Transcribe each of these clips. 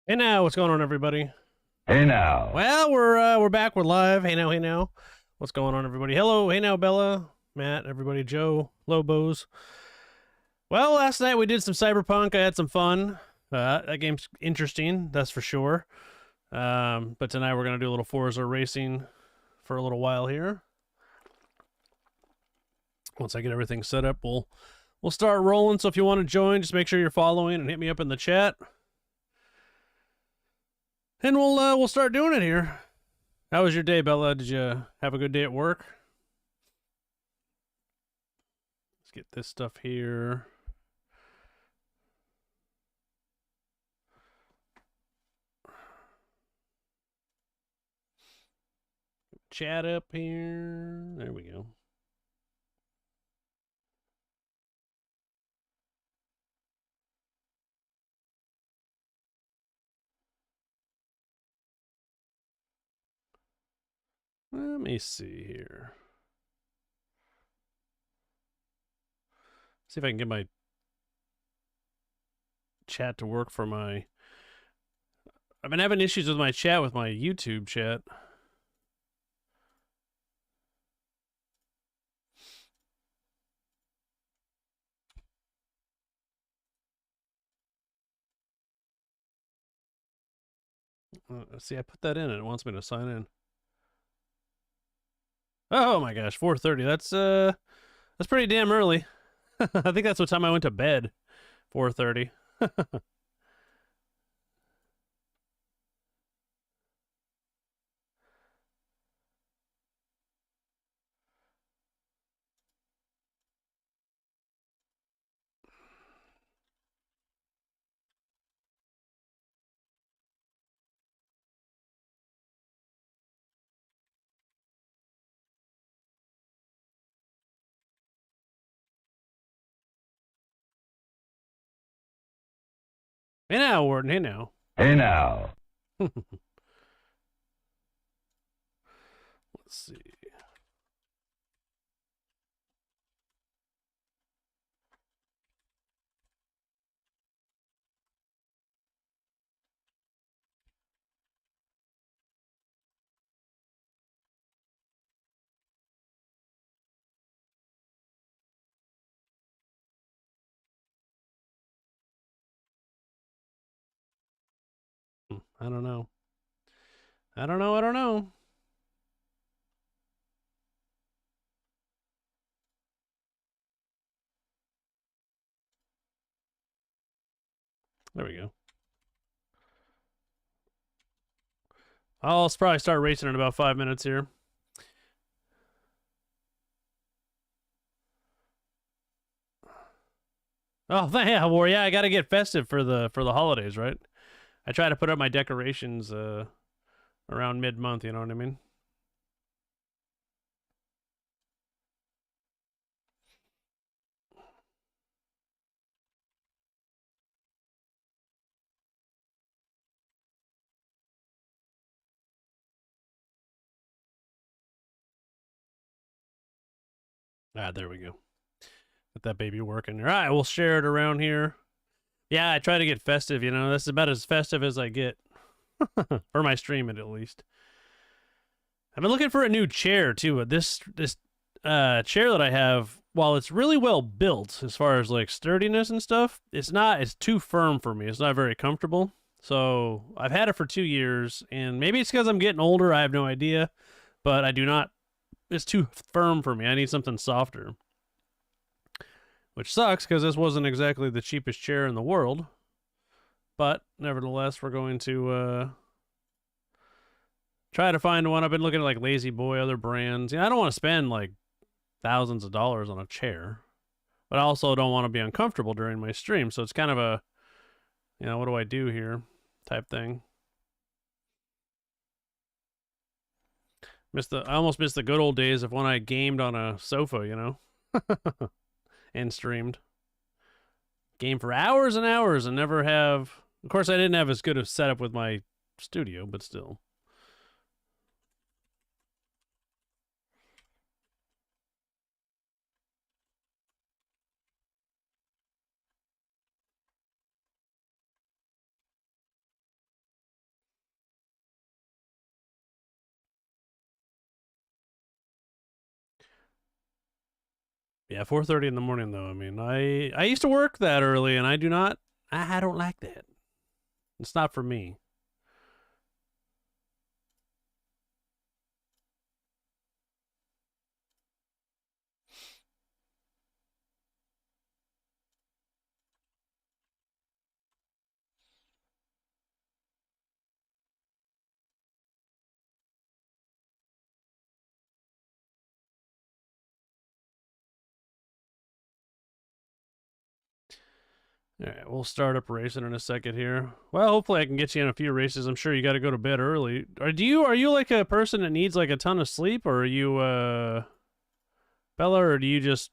Hey now, what's going on, everybody? Hey now. Well, we're back. We're live. Hey now, hey now. What's going on, everybody? Hello, hey now, Bella, Matt, everybody, Joe, Lobos. Well, last night we did some Cyberpunk. I had some fun. That game's interesting, that's for sure. But tonight we're gonna do a little Forza racing for a little while here. Once I get everything set up, we'll start rolling. So if you want to join, just make sure you're following and hit me up in the chat, and we'll start doing it here. How was your day, Bella? Did you have a good day at work? Let's get this stuff here. Chat up here. There we go. Let me see here. See if I can get my chat to work for my. I've been having issues with my chat with my YouTube chat. See, I put that in and it wants me to sign in. Oh my gosh, 4:30. That's pretty damn early. I think that's what time I went to bed. 4:30. Hey now, Warden. Hey now. Hey now. Let's see. I don't know. I don't know. I don't know. There we go. I'll probably start racing in about 5 minutes here. Oh yeah, War. Yeah, I got to get festive for the holidays, right? I try to put up my decorations around mid-month. You know what I mean? Ah, there we go. Get that baby working. All right, we'll share it around here. Yeah, I try to get festive. You know, that's about as festive as I get for my stream, at least. I've been looking for a new chair too. This chair that I have, while it's really well built as far as like sturdiness and stuff, it's too firm for me. It's not very comfortable. So I've had it for 2 years, and maybe it's because I'm getting older. I have no idea, but I do not. It's too firm for me. I need something softer, which sucks because this wasn't exactly the cheapest chair in the world. But nevertheless, we're going to try to find one. I've been looking at like Lazy Boy, other brands. I don't want to spend like thousands of dollars on a chair, but I also don't want to be uncomfortable during my stream. So it's kind of a, what do I do here type thing. I almost missed the good old days of when I gamed on a sofa, and streamed. Game for hours and hours and never have. Of course, I didn't have as good a setup with my studio, but still. Yeah, 4:30 in the morning though. I mean, I used to work that early, and I don't like that. It's not for me. All right, we'll start up racing in a second here. Well, hopefully I can get you in a few races. I'm sure you got to go to bed early. Are you like a person that needs like a ton of sleep, or are you Bella, or do you just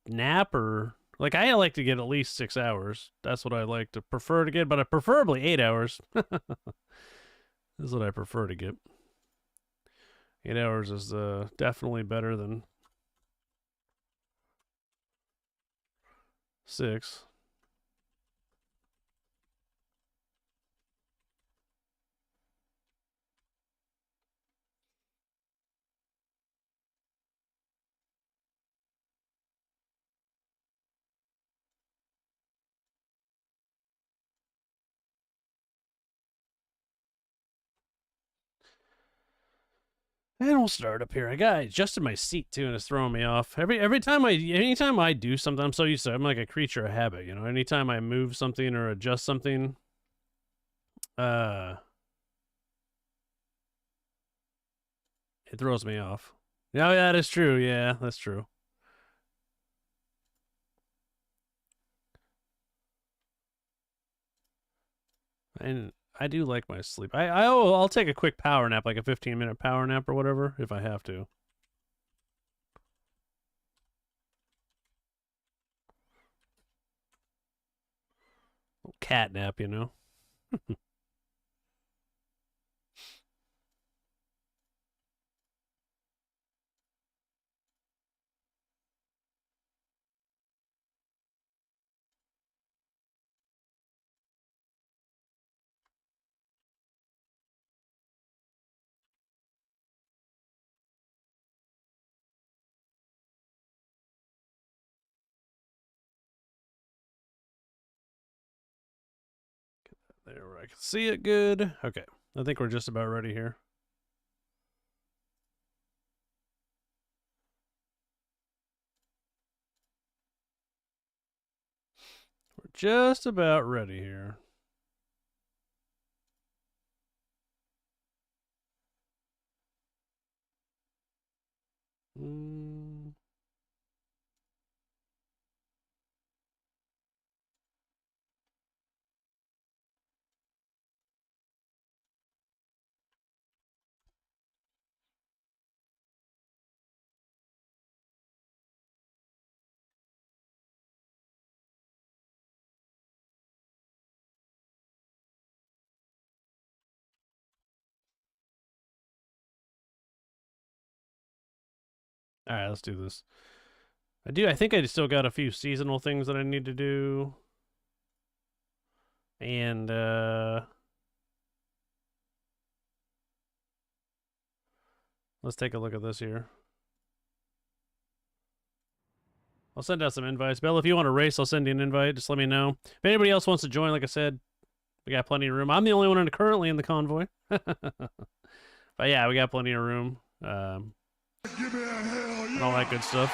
nap, or like I like to get at least 6 hours. That's what I like to prefer to get, but I preferably 8 hours. This is what I prefer to get. 8 hours is definitely better than 6. And we'll start up here. I got adjusted my seat too, and it's throwing me off. Anytime I do something, I'm so used to it. I'm like a creature of habit, you know. Anytime I move something or adjust something, uh, it throws me off. Yeah, that is true. Yeah, that's true. And I do like my sleep. I'll take a quick power nap, like a 15-minute power nap or whatever, if I have to. Cat nap, you know. There, where I can see it good. Okay, I think we're just about ready here. We're just about ready here. All right, let's do this. I think I still got a few seasonal things that I need to do. And let's take a look at this here. I'll send out some invites. Bella, if you want to race, I'll send you an invite. Just let me know. If anybody else wants to join, like I said, we got plenty of room. I'm the only one currently in the convoy. But yeah, we got plenty of room. Give me a hell yeah. And all that good stuff.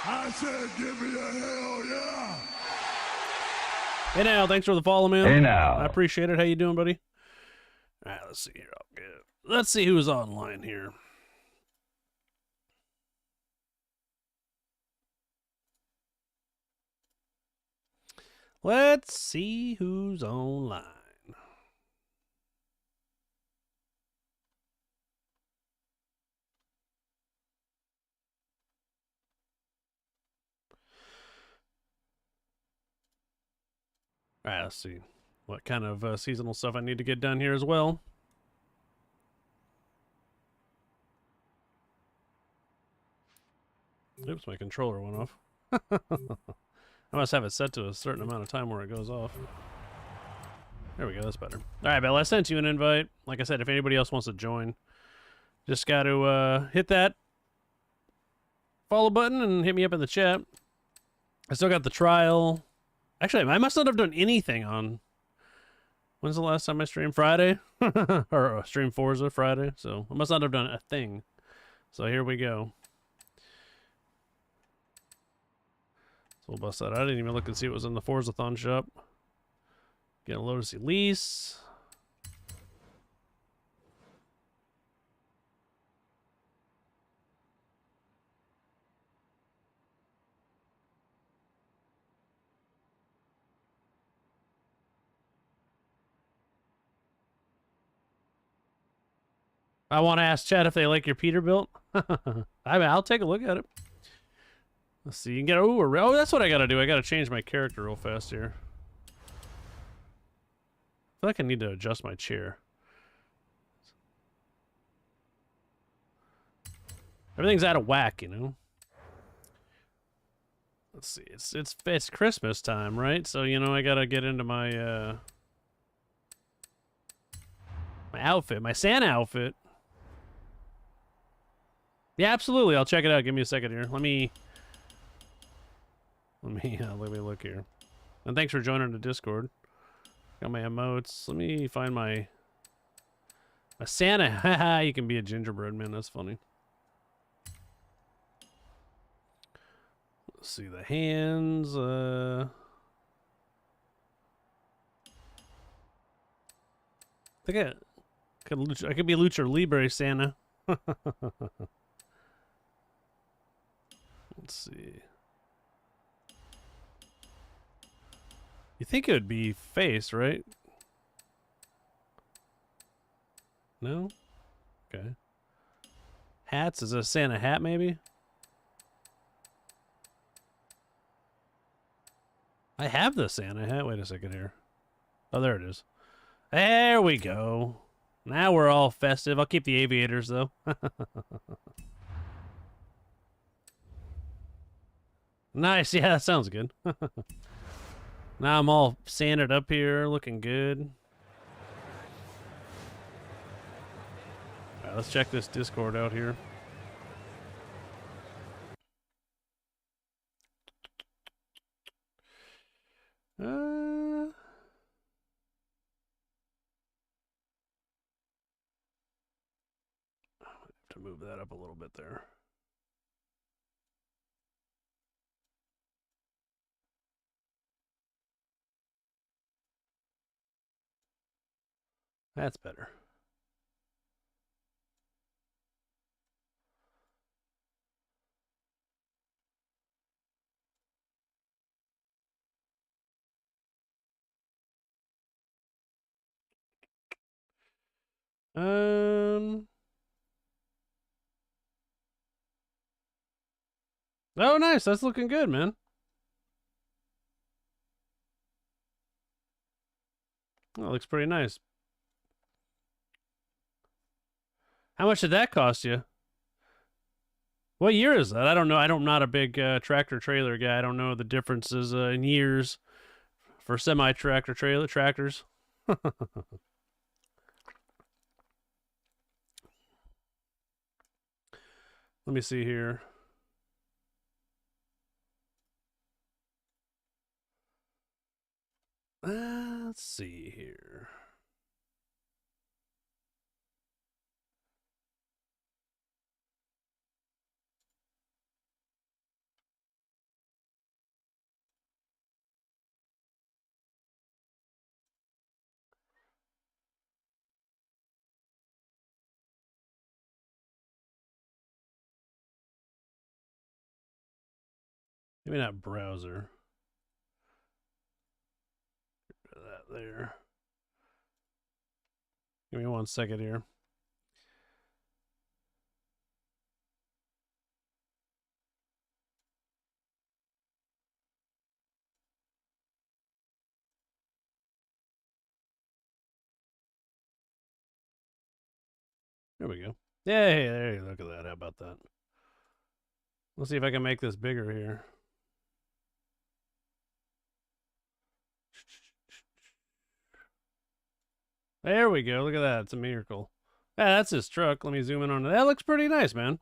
I said give me a hell yeah. Hey now, thanks for the follow, man. Hey now. I appreciate it. How you doing, buddy? All right, let's see here. Let's see who's online here. Let's see who's online. All right, let's see what kind of seasonal stuff I need to get done here as well. Oops, my controller went off. I must have it set to a certain amount of time where it goes off. There we go, that's better. All right, Bill, I sent you an invite. Like I said, if anybody else wants to join, just got to hit that follow button and hit me up in the chat. I still got the trial. Actually, I must not have done anything on... When's the last time I streamed? Friday? Or streamed Forza Friday. So I must not have done a thing. So here we go. So we'll bust that out. I didn't even look and see what was in the Forzathon shop. Get a Lotus Elise. I want to ask chat if they like your Peterbilt. I'll take a look at it. Let's see. You can get oh, that's what I gotta do. I gotta change my character real fast here. I feel like I need to adjust my chair. Everything's out of whack, you know. Let's see. It's Christmas time, right? So you know I gotta get into my my outfit, my Santa outfit. Yeah, absolutely. I'll check it out. Give me a second here. Let me look here. And thanks for joining the Discord. Got my emotes. Let me find my Santa. Haha, you can be a gingerbread man. That's funny. Let's see the hands. I think I could be Lucha Libre Santa. Let's see. You think it would be face, right? No? Okay. Hats? Is it a Santa hat, maybe? I have the Santa hat. Wait a second here. Oh, there it is. There we go. Now we're all festive. I'll keep the aviators, though. Nice. Yeah, that sounds good. Now I'm all sanded up here, looking good. All right, let's check this Discord out here. To move that up a little bit there. That's better. Oh, nice. That's looking good, man. That looks pretty nice. How much did that cost you? What year is that? I don't know. I'm not a big tractor trailer guy. I don't know the differences in years for semi-tractor trailer tractors. Let me see here. Let's see here. Maybe not browser. Get rid of that there. Give me 1 second here. There we go. Yay, there you go. Look at that. How about that? Let's see if I can make this bigger here. There we go. Look at that. It's a miracle. Yeah, that's his truck. Let me zoom in on it. That looks pretty nice, man.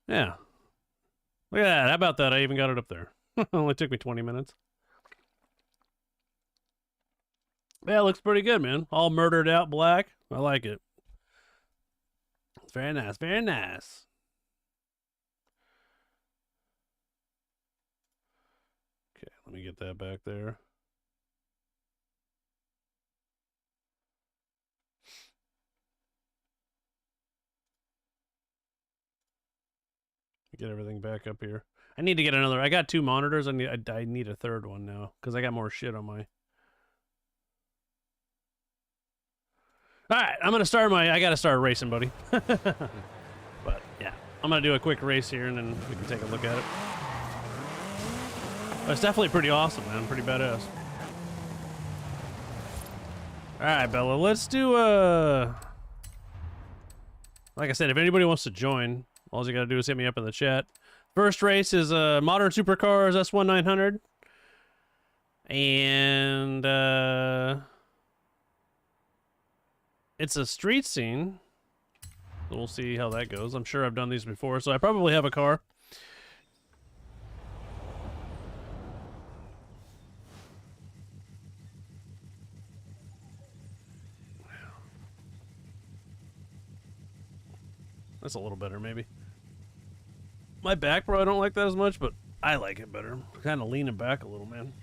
Yeah. Look at that. How about that? I even got it up there. Only took me 20 minutes. Yeah, it looks pretty good, man. All murdered out black. I like it. It's very nice. Very nice. Okay, let me get that back there. Get everything back up here. I need to get another. I got 2 monitors. I need a third one now because I got more shit on my. All right, I'm gonna start my. I gotta start racing, buddy. But yeah, I'm gonna do a quick race here and then we can take a look at it. But it's definitely pretty awesome, man. Pretty badass. All right, Bella. Let's do like I said, if anybody wants to join, all you gotta do is hit me up in the chat. First race is Modern Supercars S1900, and it's a street scene. So we'll see how that goes. I'm sure I've done these before, so I probably have a car. That's a little better, maybe. My back, bro, I don't like that as much, but I like it better. Kind of leaning back a little, man.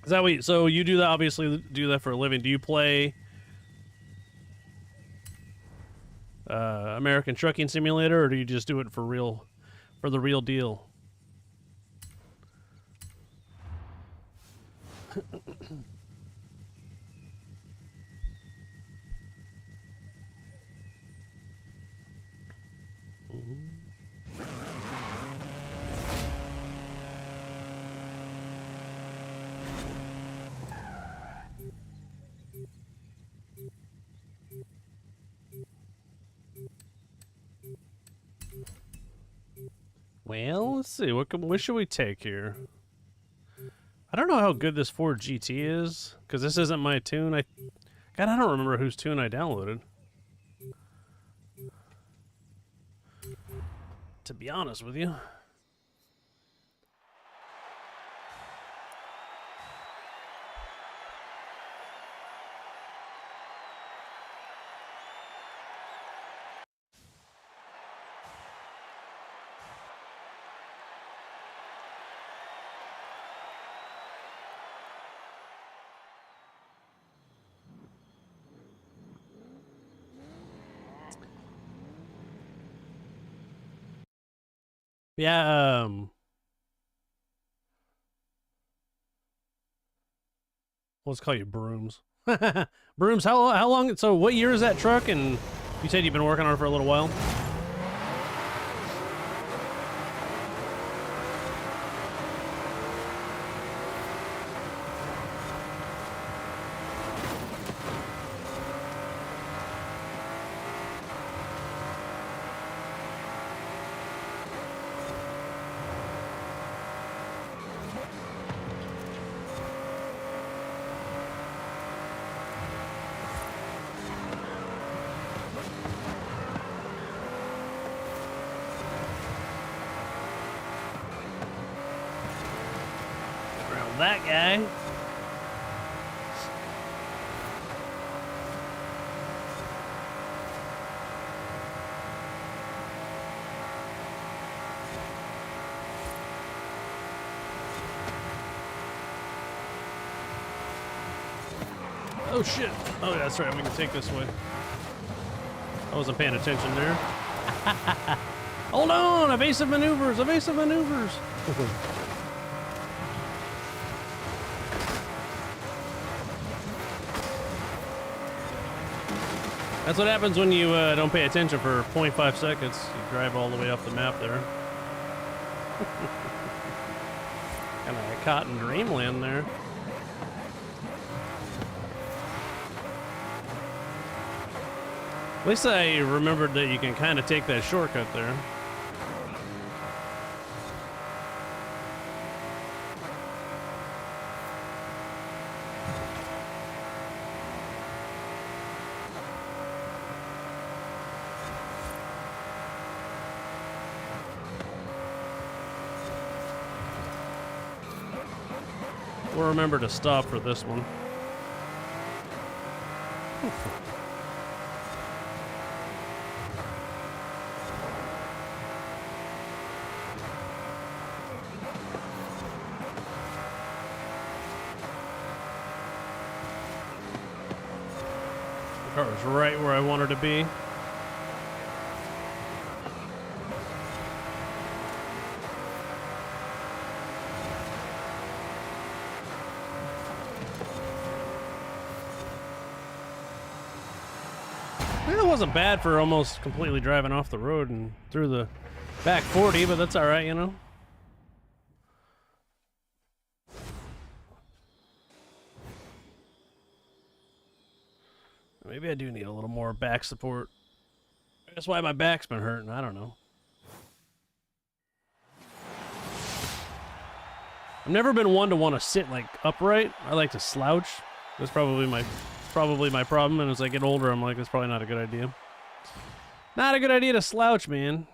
Is that what you, so you do that, obviously do that for a living. Do you play American Trucking Simulator, or do you just do it for real, for the real deal? Well, let's see. What should we take here? I don't know how good this Ford GT is, because this isn't my tune. God, I don't remember whose tune I downloaded. To be honest with you. Yeah, let's call you Brooms. Brooms, how long, so what year is that truck? And you said you've been working on it for a little while? That guy. Oh shit. Oh yeah, that's right, we can take this way. I wasn't paying attention there. Hold on, evasive maneuvers, evasive maneuvers. That's what happens when you don't pay attention for 0.5 seconds. You drive all the way off the map there. Kind of a cotton dreamland there. At least I remembered that you can kind of take that shortcut there. We'll remember to stop for this one. The car is right where I want her to be. It wasn't bad for almost completely driving off the road and through the back 40, but that's all right, you know. Maybe I do need a little more back support. That's why my back's been hurting. I don't know. I've never been one to want to sit like upright. I like to slouch. That's probably my problem. And as I get older, I'm like, that's probably not a good idea. Not a good idea to slouch, man.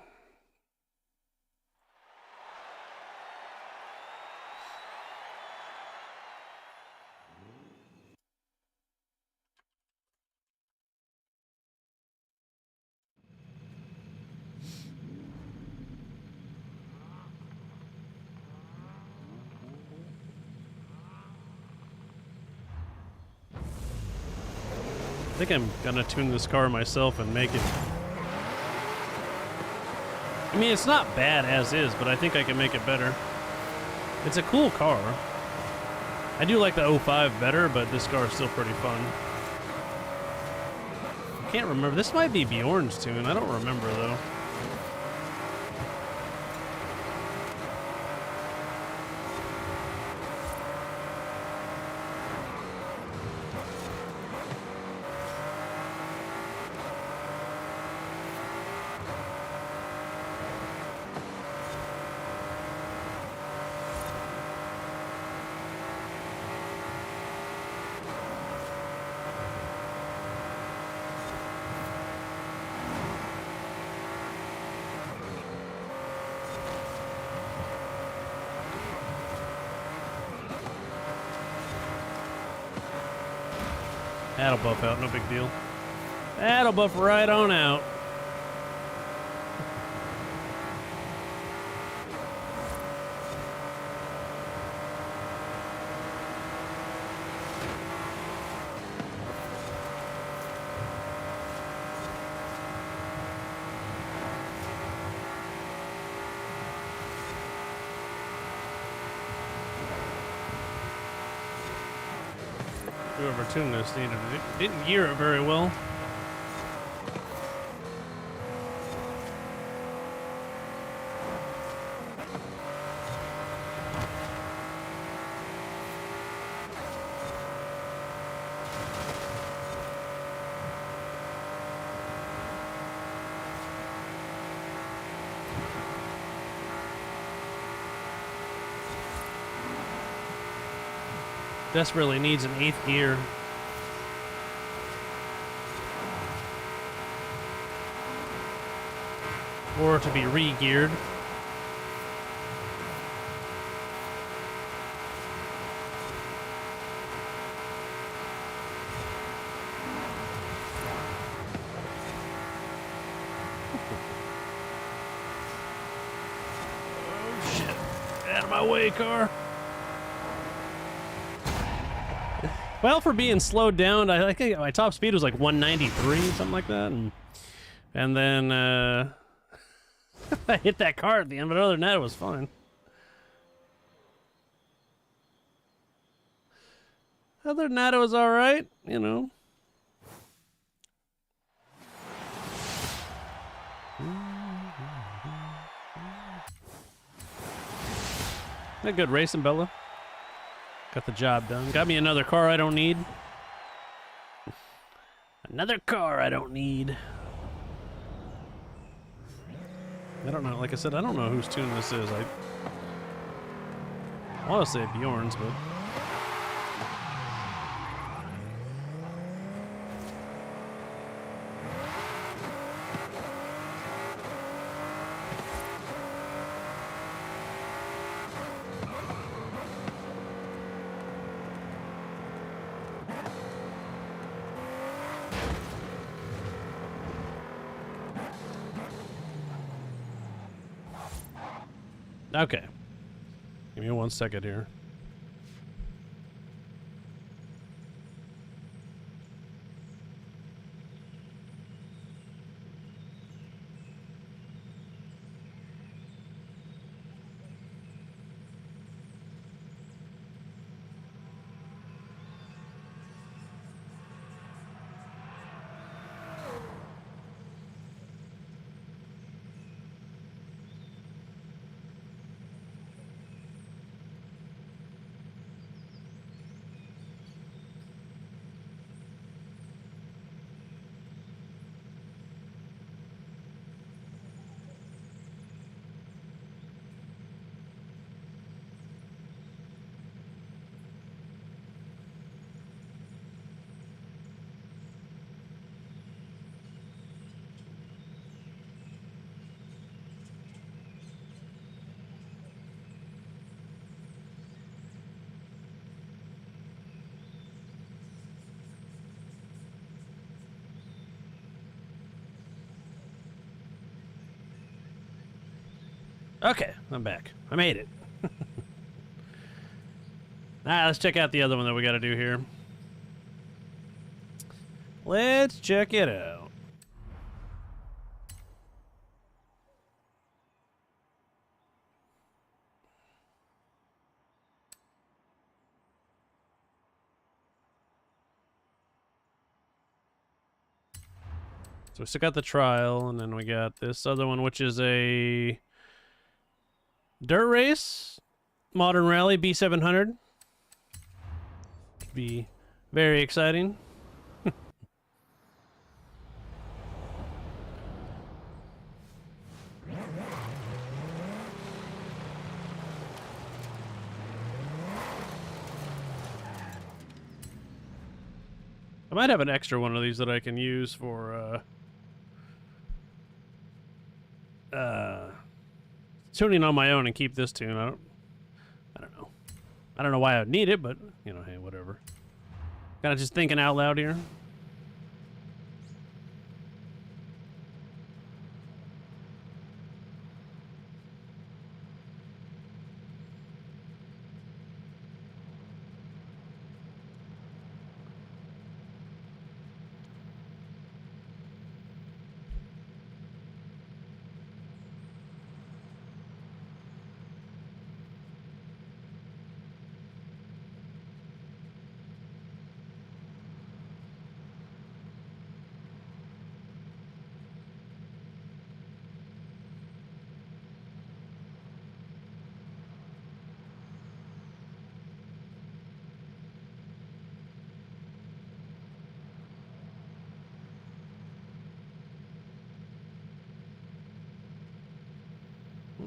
I think I'm gonna tune this car myself and make it. I mean, it's not bad as is, but I think I can make it better. It's a cool car. I do like the 05 better, but this car is still pretty fun. I can't remember. This might be Bjorn's tune. I don't remember, though. That'll buff out, no big deal. That'll buff right on out. Whoever tuned this didn't gear it very well. Desperately needs an 8th gear. Or to be re-geared. Oh shit. Out of my way, car. Well, for being slowed down, I think my top speed was like 193, something like that, and then I hit that car at the end, but other than that, it was fine. Other than that, it was all right, you know. A good racing, Bella. Got the job done. Got me another car I don't need. Another car I don't need. I don't know. Like I said, I don't know whose tune this is. I want to say Bjorn's, but... Okay. Give me 1 second here. Okay, I'm back. I made it. Alright, let's check out the other one that we gotta do here. Let's check it out. So we still got the trial, and then we got this other one, which is a dirt race, modern rally B700. Could be very exciting. I might have an extra one of these that I can use for tuning on my own and keep this tune. I don't know. I don't know why I would need it, but you know, hey, whatever. Kind of just thinking out loud here.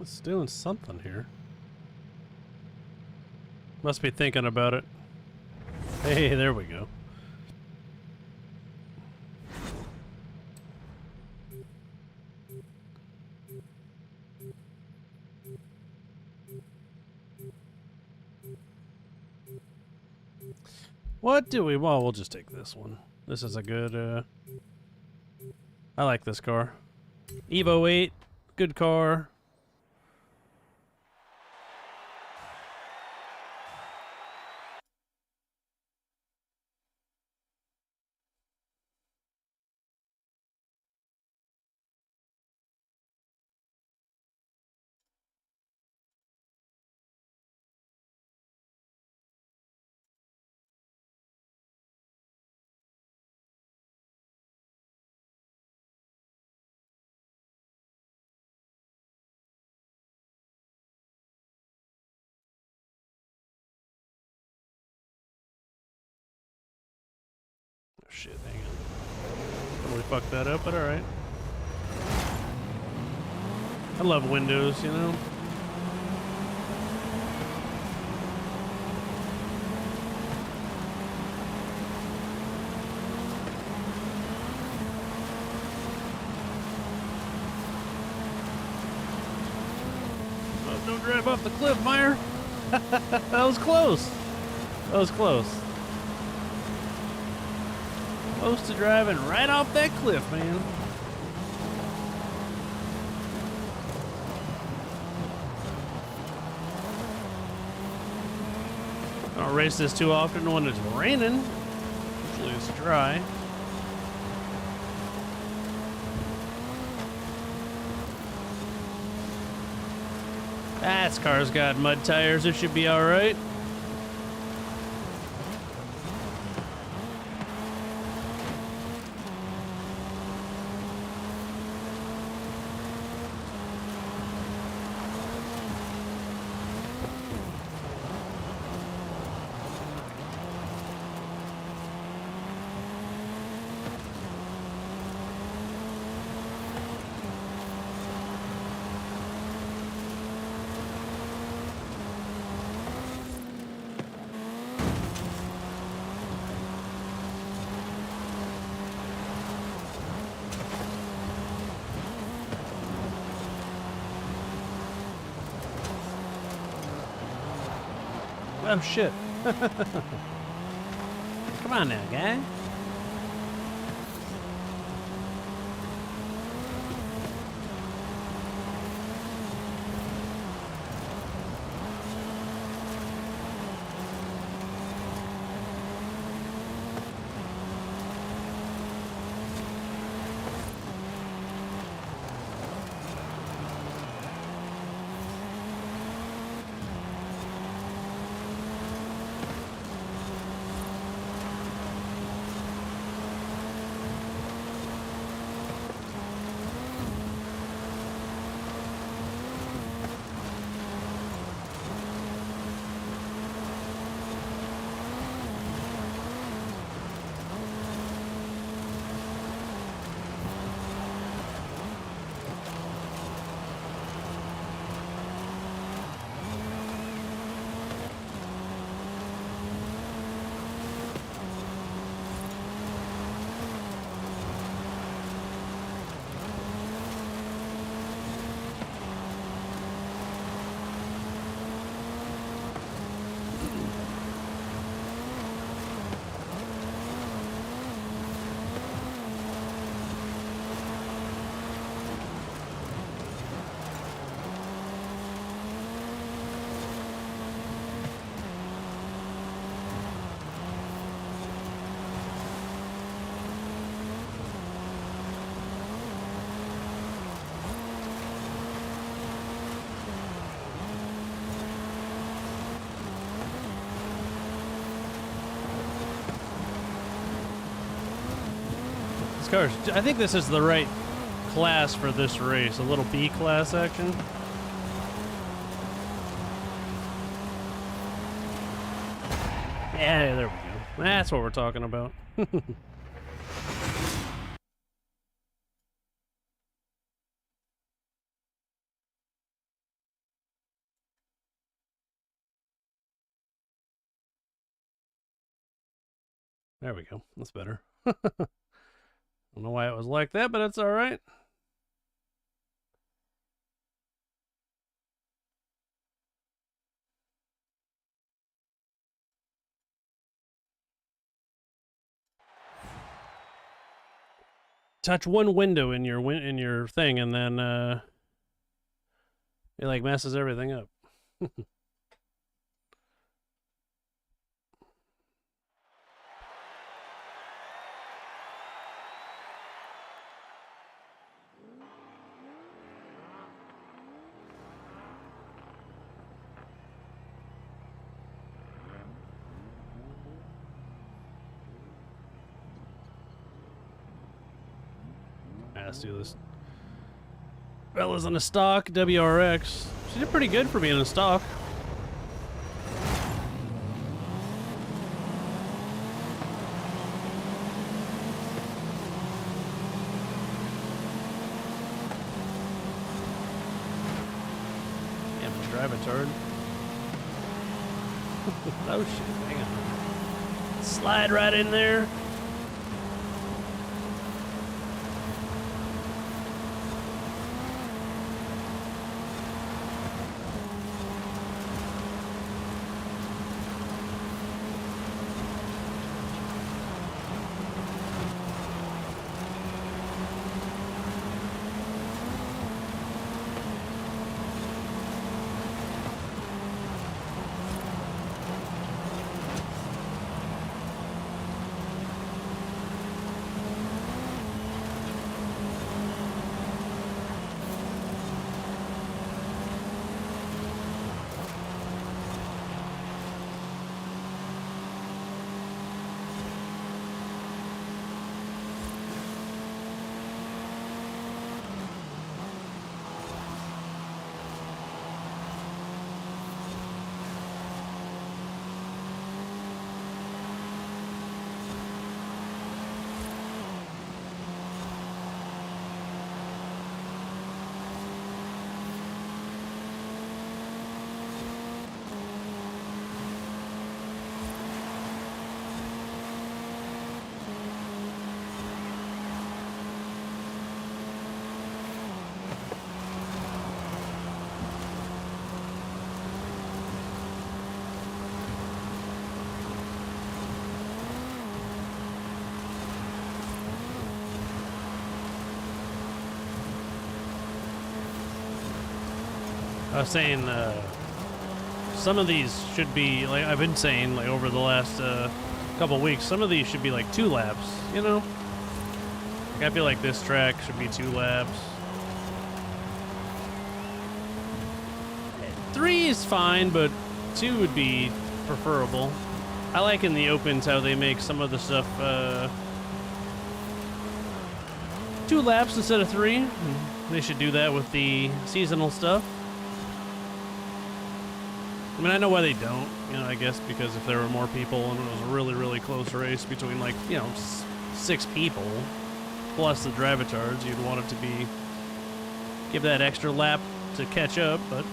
It's doing something here. Must be thinking about it. Hey, there we go. What do we... Well, we'll just take this one. This is a good, I like this car. Evo 8, good car. Oh, shit, hang on. Totally fucked that up, but alright. I love Windows, you know? Oh, don't drive off the cliff, Meyer! That was close! That was close. Close to driving right off that cliff, man. don't race this too often when it's raining. Usually it's dry. This car's got mud tires. It should be all right. Oh shit. Come on now, guy. This car's, I think this is the right class for this race. A little B class action. Yeah, there we go. That's what we're talking about. There we go. That's better. I don't know why it was like that, but it's all right. Touch one window in your thing, and then it like messes everything up. Let's do this. Bella's on a stock WRX. She did pretty good for being a stock. Damn, it's driving turd. Oh shit, hang on. Slide right in there. I was saying, some of these should be, like I've been saying, like over the last couple weeks, some of these should be like 2 laps, you know? Like, I feel like this track should be 2 laps. 3 is fine, but 2 would be preferable. I like in the opens how they make some of the stuff 2 laps instead of 3. They should do that with the seasonal stuff. I mean, I know why they don't, you know, I guess because if there were more people and it was a really, really close race between, like, you know, 6 people, plus the drivatards, you'd want it to be, give that extra lap to catch up, but...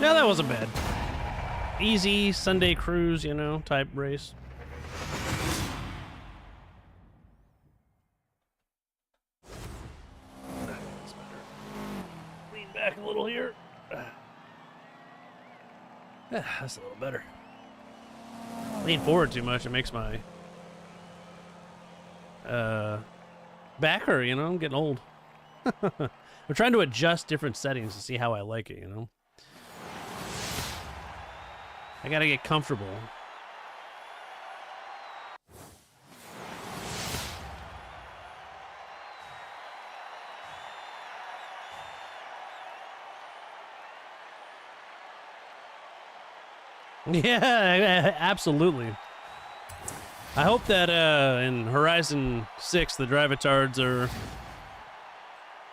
Yeah, that wasn't bad. Easy Sunday cruise, you know, type race. Lean back a little here. That's a little better. Lean forward too much, it makes my back hurt, you know, I'm getting old. I'm trying to adjust different settings to see how I like it, you know. I gotta get comfortable. Yeah, absolutely. I hope that in Horizon 6 the drivatards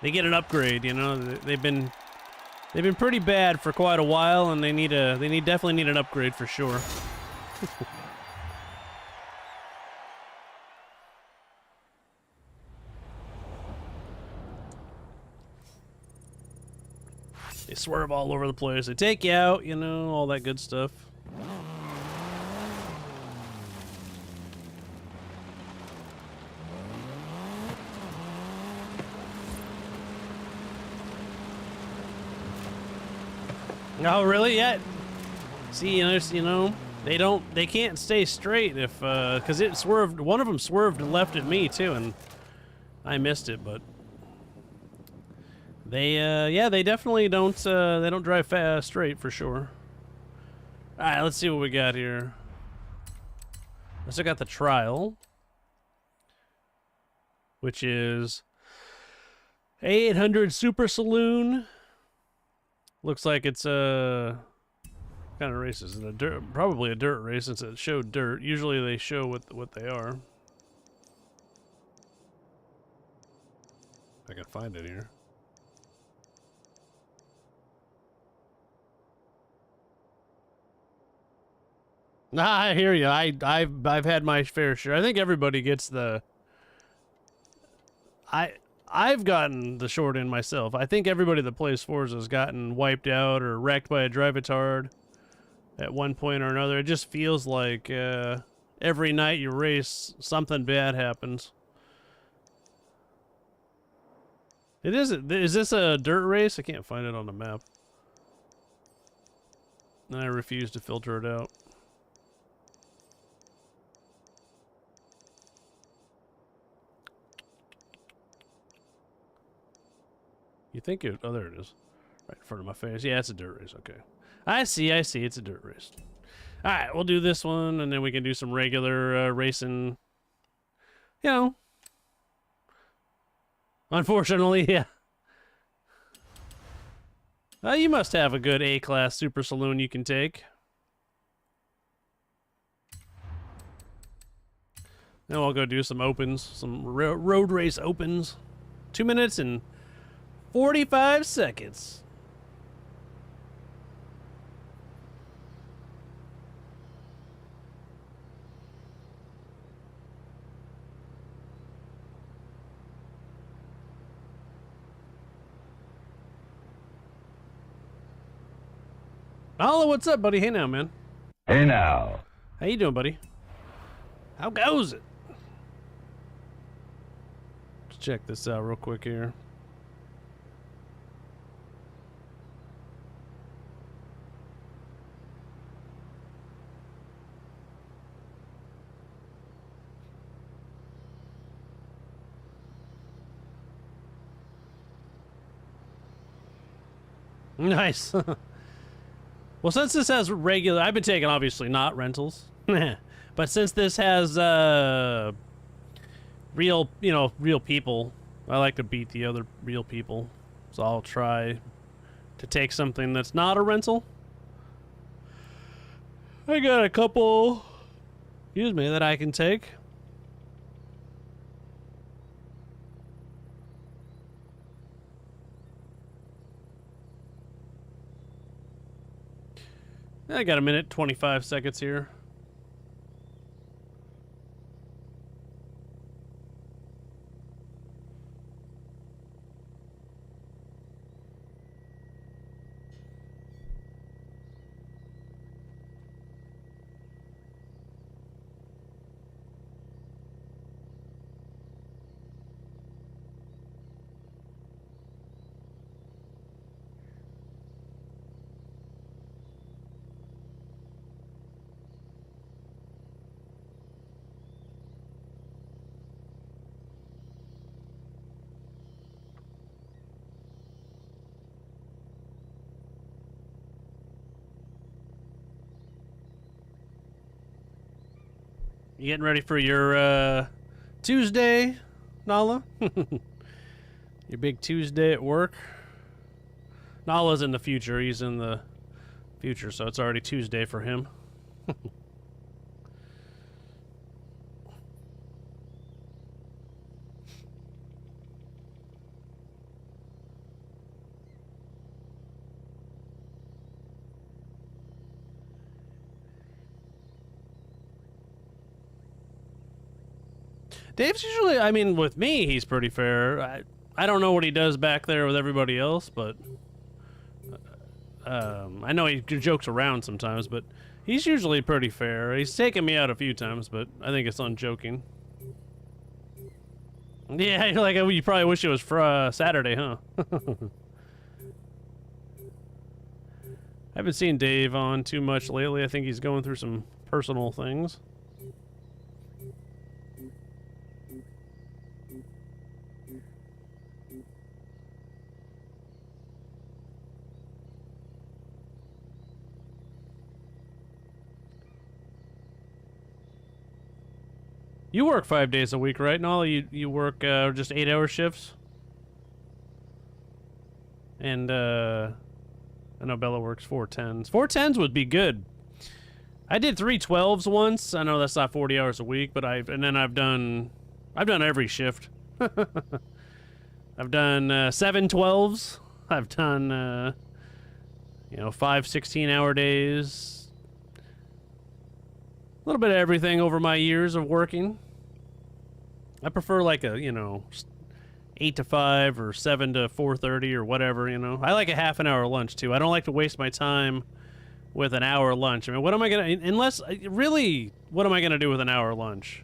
they get an upgrade, you know. They've been pretty bad for quite a while, and they definitely need an upgrade for sure. They swerve all over the place. They take you out, you know, all that good stuff. Oh, really? Yeah. See, you know, they can't stay straight if, because it swerved, one of them swerved and left at me too, and I missed it, but yeah, they definitely don't, they don't drive fast straight for sure. Alright, let's see what we got here. I still got the trial, which is 800 Super Saloon. Looks like it's what kind of race is it? Probably a dirt race since it showed dirt. Usually they show what they are. If I can find it here. Nah, I hear you. I've had my fair share. I think everybody gets the. I've gotten the short end myself. I think everybody that plays Forza has gotten wiped out or wrecked by a drivatard at one point or another. It just feels like every night you race, something bad happens. It is. Is this a dirt race? I can't find it on the map. I refuse to filter it out. You think it? Oh, there it is. Right in front of my face. Yeah, it's a dirt race. Okay. I see. It's a dirt race. All right, we'll do this one, and then we can do some regular racing. You know. Unfortunately, yeah. You must have a good A-class super saloon you can take. Now I'll go do some opens, some road race opens. 2 minutes and 45 seconds. Holla, what's up, buddy? Hey now, man. Hey now. How you doing, buddy? How goes it? Let's check this out real quick here. Nice. Well, since this has regular, I've been taking obviously not rentals, but since this has real, real people, I like to beat the other real people, so I'll try to take something that's not a rental. I got a couple, excuse me, that I can take. I got a minute, 25 seconds here. You getting ready for your Tuesday, Nala? Your big Tuesday at work? Nala's in the future. He's in the future, so it's already Tuesday for him. Dave's usually, I mean, with me, he's pretty fair. I don't know what he does back there with everybody else, but I know he jokes around sometimes, but he's usually pretty fair. He's taken me out a few times, but I think it's on joking. Yeah, you're like, you probably wish it was for Saturday, huh? I haven't seen Dave on too much lately. I think he's going through some personal things. You work 5 days a week, right, Nala? You work just 8-hour shifts? And I know Bella works 410s. 410s would be good. I did 312s once. I know that's not 40 hours a week, but I've done every shift. I've done 712s. I've done 5 16-hour days. A little bit of everything over my years of working. I prefer like a 8 to 5 or 7 to 4:30 or whatever. I like a half an hour lunch too. I don't like to waste my time with an hour lunch. I mean, what am I gonna what am I gonna do with an hour lunch?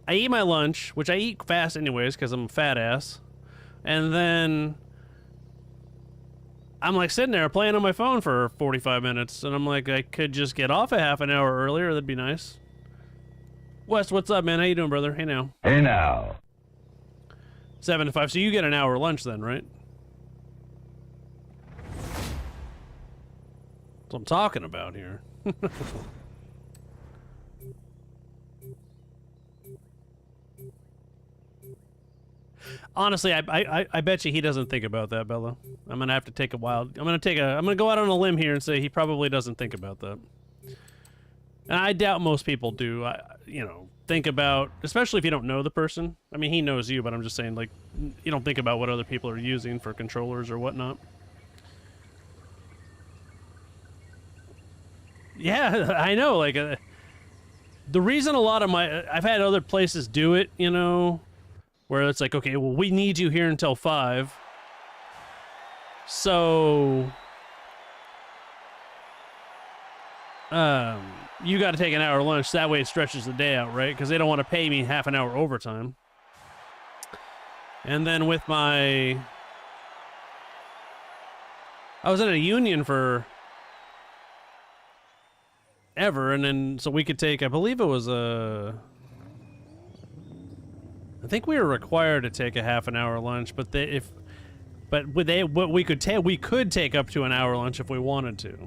I eat my lunch, which I eat fast anyways because I'm a fat ass. And then I'm like sitting there playing on my phone for 45 minutes. And I'm like, I could just get off a half an hour earlier. That'd be nice. Wes, what's up, man? How you doing, brother? Hey now. Hey now. 7 to 5. So you get an hour lunch then, right? That's what I'm talking about here. Honestly, I bet you he doesn't think about that, Bella. I'm gonna have to take a wild. I'm gonna go out on a limb here and say he probably doesn't think about that. And I doubt most people do. You know, think about, especially if you don't know the person. I mean, he knows you, but I'm just saying, like, you don't think about what other people are using for controllers or whatnot. Yeah, I know. Like, the reason a lot of I've had other places do it, you know, where it's like, okay, well, we need you here until 5. So, you got to take an hour lunch. That way it stretches the day out, right? Because they don't want to pay me half an hour overtime. And then with I was in a union for ever, and then so we could take, I believe it was I think we were required to take a half an hour lunch, but we could take up to an hour lunch if we wanted to.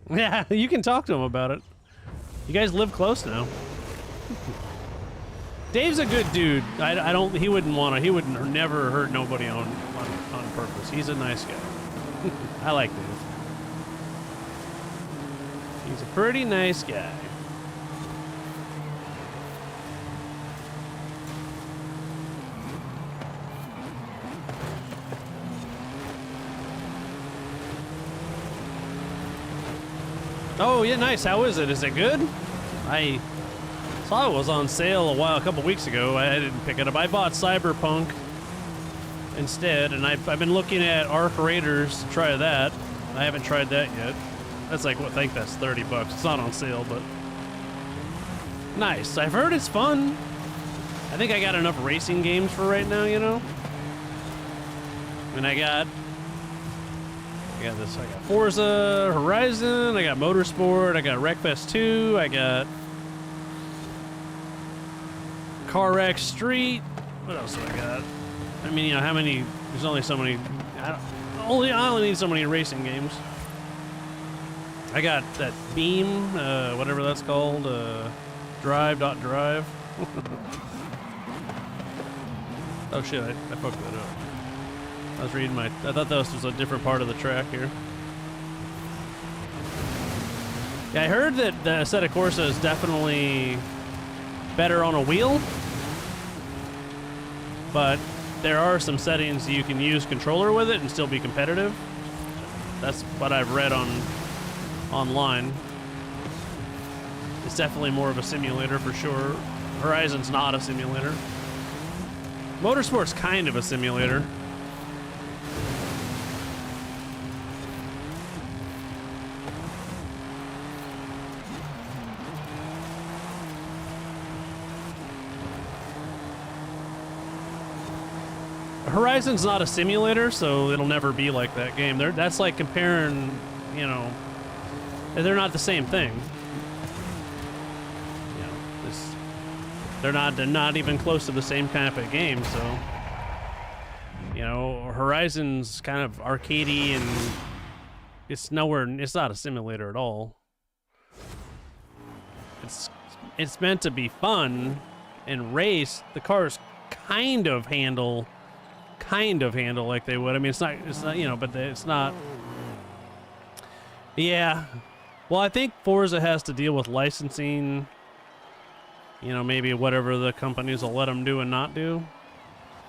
Yeah, you can talk to him about it. You guys live close now. Dave's a good dude. He would never hurt nobody on purpose. He's a nice guy. I like Dave. He's a pretty nice guy. Oh, yeah, nice. How is it? Is it good? I saw it was on sale a couple weeks ago. I didn't pick it up. I bought Cyberpunk instead, and I've been looking at Arc Raiders to try that. I haven't tried that yet. That's like, I think that's $30. It's not on sale, but nice. I've heard it's fun. I think I got enough racing games for right now, you know? And I got this. I got Forza Horizon. I got Motorsport. I got Wreckfest 2. I got Car Wreck Street. What else do I got? I mean, you know, how many? There's only so many. I only need so many racing games. I got that Beam, whatever that's called, Drive.drive. Oh shit, I fucked that up. I was reading I thought that was a different part of the track here. Yeah, I heard that the Assetto Corsa is definitely better on a wheel, but there are some settings you can use controller with it and still be competitive. That's what I've read online. It's definitely more of a simulator for sure. Horizon's not a simulator. Motorsport's kind of a simulator. Horizon's not a simulator, so it'll never be like that game. That's like comparing, you know, they're not the same thing. You know, they're not even close to the same kind of a game. So, you know, Horizon's kind of arcadey and it's not a simulator at all. It's meant to be fun and race. The cars kind of handle like they would. I mean, it's not, you know, but it's not. Yeah. Well, I think Forza has to deal with licensing, you know, maybe whatever the companies will let them do and not do.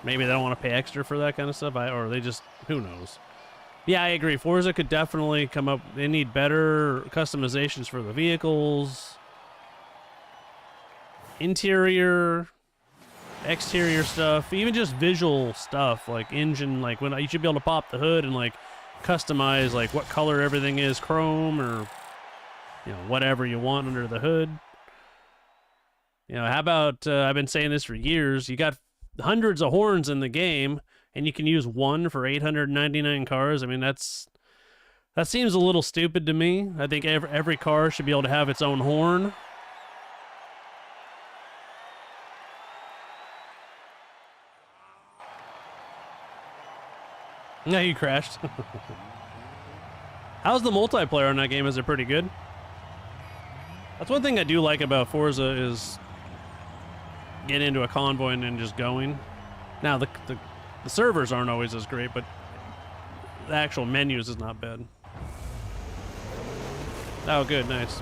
Maybe they don't want to pay extra for that kind of stuff, or they just, who knows. Yeah, I agree. Forza could definitely come up. They need better customizations for the vehicles, interior, exterior stuff, even just visual stuff like engine, like when you should be able to pop the hood and like customize like what color everything is, chrome or, you know, whatever you want under the hood. You know, how about, I've been saying this for years, you got hundreds of horns in the game, and you can use one for 899 cars. I mean, that seems a little stupid to me. I think every car should be able to have its own horn. Yeah, you crashed. How's the multiplayer in that game? Is it pretty good? That's one thing I do like about Forza is getting into a convoy and then just going. Now, the servers aren't always as great, but the actual menus is not bad. Oh, good, nice.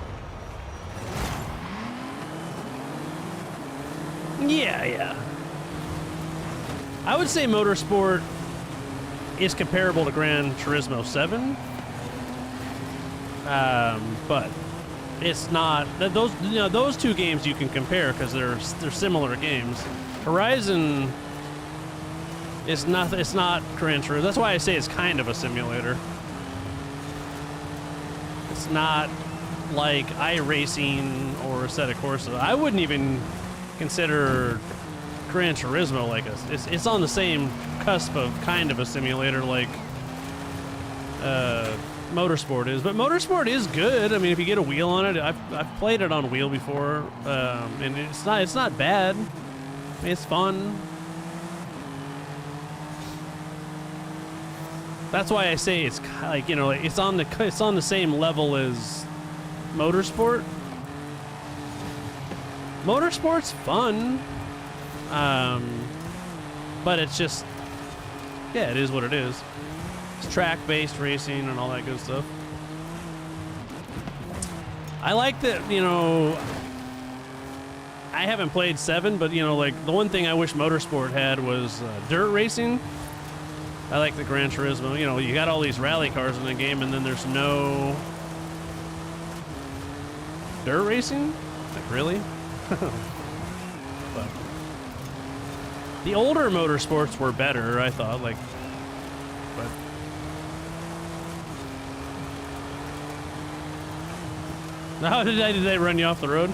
Yeah. I would say Motorsport is comparable to Gran Turismo 7, but it's not. Those two games you can compare because they're similar games. Horizon is not. It's not Gran Turismo. That's why I say it's kind of a simulator. It's not like iRacing or Assetto Corsa. I wouldn't even consider Gran Turismo like it's on the same cusp of kind of a simulator like Motorsport is, but Motorsport is good. I mean, if you get a wheel on it, I've played it on wheel before, and it's not bad. I mean, it's fun. That's why I say it's like, you know, it's on the same level as Motorsport. Motorsport's fun. But it's just, yeah, it is what it is. It's track-based racing and all that good stuff. I like that, you know, I haven't played 7, but, you know, like, the one thing I wish Motorsport had was dirt racing. I like the Gran Turismo. You know, you got all these rally cars in the game, and then there's no dirt racing? Like, really? But the older Motorsports were better, I thought, like, but how did they run you off the road?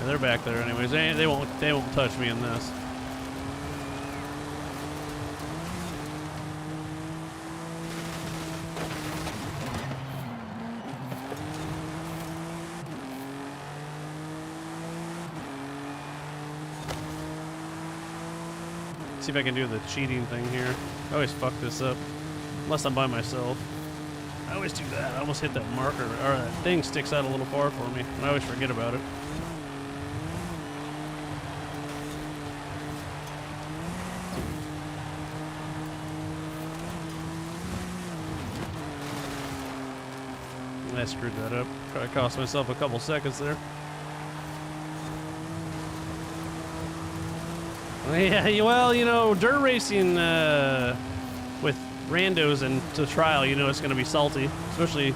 They're back there anyways. They won't touch me in this. See if I can do the cheating thing here. I always fuck this up. Unless I'm by myself. I always do that. I almost hit that marker, or that thing sticks out a little far for me, and I always forget about it. I screwed that up. Probably cost myself a couple seconds there. Yeah, well, you know, dirt racing with randos and to trial, you know it's going to be salty, especially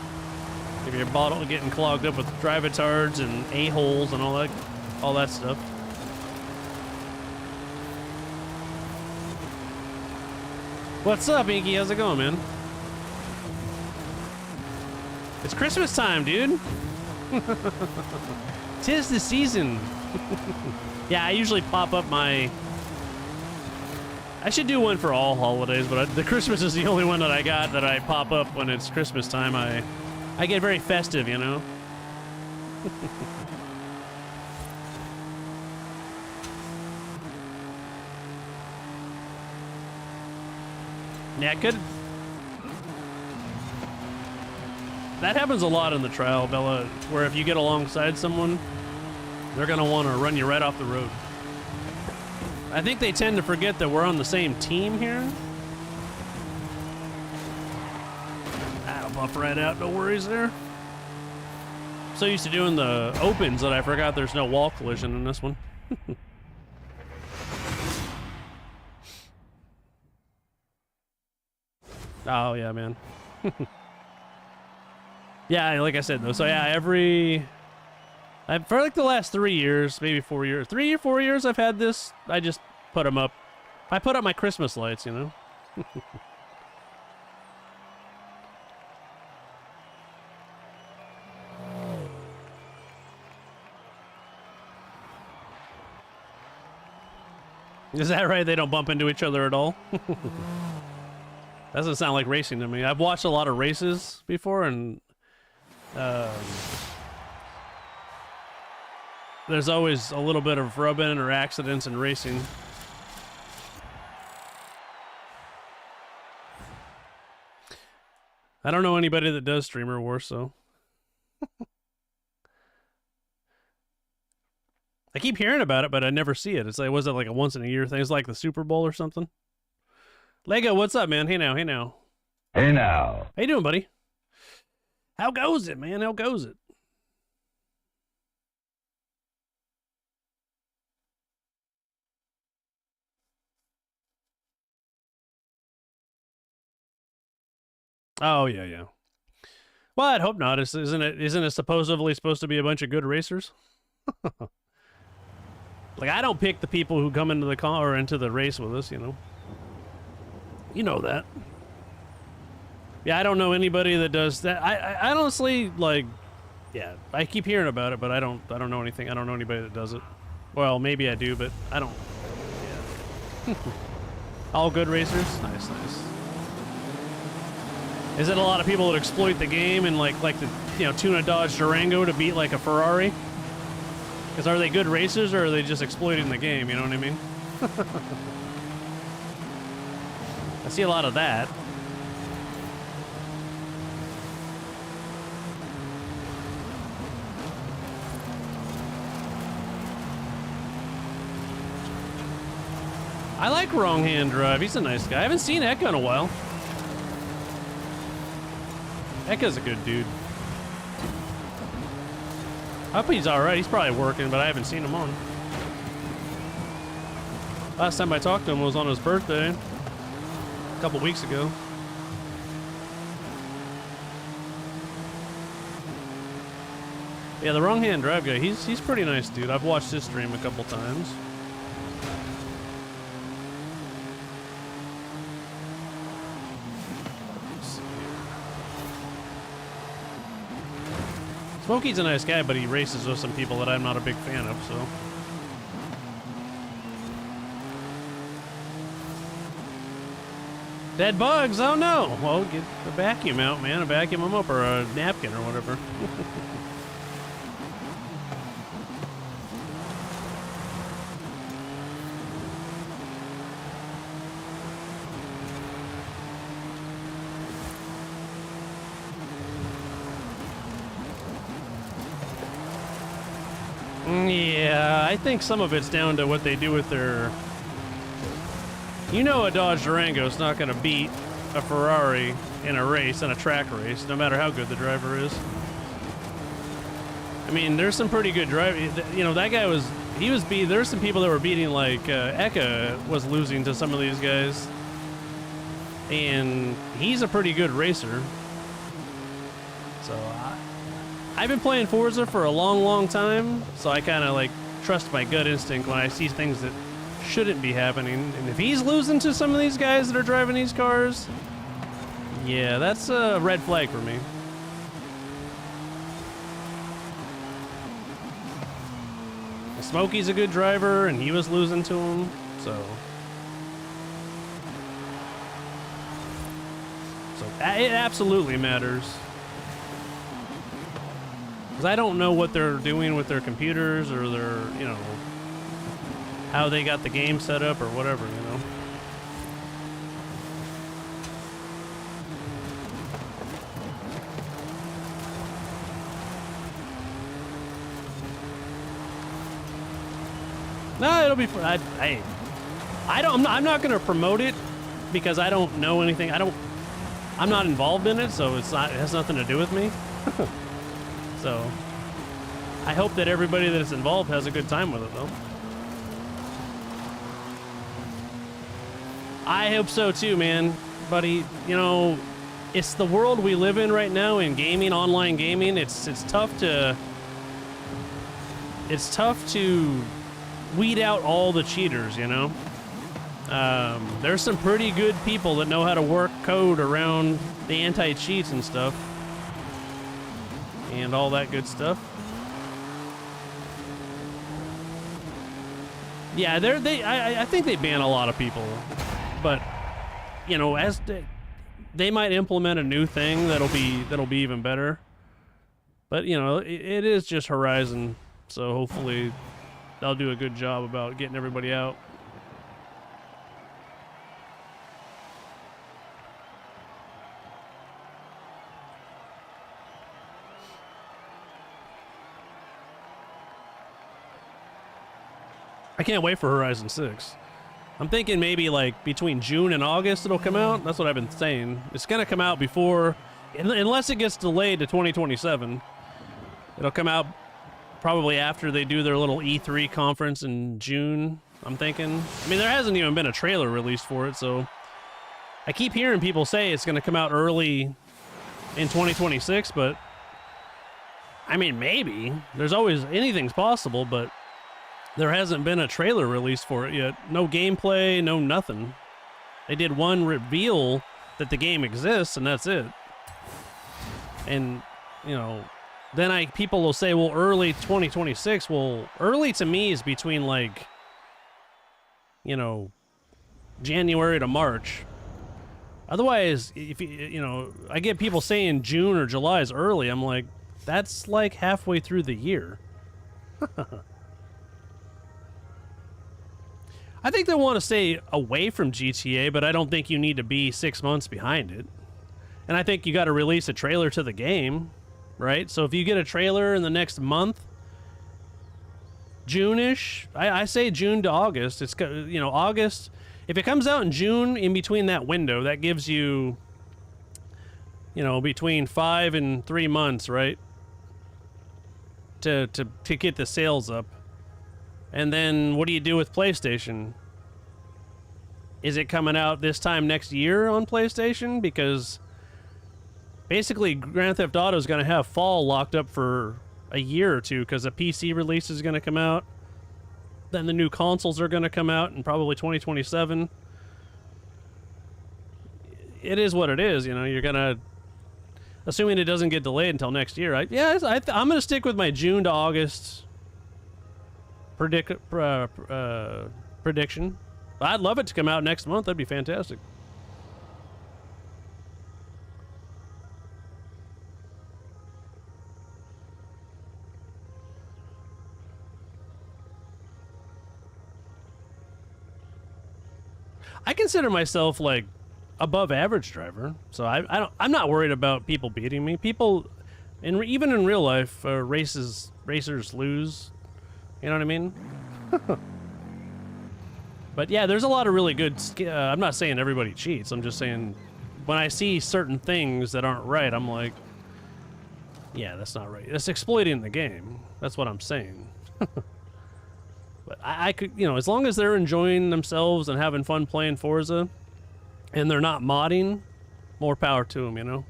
if your bottle getting clogged up with drive-atards and a-holes and all that stuff. What's up, Inky? How's it going, man? It's Christmas time, dude. 'Tis the season. Yeah, I usually pop up my... I should do one for all holidays, but the Christmas is the only one that I got that I pop up when it's Christmas time. I get very festive, you know? Yeah, good. That happens a lot in the trial, Bella, where if you get alongside someone, they're going to want to run you right off the road. I think they tend to forget that we're on the same team here. That'll buff right out, no worries there. I'm so used to doing the opens that I forgot there's no wall collision in this one. Oh, yeah, man. Yeah, like I said, though, so yeah, for like the last 3 years, maybe 4 years, 3 or 4 years I've had this, I just put them up. I put up my Christmas lights, you know? Is that right? They don't bump into each other at all? Doesn't sound like racing to me. I've watched a lot of races before, and there's always a little bit of rubbing or accidents in racing. I don't know anybody that does Streamer Wars, so. I keep hearing about it, but I never see it. It's like, was it like a once in a year thing? It's like the Super Bowl or something. Lego, what's up, man? Hey now, hey now. Hey now. How you doing, buddy? How goes it, man? How goes it? Oh yeah, yeah. Well, I'd hope not. Isn't it supposedly supposed to be a bunch of good racers? Like, I don't pick the people who come into the car or into the race with us, you know. You know that. Yeah, I don't know anybody that does that. I honestly, like, yeah, I keep hearing about it, but I don't know anything. I don't know anybody that does it. Well, maybe I do, but I don't. Yeah. All good racers? Nice, nice. Is it a lot of people that exploit the game and like the, you know, tune a Dodge Durango to beat like a Ferrari? Because are they good racers or are they just exploiting the game? You know what I mean? I see a lot of that. I like Wrong Hand Drive. He's a nice guy. I haven't seen Eka in a while. Eka's a good dude. I hope he's alright. He's probably working, but I haven't seen him on. Last time I talked to him was on his birthday. A couple weeks ago. Yeah, the Wrong Hand Drive guy, he's pretty nice, dude. I've watched his stream a couple times. Smokey's a nice guy, but he races with some people that I'm not a big fan of, so. Dead bugs? Oh no! Well, get a vacuum out, man. A vacuum them up, or a napkin, or whatever. Yeah, I think some of it's down to what they do with their... You know, a Dodge Durango's not going to beat a Ferrari in a race, in a track race, no matter how good the driver is. I mean, there's some pretty good driving. You know, that guy was... There's some people that were beating, like, Eka was losing to some of these guys. And he's a pretty good racer. So, I've been playing Forza for a long, long time, so I kind of, like, trust my gut instinct when I see things that shouldn't be happening. And if he's losing to some of these guys that are driving these cars, yeah, that's a red flag for me. Smokey's a good driver, and he was losing to him, so it absolutely matters. Because I don't know what they're doing with their computers or their, you know, how they got the game set up or whatever, you know. No, it'll be fun. I'm not going to promote it because I don't know anything. I'm not involved in it, so it has nothing to do with me. So, I hope that everybody that's involved has a good time with it, though. I hope so, too, man. Buddy, you know, it's the world we live in right now in gaming, online gaming. It's tough to weed out all the cheaters, you know? There's some pretty good people that know how to work code around the anti-cheats and stuff. And all that good stuff. Yeah, I think they ban a lot of people, but you know, as they might implement a new thing that'll be even better. But you know, it is just Horizon, so hopefully they'll do a good job about getting everybody out. I can't wait for Horizon 6. I'm thinking maybe like between June and August it'll come out. That's what I've been saying. It's going to come out before, unless it gets delayed to 2027. It'll come out probably after they do their little E3 conference in June, I'm thinking. I mean, there hasn't even been a trailer released for it, so I keep hearing people say it's going to come out early in 2026, but I mean, maybe. There's always, anything's possible, but there hasn't been a trailer released for it yet. No gameplay, no nothing. They did one reveal that the game exists, and that's it. And, you know, then people will say, well, early 2026. Well, early to me is between, like, you know, January to March. Otherwise, if you know, I get people saying June or July is early. I'm like, that's like halfway through the year. I think they want to stay away from GTA, but I don't think you need to be 6 months behind it. And I think you got to release a trailer to the game, right? So if you get a trailer in the next month, June-ish, I say June to August. It's, you know, August. If it comes out in June, in between that window, that gives you, you know, between 5 and 3 months, right? To get the sales up. And then what do you do with PlayStation? Is it coming out this time next year on PlayStation? Because basically Grand Theft Auto is going to have fall locked up for a year or two because the PC release is going to come out. Then the new consoles are going to come out in probably 2027. It is what it is, you know. You're going to, assuming it doesn't get delayed until next year. I'm going to stick with my June to August prediction. I'd love it to come out next month. That'd be fantastic. I consider myself like above average driver, so I'm not worried about people beating me. People, even in real life, racers lose. You know what I mean? But yeah, there's a lot of really good... I'm not saying everybody cheats. I'm just saying when I see certain things that aren't right, I'm like, yeah, that's not right. That's exploiting the game. That's what I'm saying. But I could, you know, as long as they're enjoying themselves and having fun playing Forza and they're not modding, more power to them, you know?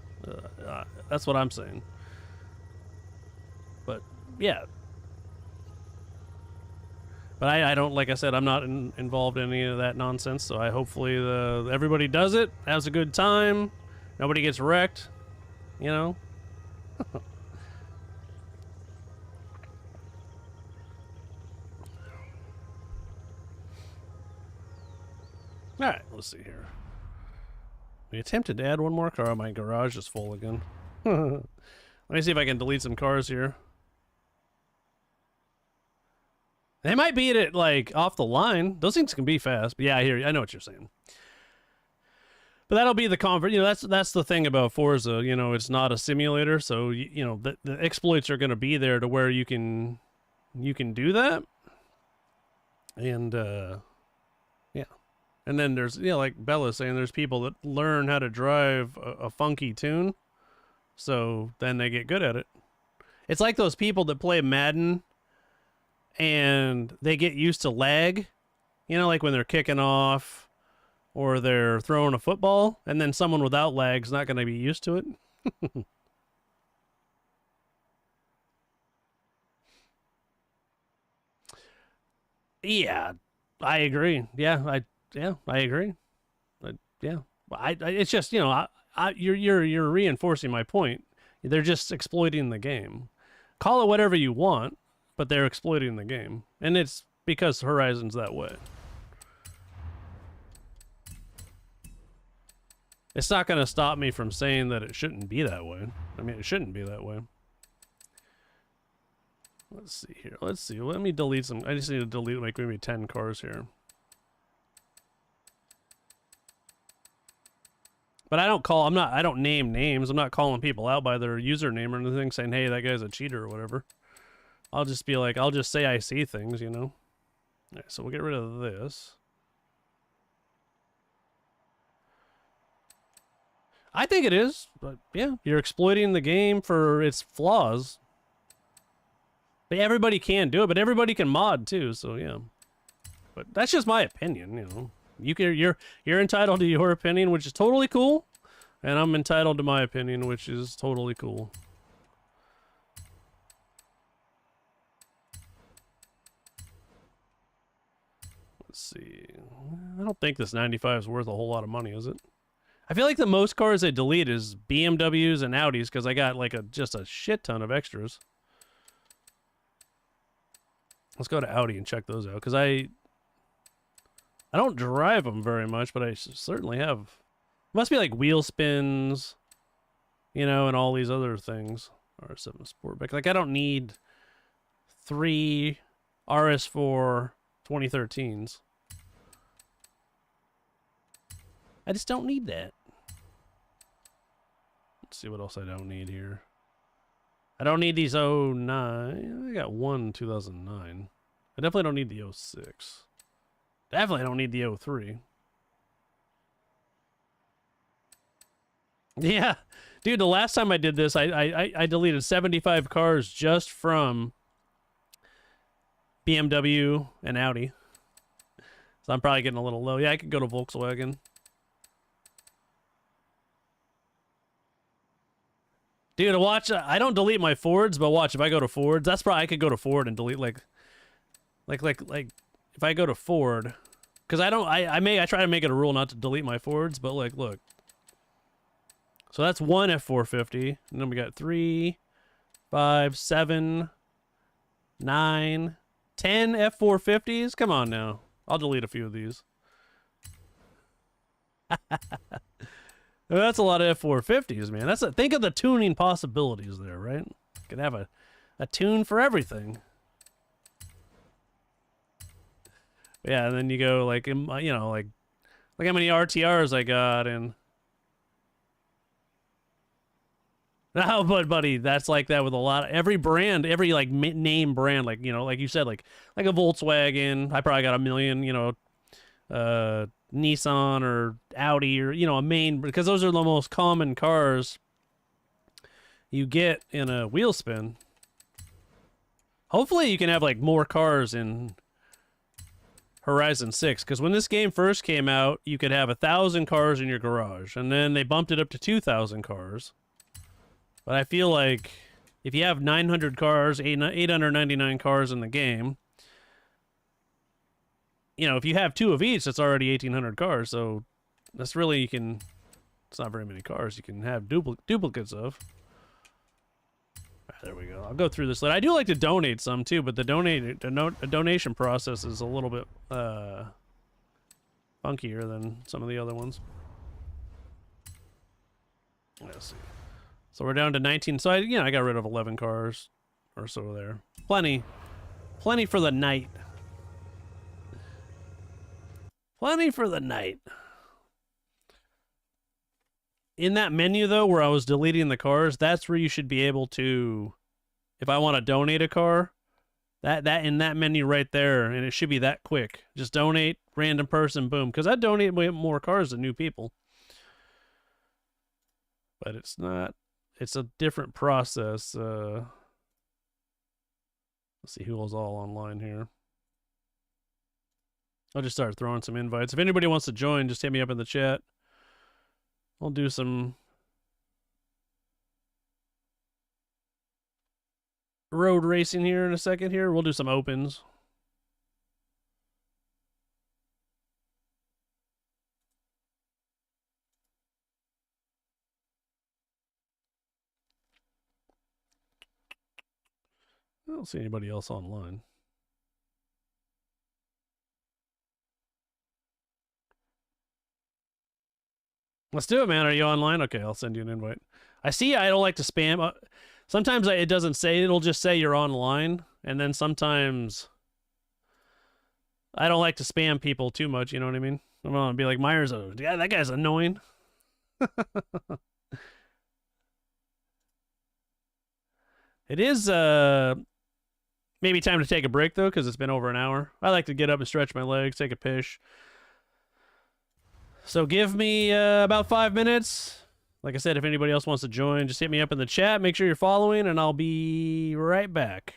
That's what I'm saying. But yeah. But I don't, like I said, I'm not involved in any of that nonsense, so hopefully everybody does it, has a good time, nobody gets wrecked, you know? Alright, let's see here. We attempted to add one more car. My garage is full again. Let me see if I can delete some cars here. They might beat it, like, off the line. Those things can be fast. But yeah, I hear you. I know what you're saying. But that'll be the convert. You know, that's the thing about Forza. You know, it's not a simulator, so you know the exploits are going to be there to where you can do that. And yeah, and then there's, you know, like Bella's saying, there's people that learn how to drive a funky tune, so then they get good at it. It's like those people that play Madden and they get used to lag, you know, like when they're kicking off or they're throwing a football, and then someone without lag's not going to be used to it. Yeah, I agree. I agree. It's just, you know, you're reinforcing my point. They're just exploiting the game. Call it whatever you want, but they're exploiting the game. And it's because Horizon's that way. It's not going to stop me from saying that it shouldn't be that way. I mean, it shouldn't be that way. Let's see here. Let's see. Let me delete some. I just need to delete like maybe 10 cars here. But I don't name names. I'm not calling people out by their username or anything saying, hey, that guy's a cheater or whatever. I'll just be like, I'll just say I see things, you know? All right, so we'll get rid of this. I think it is, but yeah, you're exploiting the game for its flaws. But everybody can do it, but everybody can mod too, so yeah. But that's just my opinion, you know. You're entitled to your opinion, which is totally cool, and I'm entitled to my opinion, which is totally cool. Let's see. I don't think this 95 is worth a whole lot of money, is it? I feel like the most cars I delete is BMWs and Audis because I got like just a shit ton of extras. Let's go to Audi and check those out because I don't drive them very much, but I certainly have. Must be like wheel spins, you know, and all these other things. R7 Sportback. Like I don't need 3 RS4 2013s. I just don't need that. Let's see what else I don't need here. I don't need these 09. I got one 2009. I definitely don't need the 06. Definitely don't need the 03. Yeah. Dude, the last time I did this, I deleted 75 cars just from BMW and Audi. So I'm probably getting a little low. Yeah, I could go to Volkswagen. Dude, watch, I don't delete my Fords, but watch, if I go to Fords, that's probably, I could go to Ford and delete, like, if I go to Ford, because I try to make it a rule not to delete my Fords, but, like, look. So that's one F450, and then we got 3, 5, 7, 9, 10 F450s? Come on now. I'll delete a few of these. That's a lot of F450s, man. Think of the tuning possibilities there, right? You can have a tune for everything. Yeah, and then you go like, you know, like how many RTRs I got, and no, but buddy, that's like that with a lot of every brand, every like name brand, like, you know, like you said, like a Volkswagen. I probably got a million, you know, Nissan or Audi or, you know, a main, because those are the most common cars you get in a wheel spin. Hopefully you can have like more cars in Horizon 6, because when this game first came out, you could have 1,000 cars in your garage, and then they bumped it up to 2,000 cars. But I feel like if you have 900 cars, 899 cars in the game, you know, if you have 2 of each, that's already 1,800 cars. So that's really, it's not very many cars you can have duplicates of. There we go. I'll go through this later. I do like to donate some too, but the donation process is a little bit funkier than some of the other ones. Let's see. So we're down to 19. So I got rid of 11 cars or so there. Plenty for the night. Plenty for the night. In that menu, though, where I was deleting the cars, that's where you should be able to, if I want to donate a car, that in that menu right there, and it should be that quick. Just donate, random person, boom. Because I donate way more cars to new people. But it's not, it's a different process. Let's see who was all online here. I'll just start throwing some invites. If anybody wants to join, just hit me up in the chat. I'll do some road racing here in a second here. We'll do some opens. I don't see anybody else online. Let's do it, man. Are you online? Okay, I'll send you an invite. I see. I don't like to spam. Sometimes it doesn't say. It'll just say you're online, and then sometimes I don't like to spam people too much. You know what I mean? I don't want to be like Myers. Yeah, that guy's annoying. It is maybe time to take a break though, because it's been over an hour. I like to get up and stretch my legs, take a piss. So give me about 5 minutes. Like I said, if anybody else wants to join, just hit me up in the chat. Make sure you're following, and I'll be right back.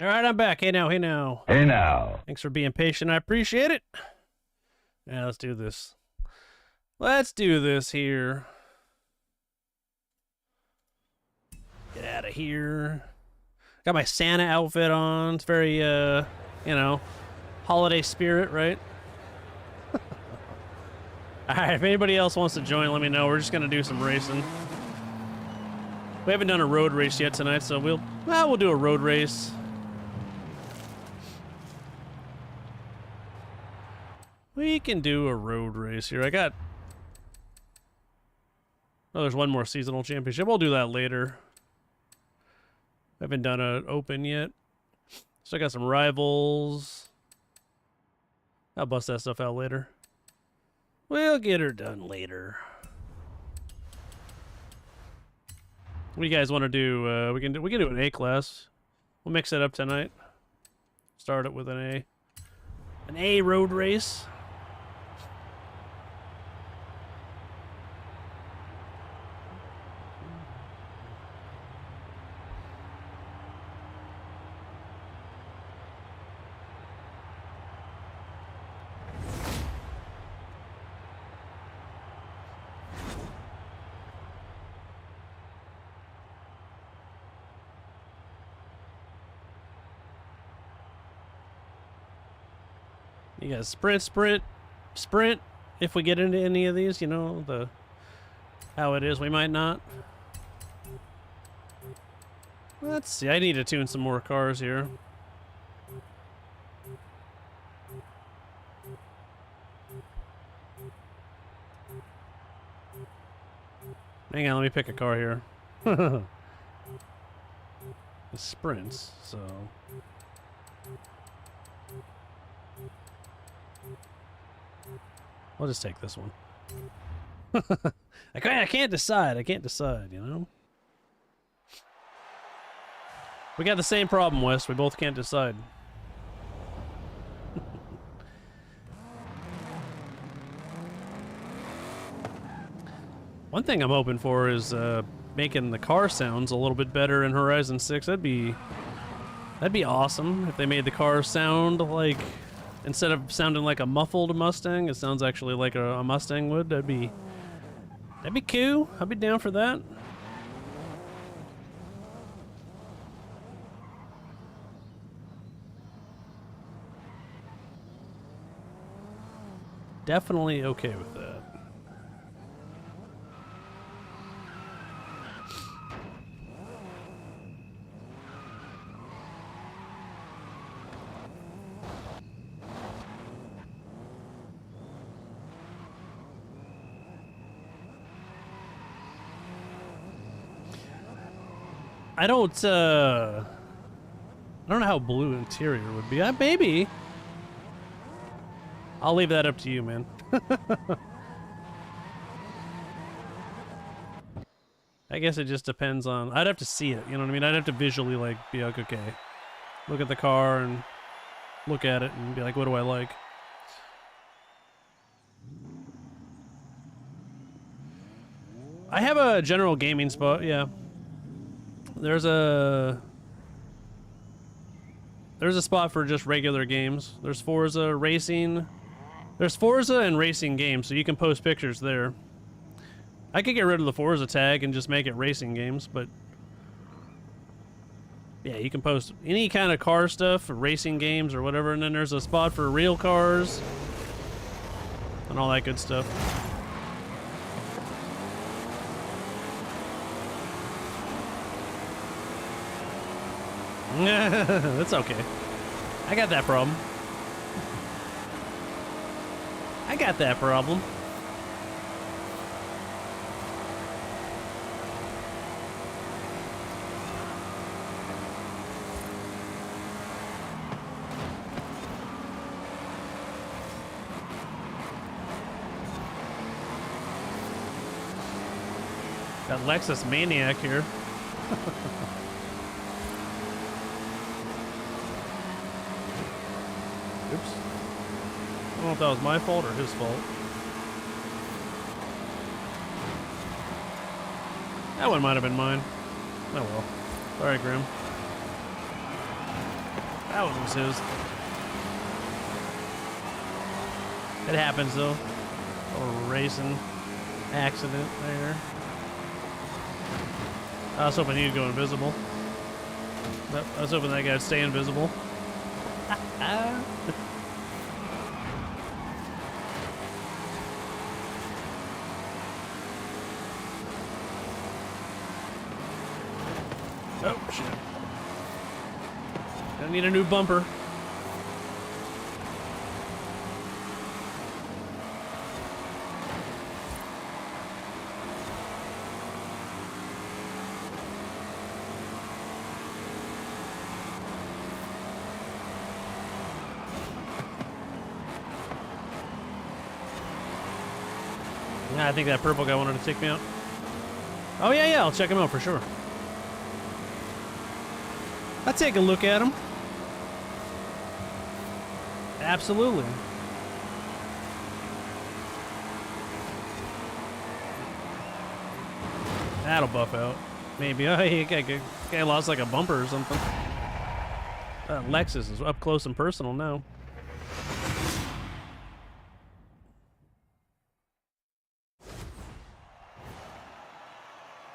All right, I'm back. Hey now, hey now. Hey now. Thanks for being patient. I appreciate it. Yeah, let's do this. Let's do this here. Get out of here. Got my Santa outfit on. It's very, you know, holiday spirit, right? All right, if anybody else wants to join, let me know. We're just going to do some racing. We haven't done a road race yet tonight, so we'll do a road race. We can do a road race here. Oh, there's one more seasonal championship. We'll do that later. Haven't done an open yet. So I got some rivals. I'll bust that stuff out later. We'll get her done later. What do you guys want to do? We can do an A class. We'll mix it up tonight. Start it with an A road race. You guys sprint. If we get into any of these, you know, how it is. We might not. Let's see. I need to tune some more cars here. Hang on, let me pick a car here. It sprints, so... I'll just take this one. I can't decide. I can't decide, you know? We got the same problem, Wes. We both can't decide. One thing I'm hoping for is making the car sounds a little bit better in Horizon 6. That'd be awesome if they made the car sound like... Instead of sounding like a muffled Mustang, it sounds actually like a Mustang would. That'd be cool. I'd be down for that. Definitely okay with that. I don't know how blue interior would be. Maybe. I'll leave that up to you, man. I guess it just depends on... I'd have to see it, you know what I mean? I'd have to visually, like, be like, okay, look at the car and look at it and be like, what do I like? I have a general gaming spot, yeah. There's a spot for just regular games. There's Forza racing. There's Forza and racing games, so you can post pictures there. I could get rid of the Forza tag and just make it racing games, but yeah, you can post any kind of car stuff, or racing games or whatever, and then there's a spot for real cars and all that good stuff. That's okay. I got that problem. I got that problem. Got Lexus Maniac here. Oops. I don't know if that was my fault or his fault. That one might have been mine. Oh well. Sorry, Grim. That one was his. It happens though. A racing accident there. I was hoping he'd go invisible. Nope, I was hoping that guy'd stay invisible. Oh, shit. Gonna need a new bumper. Yeah, I think that purple guy wanted to take me out. Oh, yeah, I'll check him out for sure. I'll take a look at him. Absolutely. That'll buff out. Maybe. Oh, hey, guy lost like a bumper or something. Lexus is up close and personal now.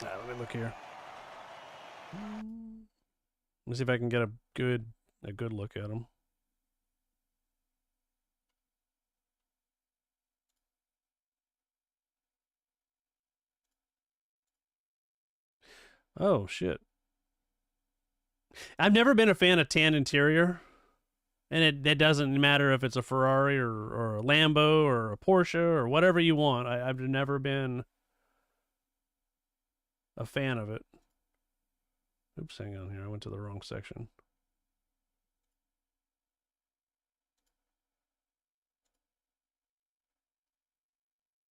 Let me look here. Let me see if I can get a good look at him. Oh shit. I've never been a fan of tan interior. And it doesn't matter if it's a Ferrari or a Lambo or a Porsche or whatever you want. I've never been a fan of it. Oops, hang on here. I went to the wrong section.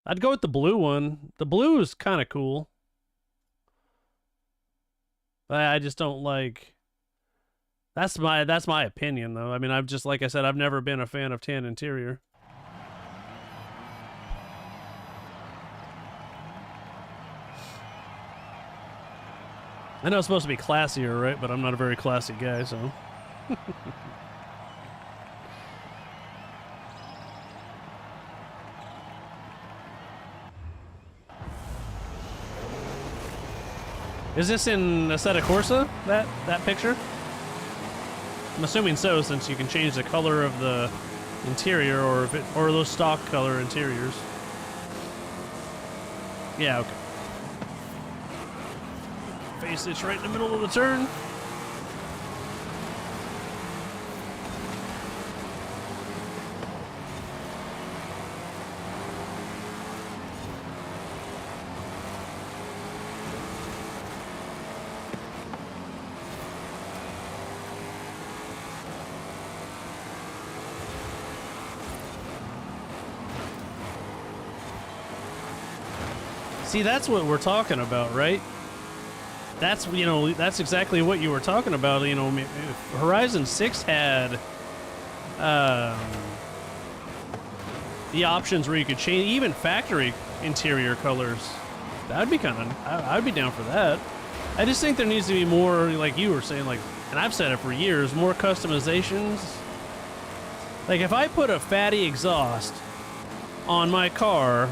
I'd go with the blue one. The blue is kind of cool. I just don't like... That's my opinion, though. I mean, I've just, like I said, I've never been a fan of tan interior. I know it's supposed to be classier, right? But I'm not a very classy guy, so... Is this in Assetto Corsa, that picture? I'm assuming so, since you can change the color of the interior, or those stock color interiors. Yeah, okay. Face it's right in the middle of the turn. See, that's what we're talking about, right? That's, you know, that's exactly what you were talking about. You know, if Horizon 6 had the options where you could change even factory interior colors, that'd be kind of, I'd be down for that. I just think there needs to be more, like you were saying, like, and I've said it for years, more customizations. Like, if I put a fatty exhaust on my car,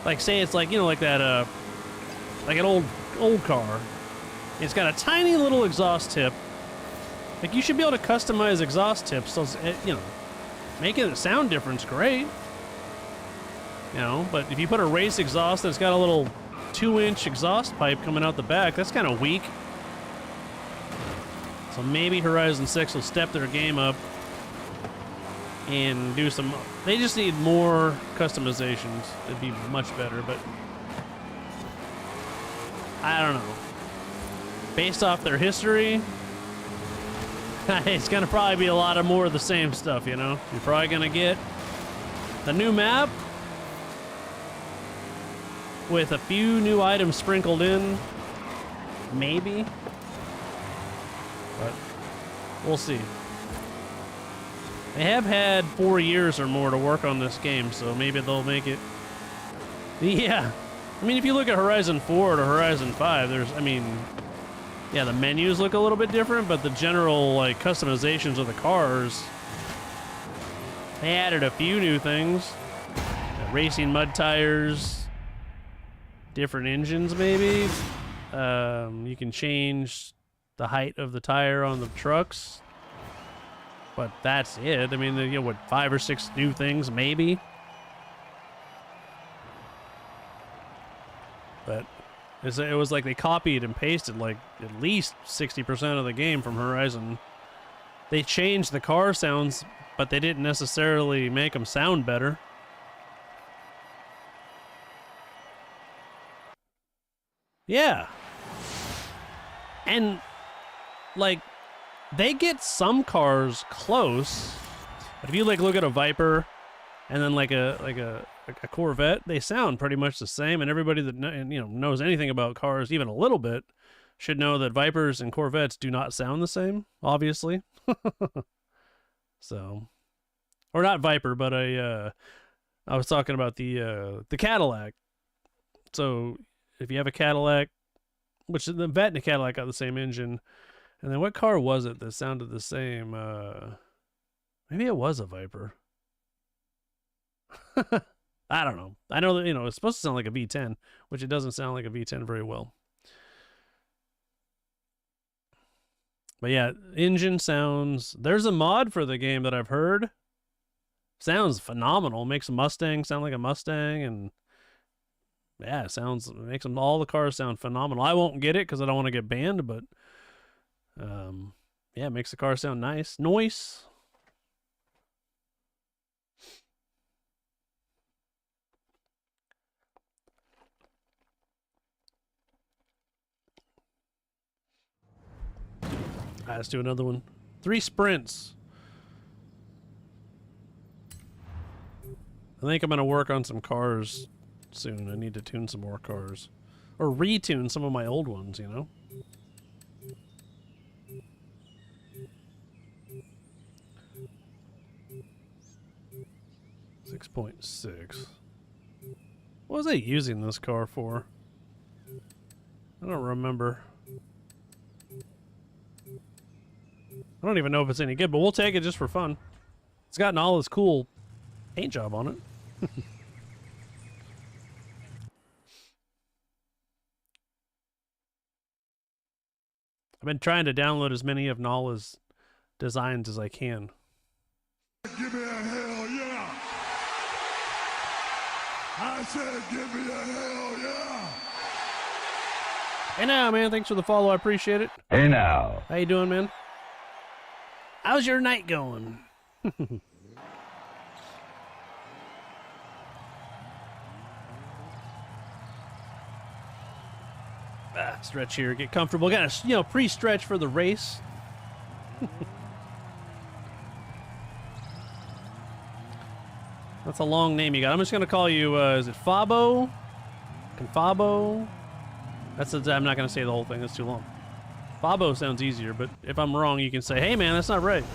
like, say it's like, you know, like that, like an old car. It's got a tiny little exhaust tip. Like, you should be able to customize exhaust tips, so, you know, making the sound difference great. You know, but if you put a race exhaust that's got a little 2-inch exhaust pipe coming out the back, that's kind of weak. So maybe Horizon 6 will step their game up and do some... They just need more customizations. It'd be much better, but... I don't know. Based off their history, it's gonna probably be a lot of more of the same stuff, you know? You're probably gonna get the new map with a few new items sprinkled in, maybe, but we'll see. They have had 4 years or more to work on this game, so maybe they'll make it. Yeah, I mean, if you look at Horizon 4 to Horizon 5, there's, I mean, Yeah, the menus look a little bit different, but the general like customizations of the cars, they added a few new things. Racing mud tires, different engines maybe. You can change the height of the tire on the trucks, but that's it. I mean, you know, what, 5 or 6 new things maybe. But it was like they copied and pasted like at least 60% of the game from Horizon. They changed the car sounds, but they didn't necessarily make them sound better. Yeah. And like they get some cars close, but if you like look at a Viper and then like a Corvette, they sound pretty much the same, and everybody that knows anything about cars even a little bit should know that Vipers and Corvettes do not sound the same, obviously. So, or not Viper, but I was talking about the Cadillac. So if you have a Cadillac, which the Vet and the Cadillac got the same engine, and then what car was it that sounded the same? Maybe it was a Viper. I don't know. I know that, it's supposed to sound like a V10, which it doesn't sound like a V10 very well. But yeah, engine sounds. There's a mod for the game that I've heard. Sounds phenomenal. Makes a Mustang sound like a Mustang, and yeah, makes them, all the cars sound phenomenal. I won't get it because I don't want to get banned, but yeah, it makes the car sound nice. Noise. All right, let's do another one. 3 sprints. I think I'm going to work on some cars soon. I need to tune some more cars. Or retune some of my old ones, 6.6. What was I using this car for? I don't remember. I don't even know if it's any good, but we'll take it just for fun. It's gotten all this cool paint job on it. I've been trying to download as many of Nala's designs as I can. Give me a hell yeah! I said give me a hell yeah! Hey now, man, thanks for the follow. I appreciate it. Hey now. How you doing, man? How's your night going? Stretch here, get comfortable. Got to, pre-stretch for the race. That's a long name you got. I'm just gonna call you. Is it Fabo? Confabo? I'm not gonna say the whole thing. That's too long. Fabo sounds easier, but if I'm wrong, you can say, "Hey, man, that's not right."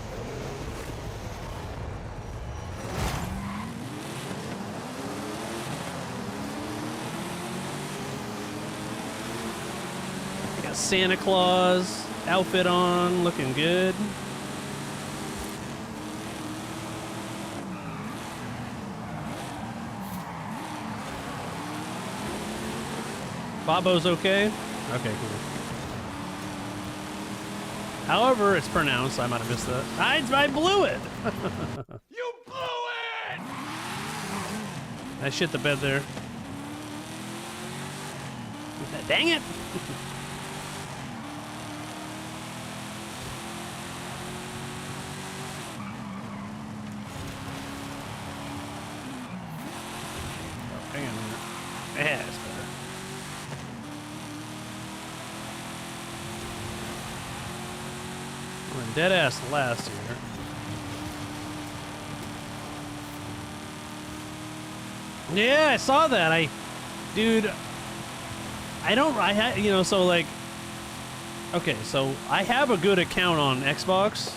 Santa Claus outfit on, looking good. Babo's okay? Okay, cool. However, it's pronounced. I might have missed that. I blew it! You blew it! I shit the bed there. Dang it! Hang on a minute. Yeah, it's better. We're dead ass last year. Yeah, I saw that. Dude, so like, okay, so I have a good account on Xbox,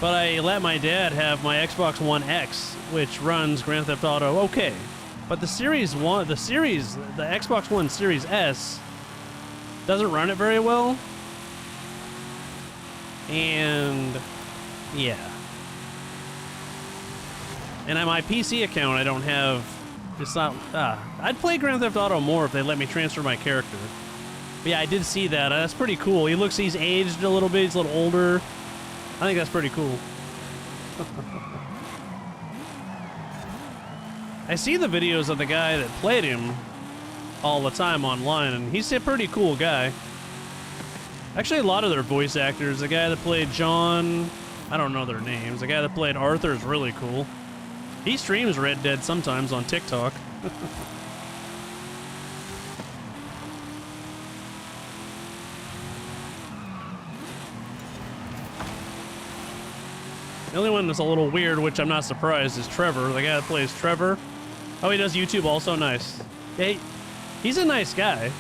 but I let my dad have my Xbox One X, which runs Grand Theft Auto okay. But the Xbox One Series S doesn't run it very well. And yeah. And on my PC account, I don't have, it's not, I'd play Grand Theft Auto more if they let me transfer my character. But yeah, I did see that. That's pretty cool. He's aged a little bit. He's a little older. I think that's pretty cool. I see the videos of the guy that played him all the time online, and he's a pretty cool guy. Actually, a lot of their voice actors, the guy that played John, I don't know their names. The guy that played Arthur is really cool. He streams Red Dead sometimes on TikTok. The only one that's a little weird, which I'm not surprised, is Trevor. The guy that plays Trevor. Oh, he does YouTube also. Nice. Yeah, he's a nice guy.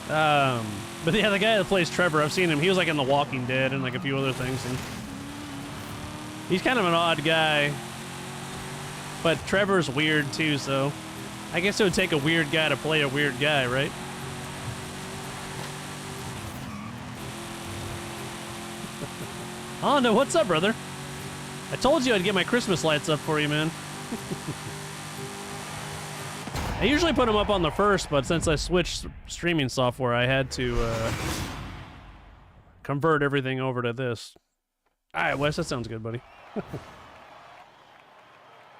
But yeah, the guy that plays Trevor, I've seen him. He was like in The Walking Dead and like a few other things. And he's kind of an odd guy. But Trevor's weird too, so I guess it would take a weird guy to play a weird guy, right? Oh no, what's up, brother? I told you I'd get my Christmas lights up for you, man. I usually put them up on the first, but since I switched streaming software, I had to convert everything over to this. All right, Wes, that sounds good, buddy.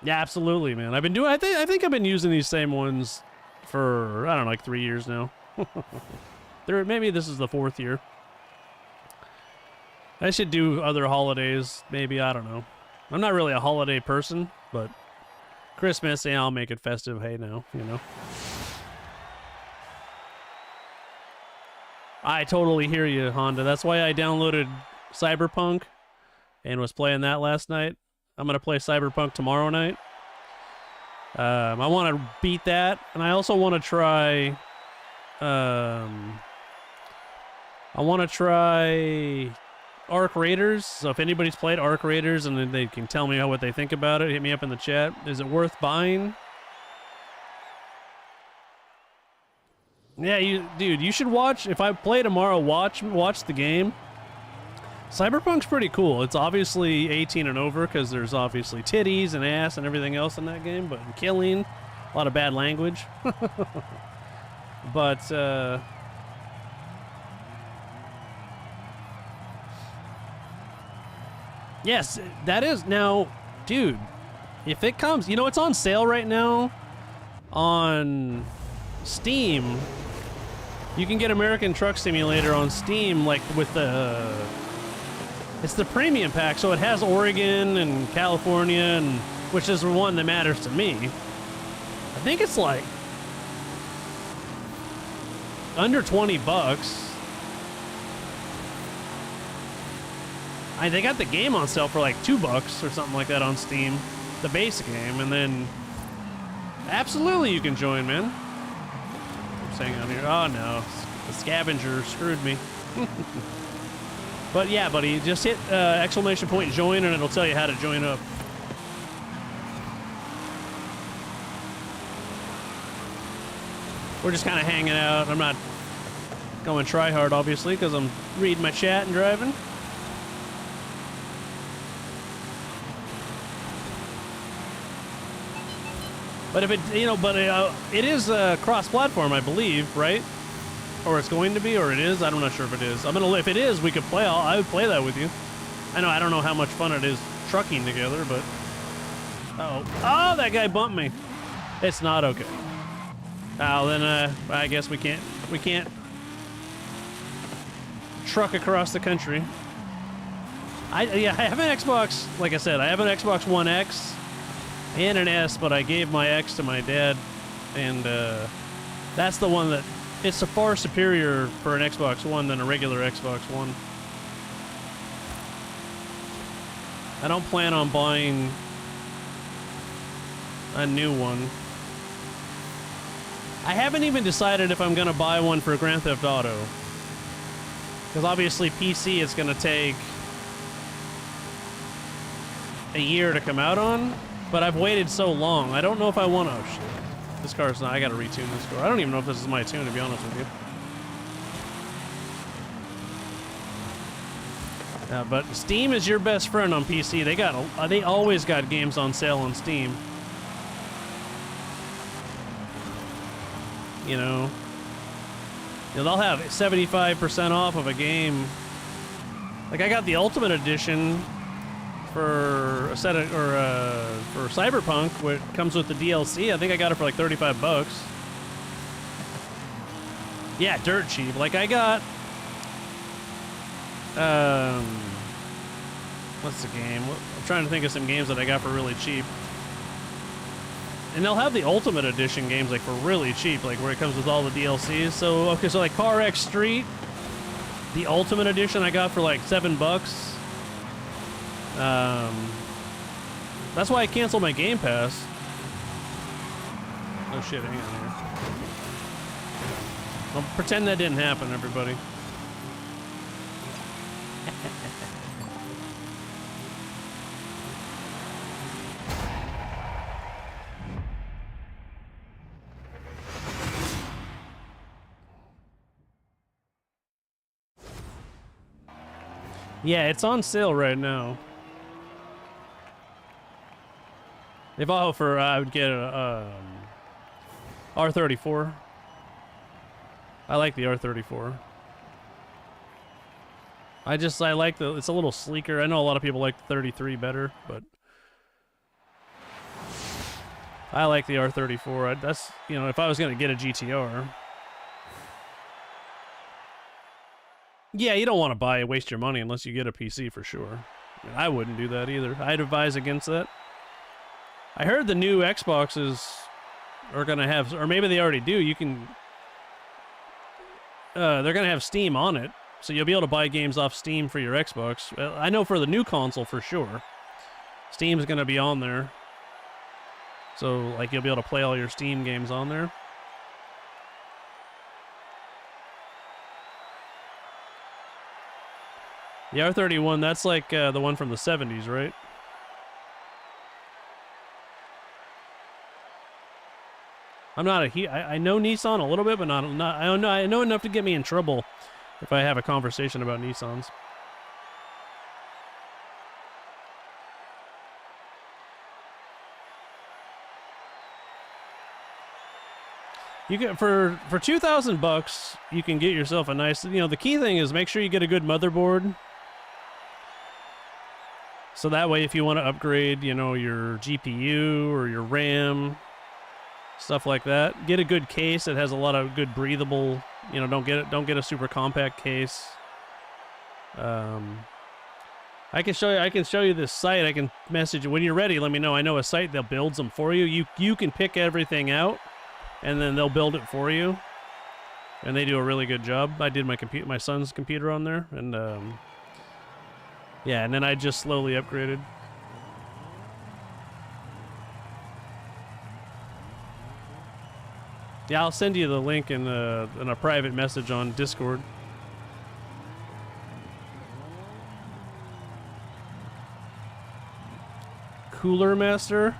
Yeah, absolutely, man. I've been doing. I think I've been using these same ones for I don't know, like 3 years now. Maybe this is the 4th year. I should do other holidays, maybe, I don't know. I'm not really a holiday person, but Christmas, yeah, I'll make it festive, hey now, you know. I totally hear you, Honda. That's why I downloaded Cyberpunk and was playing that last night. I'm going to play Cyberpunk tomorrow night. I want to beat that, and I also want to try... Arc Raiders. So if anybody's played Arc Raiders and then they can tell me what they think about it, hit me up in the chat. Is it worth buying? Yeah, dude, you should watch. If I play tomorrow, watch the game. Cyberpunk's pretty cool. It's obviously 18 and over because there's obviously titties and ass and everything else in that game, but killing, a lot of bad language. But yes, that is now, dude. If it comes, you know, it's on sale right now on Steam. You can get American Truck Simulator on Steam, like with the. It's the premium pack, so it has Oregon and California, and which is the one that matters to me. I think it's like under $20. They got the game on sale for like $2 or something like that on Steam, the base game, and then absolutely you can join, man. I'm saying on here, oh no, the scavenger screwed me. But yeah, buddy, just hit exclamation point join and it'll tell you how to join up. We're just kind of hanging out. I'm not going try hard, obviously, because I'm reading my chat and driving. But if it, you know, but it is cross-platform, I believe, right? Or it's going to be, or it is. I'm not sure if it is. If it is, we could play. I would play that with you. I don't know how much fun it is trucking together, but oh, that guy bumped me. It's not okay. Oh, then I guess we can't truck across the country. I have an Xbox. Like I said, I have an Xbox One X and an S, but I gave my X to my dad, and that's the one that. It's a far superior for an Xbox One than a regular Xbox One. I don't plan on buying a new one. I haven't even decided if I'm going to buy one for Grand Theft Auto. Because obviously PC it's going to take a year to come out on. But I've waited so long. I don't know if I want to... Oh, shit. This car's not. I gotta retune this car. I don't even know if this is my tune, to be honest with you. But Steam is your best friend on PC. They always got games on sale on Steam. You know, they'll have 75% off of a game. Like I got the Ultimate Edition for a set of, for Cyberpunk, which comes with the DLC. I think I got it for like $35. Yeah, dirt cheap. Like I got, what's the game? I'm trying to think of some games that I got for really cheap. And they'll have the Ultimate Edition games like for really cheap, like where it comes with all the DLCs. So okay, so like Car X Street, the Ultimate Edition I got for like $7. That's why I canceled my Game Pass. Oh shit, hang on here. Well, pretend that didn't happen, everybody. Yeah, it's on sale right now. If I offer, I would get a R34. I like the R34. I like it's a little sleeker. I know a lot of people like the 33 better, but I like the R34. That's, you know, if I was going to get a GTR. Yeah, you don't want to waste your money unless you get a PC for sure. I mean, I wouldn't do that either. I'd advise against that. I heard the new Xboxes are going to have, or maybe they already do, you can, they're going to have Steam on it. So you'll be able to buy games off Steam for your Xbox. I know for the new console for sure. Steam's going to be on there. So, like, you'll be able to play all your Steam games on there. The R31, that's like the one from the 70s, right? I'm not I know Nissan a little bit, but not I know enough to get me in trouble if I have a conversation about Nissans. You get for $2,000, you can get yourself a nice, you know, the key thing is make sure you get a good motherboard. So that way, if you want to upgrade, you know, your GPU or your RAM, stuff like that, get a good case that has a lot of good breathable. You know, don't get a super compact case. I can show you this site. I can message you when you're ready. Let me know. I know a site that builds them for you. You can pick everything out, and then they'll build it for you. And they do a really good job. I did my son's computer on there, and yeah, and then I just slowly upgraded. Yeah, I'll send you the link in a private message on Discord. Cooler Master?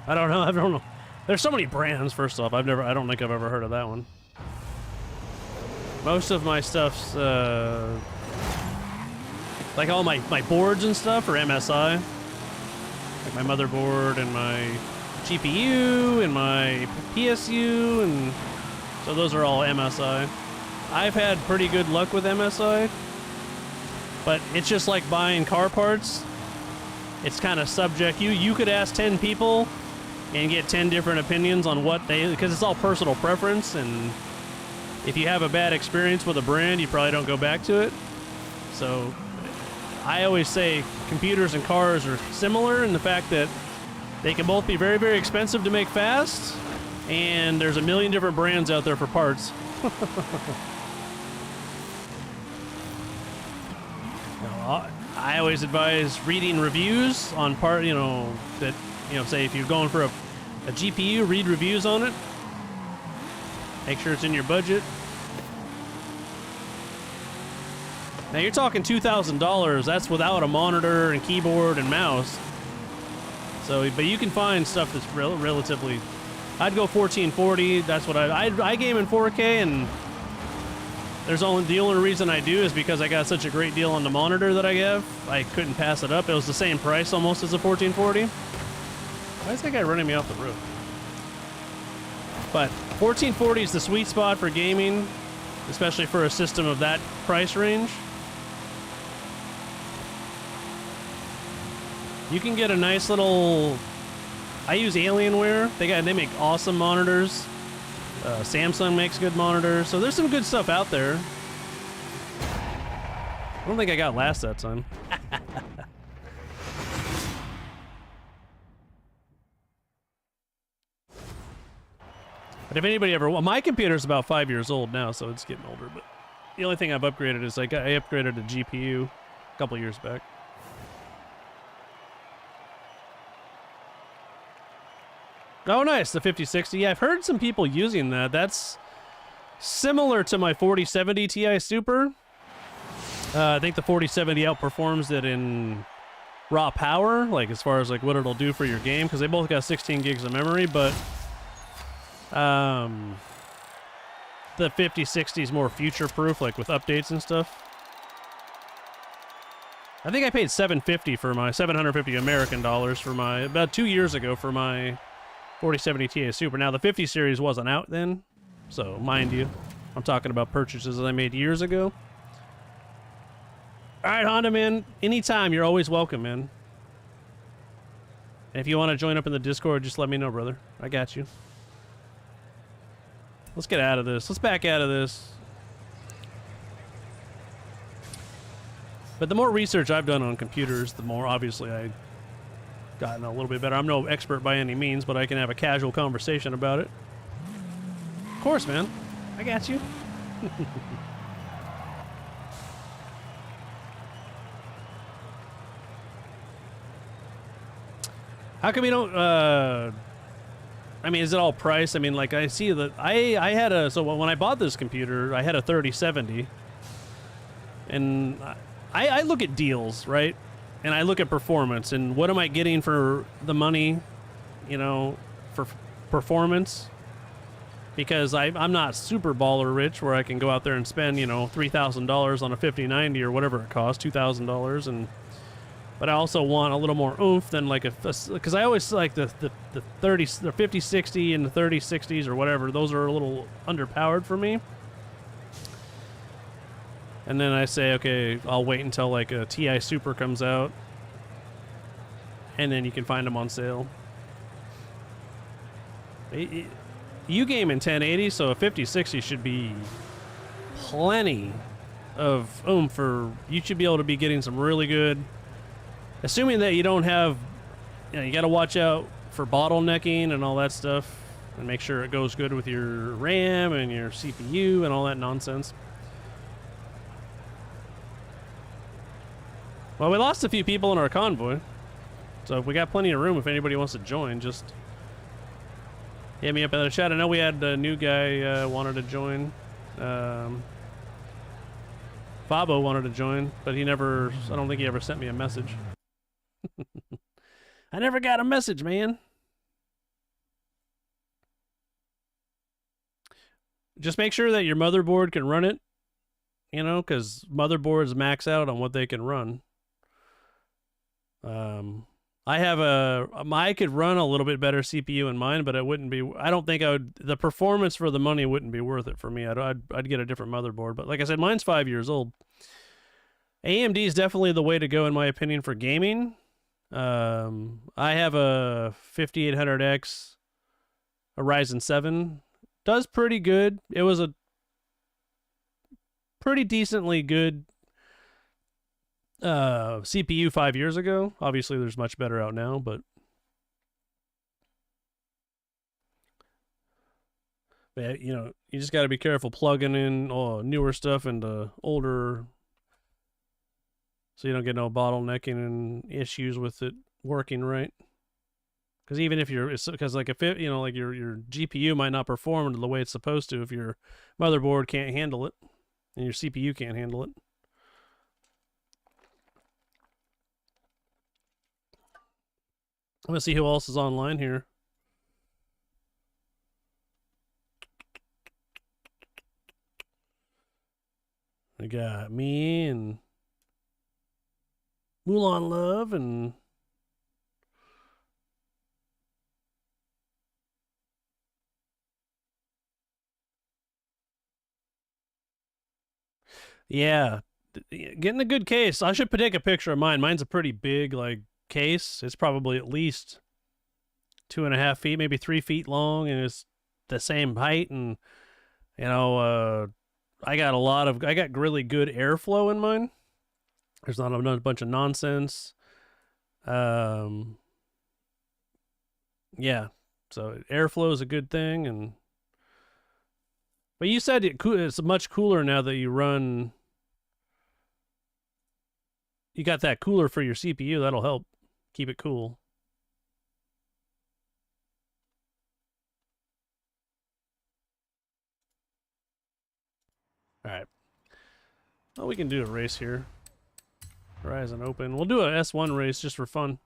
I don't know. There's so many brands, first off. I don't think I've ever heard of that one. Most of my stuff's like all my boards and stuff are MSI. Like my motherboard and my GPU and my PSU, and so those are all MSI. I've had pretty good luck with MSI, but it's just like buying car parts. It's kind of subject. You could ask 10 people and get 10 different opinions on what because it's all personal preference, and if you have a bad experience with a brand, you probably don't go back to it. So I always say computers and cars are similar in the fact that they can both be very, very expensive to make fast, and there's a million different brands out there for parts. I always advise reading reviews on say if you're going for a GPU, read reviews on it. Make sure it's in your budget. Now you're talking $2,000. That's without a monitor and keyboard and mouse. So, but you can find stuff that's relatively I'd go 1440. That's what I game in 4K, and the only reason I do is because I got such a great deal on the monitor that I have. I couldn't pass it up. It was the same price almost as a 1440. Why is that guy running me off the road? But 1440 is the sweet spot for gaming, especially for a system of that price range. You can get a nice little... I use Alienware. They make awesome monitors. Samsung makes good monitors, so there's some good stuff out there. I don't think I got last that time. But if anybody ever... Well, my computer's about 5 years old now, so it's getting older, but the only thing I've upgraded is I upgraded a GPU a couple years back. Oh, nice, the 5060. Yeah, I've heard some people using that. That's similar to my 4070 Ti Super. I think the 4070 outperforms it in raw power, like as far as like what it'll do for your game, because they both got 16 gigs of memory, but the 5060 is more future-proof, like with updates and stuff. I think I paid $750 American dollars for my, about 2 years ago for my 4070 Ti Super. Now, the 50 series wasn't out then, so mind you, I'm talking about purchases that I made years ago. All right, Honda, man, anytime, you're always welcome, man. And if you want to join up in the Discord, just let me know, brother. I got you. Let's get out of this. Let's back out of this. But the more research I've done on computers, the more obviously I've gotten a little bit better. I'm no expert by any means, but I can have a casual conversation about it. Of course, man. I got you. How come you don't, I mean, is it all price? I mean, like, I see that I had a, so when I bought this computer, I had a 3070, and I look at deals, right? And I look at performance, and what am I getting for the money, you know, for performance? Because I'm not super baller rich where I can go out there and spend, you know, $3,000 on a 5090 or whatever it costs, $2,000, and but I also want a little more oomph than like because I always like the 5060 and the 3060s or whatever. Those are a little underpowered for me. And then I say, okay, I'll wait until like a Ti Super comes out, and then you can find them on sale. You game in 1080, so a 5060 should be plenty of oomph for. You should be able to be getting some really good. Assuming that you don't have, you know, you got to watch out for bottlenecking and all that stuff, and make sure it goes good with your RAM and your CPU and all that nonsense. Well, we lost a few people in our convoy, so we got plenty of room if anybody wants to join. Just hit me up in the chat. I know we had a new guy wanted to join. Fabo wanted to join, but he never, I don't think he ever sent me a message. I never got a message, man. Just make sure that your motherboard can run it, you know, because motherboards max out on what they can run. I have I could run a little bit better CPU in mine, but it wouldn't be, I don't think I would, the performance for the money wouldn't be worth it for me. I'd get a different motherboard, but like I said, mine's 5 years old. AMD is definitely the way to go, in my opinion, for gaming. I have a 5800X, a Ryzen 7. Does pretty good. It was a pretty decently good CPU 5 years ago. Obviously, there's much better out now, but you know, you just got to be careful plugging in newer stuff into older, so you don't get no bottlenecking and issues with it working right. Because even if you're, because like if it, you know, like your GPU might not perform the way it's supposed to if your motherboard can't handle it and your CPU can't handle it. I'm gonna see who else is online here. We got me and Mulan Love and yeah, getting a good case. I should take a picture of mine. Mine's a pretty big like case. It's probably at least 2.5 feet, maybe 3 feet long, and it's the same height. And you know, I got really good airflow in mine. There's not a bunch of nonsense. Yeah, so airflow is a good thing, and but you said it's much cooler now that you run. You got that cooler for your CPU. That'll help keep it cool. All right. Well, we can do a race here. Horizon open. We'll do a S1 race just for fun.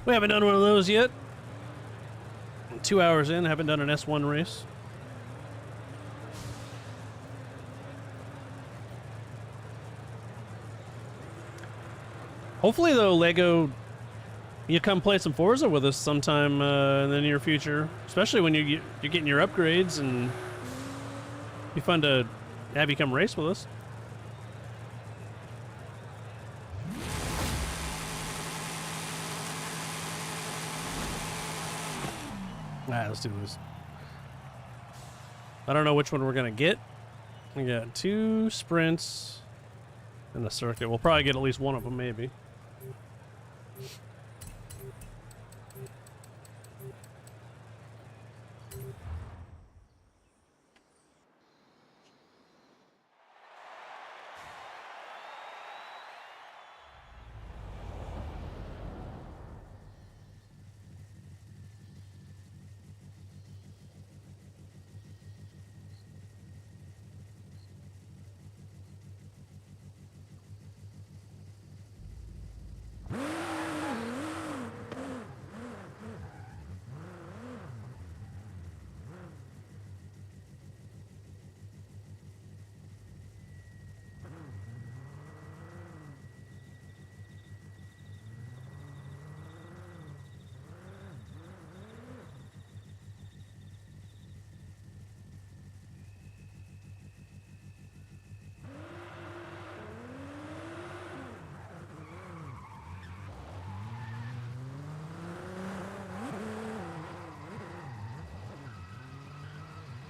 We haven't done one of those yet. 2 hours in, haven't done an S1 race. Hopefully, though, Lego, you come play some Forza with us sometime in the near future. Especially when you're getting your upgrades, and it'd be fun to have you come race with us. Alright, let's do this. I don't know which one we're gonna get. We got 2 sprints in the circuit. We'll probably get at least one of them, maybe.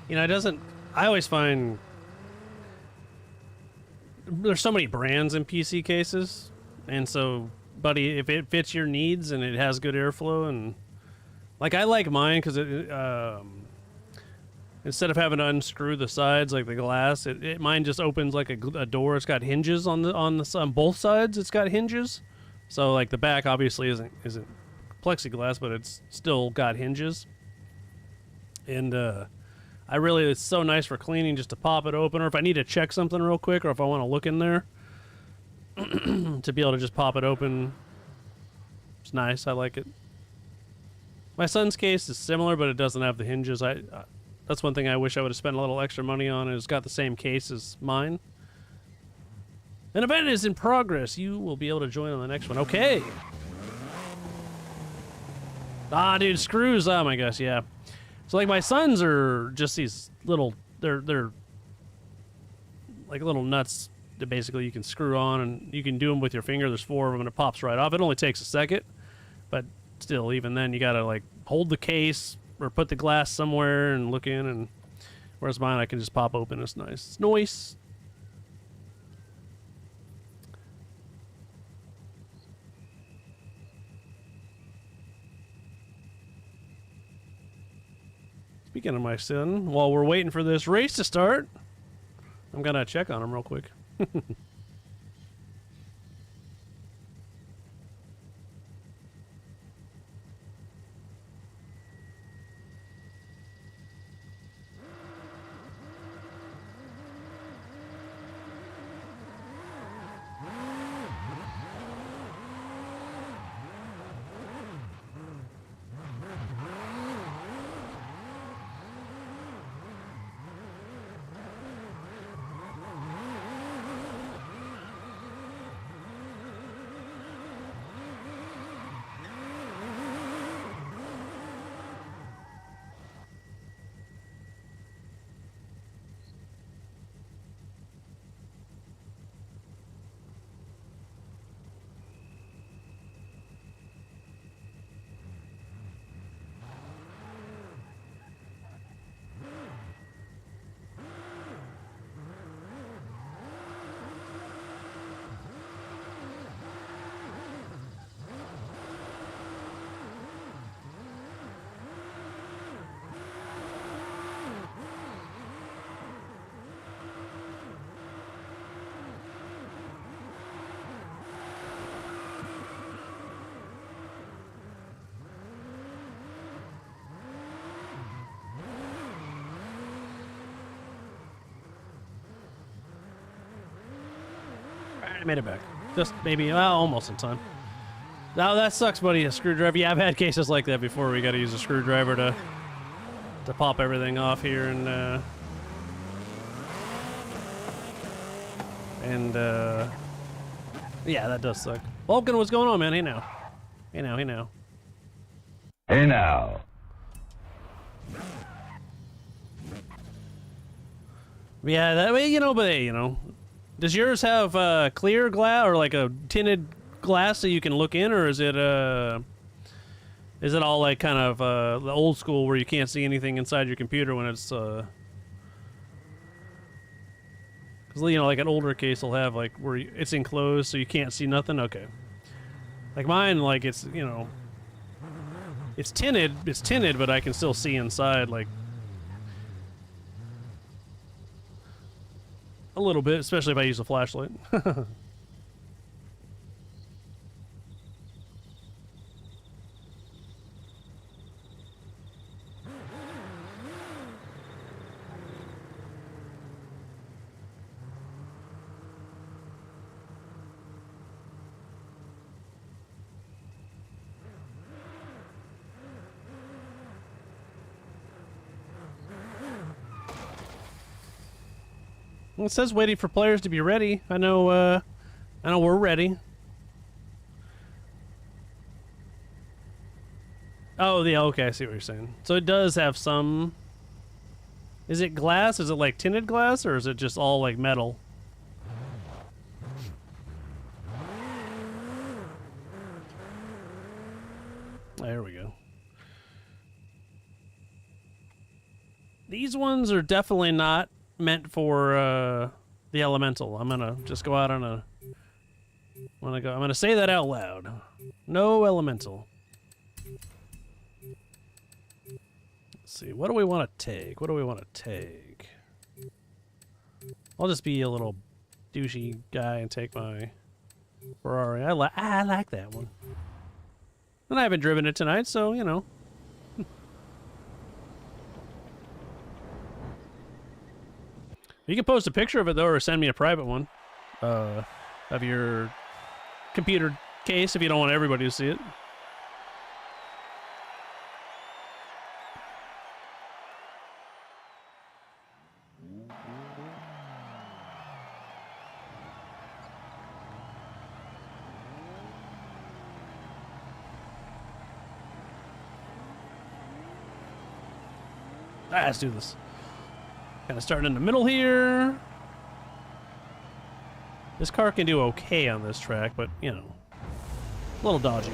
You know, I always find there's so many brands in PC cases, and so, buddy, if it fits your needs and it has good airflow, and like I like mine because instead of having to unscrew the sides like the glass, mine just opens like a door. It's got hinges on both sides. It's got hinges, so like the back obviously isn't plexiglass, but it's still got hinges, and it's so nice for cleaning just to pop it open, or if I need to check something real quick, or if I want to look in there, to be able to just pop it open. It's nice. I like it. My son's case is similar, but it doesn't have the hinges. That's one thing I wish I would have spent a little extra money on. It's got the same case as mine. An event is in progress. You will be able to join on the next one. Okay. Ah, dude, screws. Oh my gosh, yeah. So like my sons are just these little, they're like little nuts that basically you can screw on, and you can do them with your finger. There's 4 of them and it pops right off. It only takes a second, but still, even then you gotta like hold the case or put the glass somewhere and look in, and whereas mine I can just pop open. It's nice. It's nice. Speaking of my son, while we're waiting for this race to start, I'm gonna check on him real quick. I made it back. Just maybe, well, almost in time. Now that sucks, buddy. A screwdriver. Yeah, I've had cases like that before. We got to use a screwdriver to pop everything off here and yeah, that does suck. Vulcan, what's going on, man? Hey now. Hey now. Hey now. Hey now. Yeah, that way, you know, but hey, you know. Does yours have clear glass or like a tinted glass so you can look in, or is it all like kind of the old school where you can't see anything inside your computer when it's because you know, like an older case will have like where it's enclosed so you can't see nothing. Okay, like mine, like it's, you know, it's tinted, but I can still see inside, like a little bit, especially if I use a flashlight. Well, it says waiting for players to be ready. I know we're ready. Oh, yeah, okay, I see what you're saying. So it does have some... Is it glass? Is it like tinted glass, or is it just all like metal? There we go. These ones are definitely not meant for the elemental. I'm gonna just go out on a... I'm gonna say that out loud. No elemental. Let's see. What do we want to take? What do we want to take? I'll just be a little douchey guy and take my Ferrari. I like that one. And I haven't driven it tonight, so you know. You can post a picture of it, though, or send me a private one of your computer case if you don't want everybody to see it. Let's do this. Kind of starting in the middle here. This car can do okay on this track, but, you know, a little dodgy.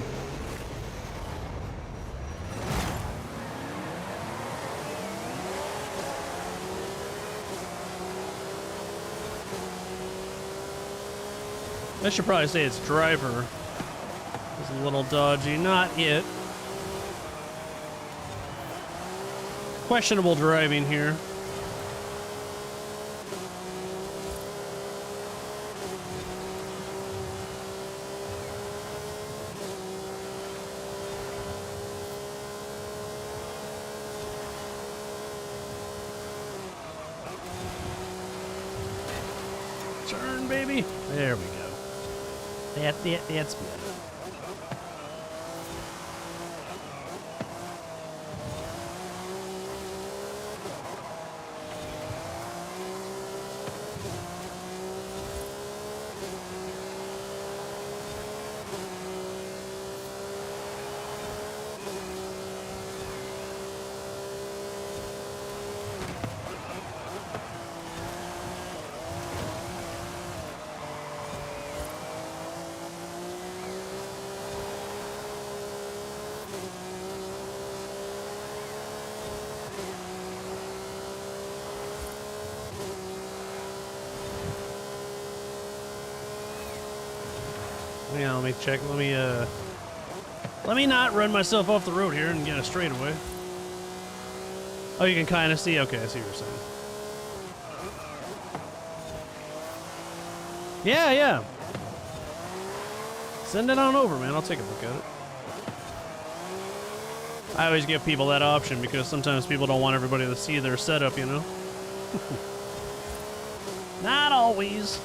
I should probably say its driver is a little dodgy. Not yet. Questionable driving here. Turn, baby. There we go. That's good. Yeah, let me check. Let me not run myself off the road here and get a straightaway. Oh, you can kind of see? Okay, I see what you're saying. Yeah, yeah. Send it on over, man. I'll take a look at it. I always give people that option because sometimes people don't want everybody to see their setup, you know? Not always.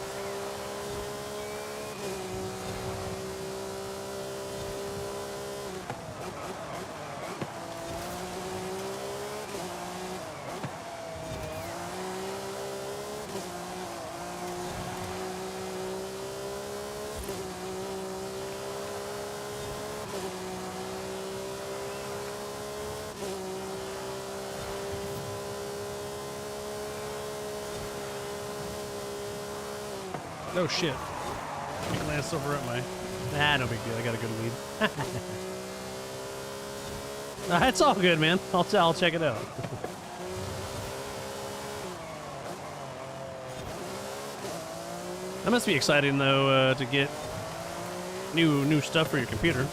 No shit. I glanced over at my... Nah, no big deal. I got a good lead. It's all good, man. I'll check it out. That must be exciting, though, to get new stuff for your computer.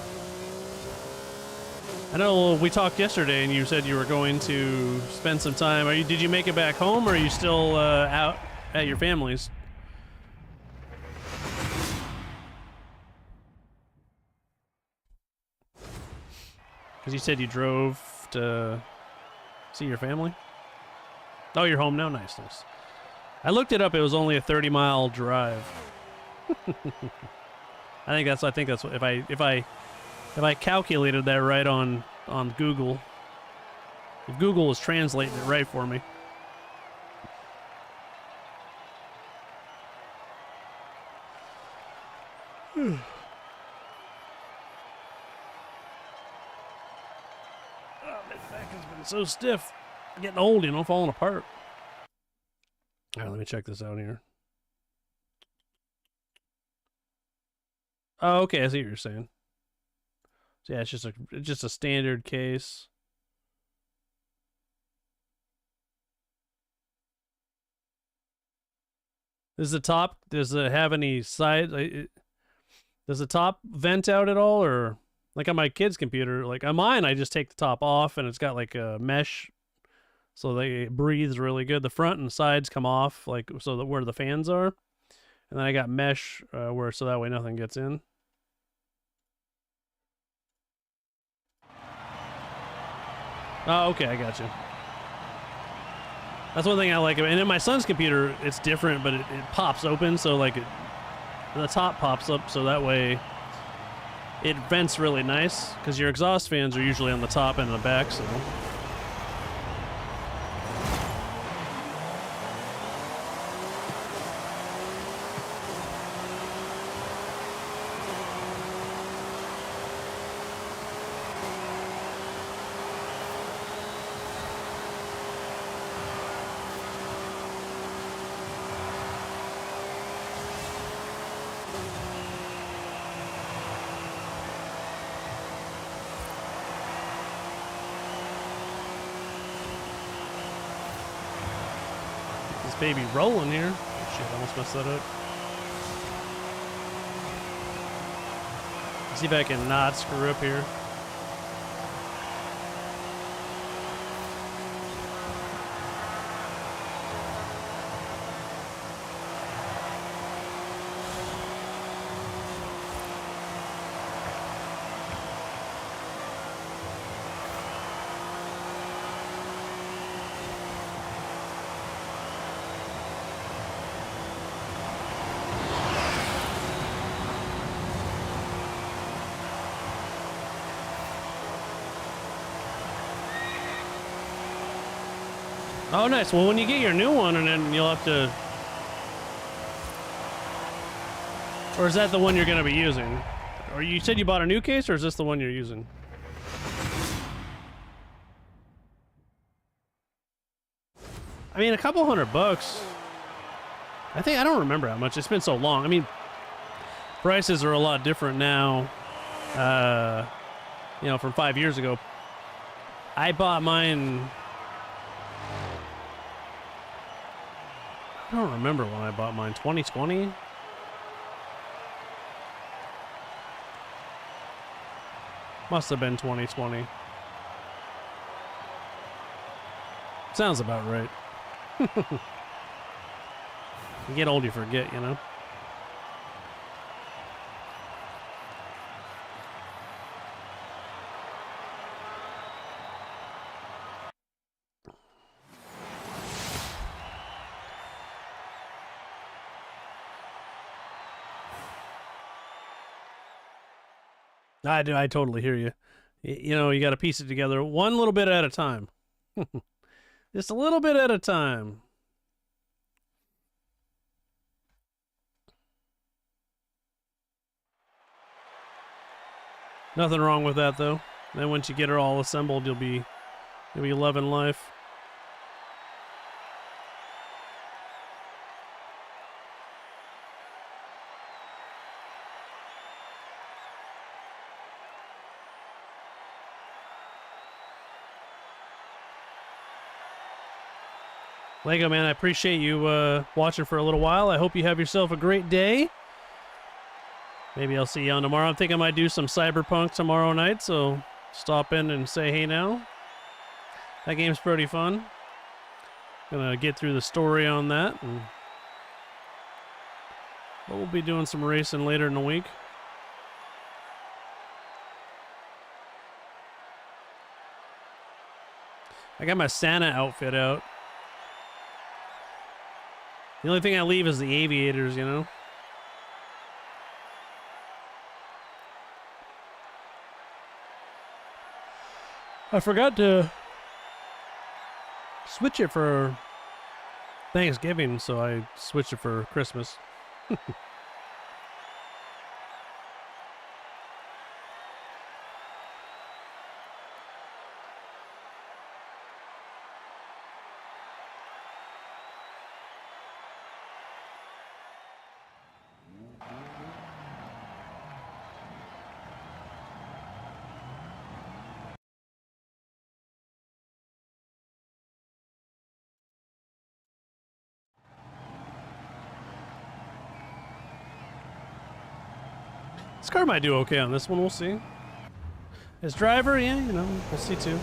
I know we talked yesterday, and you said you were going to spend some time. Did you make it back home, or are you still out at your family's? Because you said you drove to see your family. Oh, you're home now. Nice, nice. I looked it up. It was only a 30-mile drive. I think that's what, if I calculated that right on Google. If Google was translating it right for me. Oh, my back has been so stiff. Getting old, you know, falling apart. All right, let me check this out here. Oh, okay, I see what you're saying. So yeah, it's just a standard case. Does it have any side? Does the top vent out at all, or like on my kid's computer? Like on mine, I just take the top off, and it's got like a mesh, so it breathes really good. The front and sides come off, like so that where the fans are, and then I got mesh so that way nothing gets in. Oh, okay, I got you. That's one thing I like. And in my son's computer, it's different, but it pops open, so like the top pops up, so that way it vents really nice, because your exhaust fans are usually on the top and the back, so... Baby rolling here. Oh, shit, I almost messed that up. See if I can not screw up here. Oh, nice. Well, when you get your new one, and then you'll have to... Or is that the one you're going to be using? Or you said you bought a new case, or is this the one you're using? I mean, a couple $100. I don't remember how much. It's been so long. I mean, prices are a lot different now. You know, from 5 years ago. I bought mine... I don't remember when I bought mine. 2020? Must have been 2020. Sounds about right. You get old, you forget, you know? I do. I totally hear you. You know, you got to piece it together one little bit at a time. Just a little bit at a time. Nothing wrong with that, though. Then once you get it all assembled, you'll be loving life. Lego man, I appreciate you watching for a little while. I hope you have yourself a great day. Maybe I'll see you on tomorrow. I think I might do some Cyberpunk tomorrow night, so stop in and say hey now. That game's pretty fun. Gonna get through the story on that, and we'll be doing some racing later in the week. I got my Santa outfit out. The only thing I leave is the aviators, you know? I forgot to switch it for Thanksgiving, so I switched it for Christmas. This car might do okay on this one, we'll see. As driver, yeah, you know, we'll see too.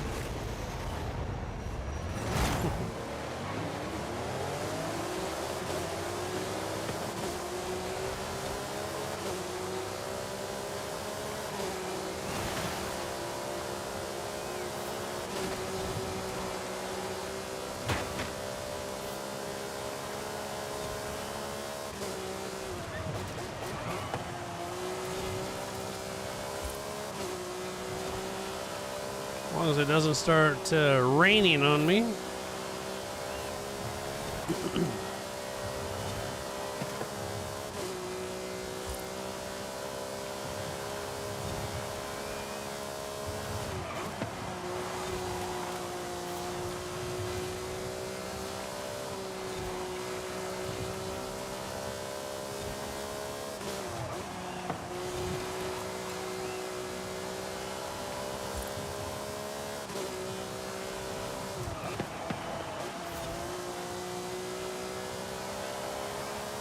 As long as it doesn't start raining on me.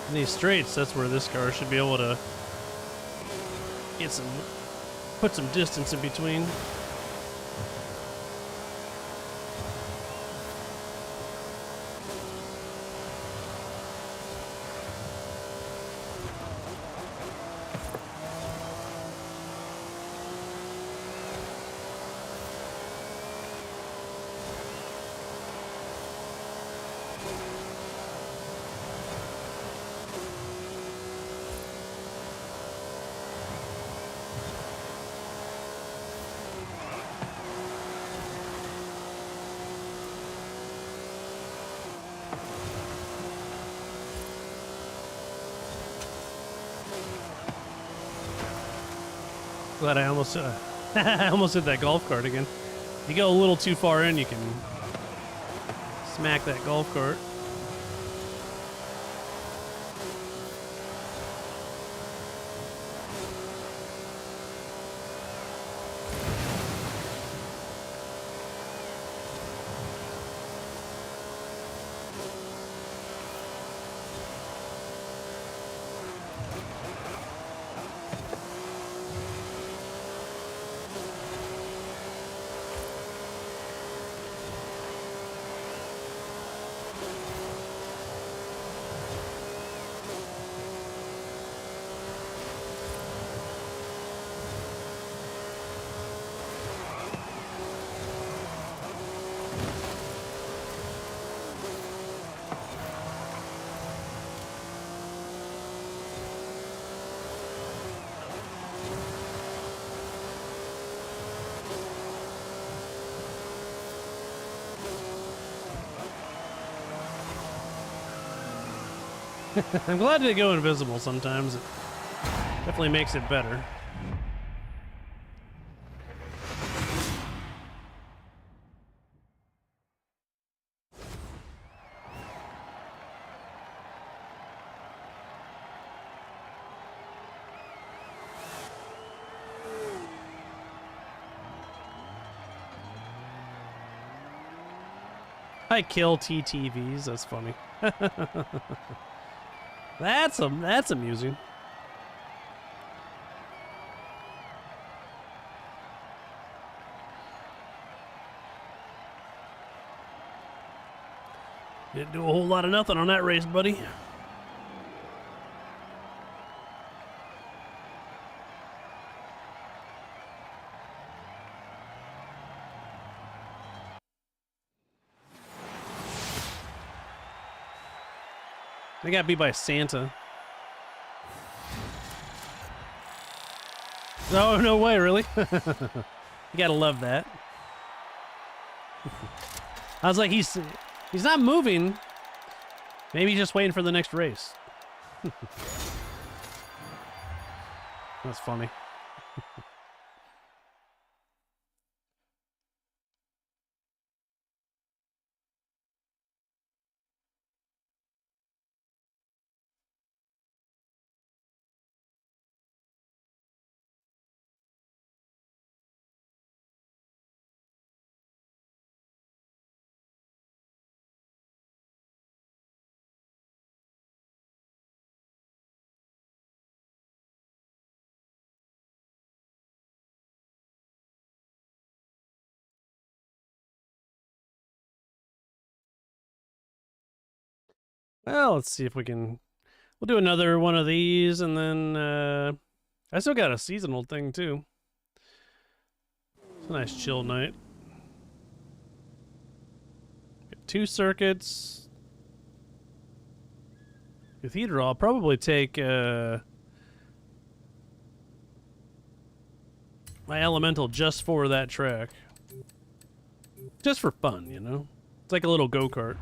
In these straights, that's where this car should be able to put some distance in between. Glad I almost I almost hit that golf cart again. If you go a little too far in, you can smack that golf cart. I'm glad they go invisible sometimes. It definitely makes it better. I kill TTVs. That's funny. That's amusing. Didn't do a whole lot of nothing on that race, buddy. They got beat by Santa. Oh, no way, really? You gotta love that. I was like, he's not moving. Maybe he's just waiting for the next race. That's funny. Well, let's see if we can. We'll do another one of these, and then I still got a seasonal thing too. It's a nice chill night. Got 2 circuits. Cathedral. I'll probably take my elemental just for that track, just for fun, you know. It's like a little go-kart.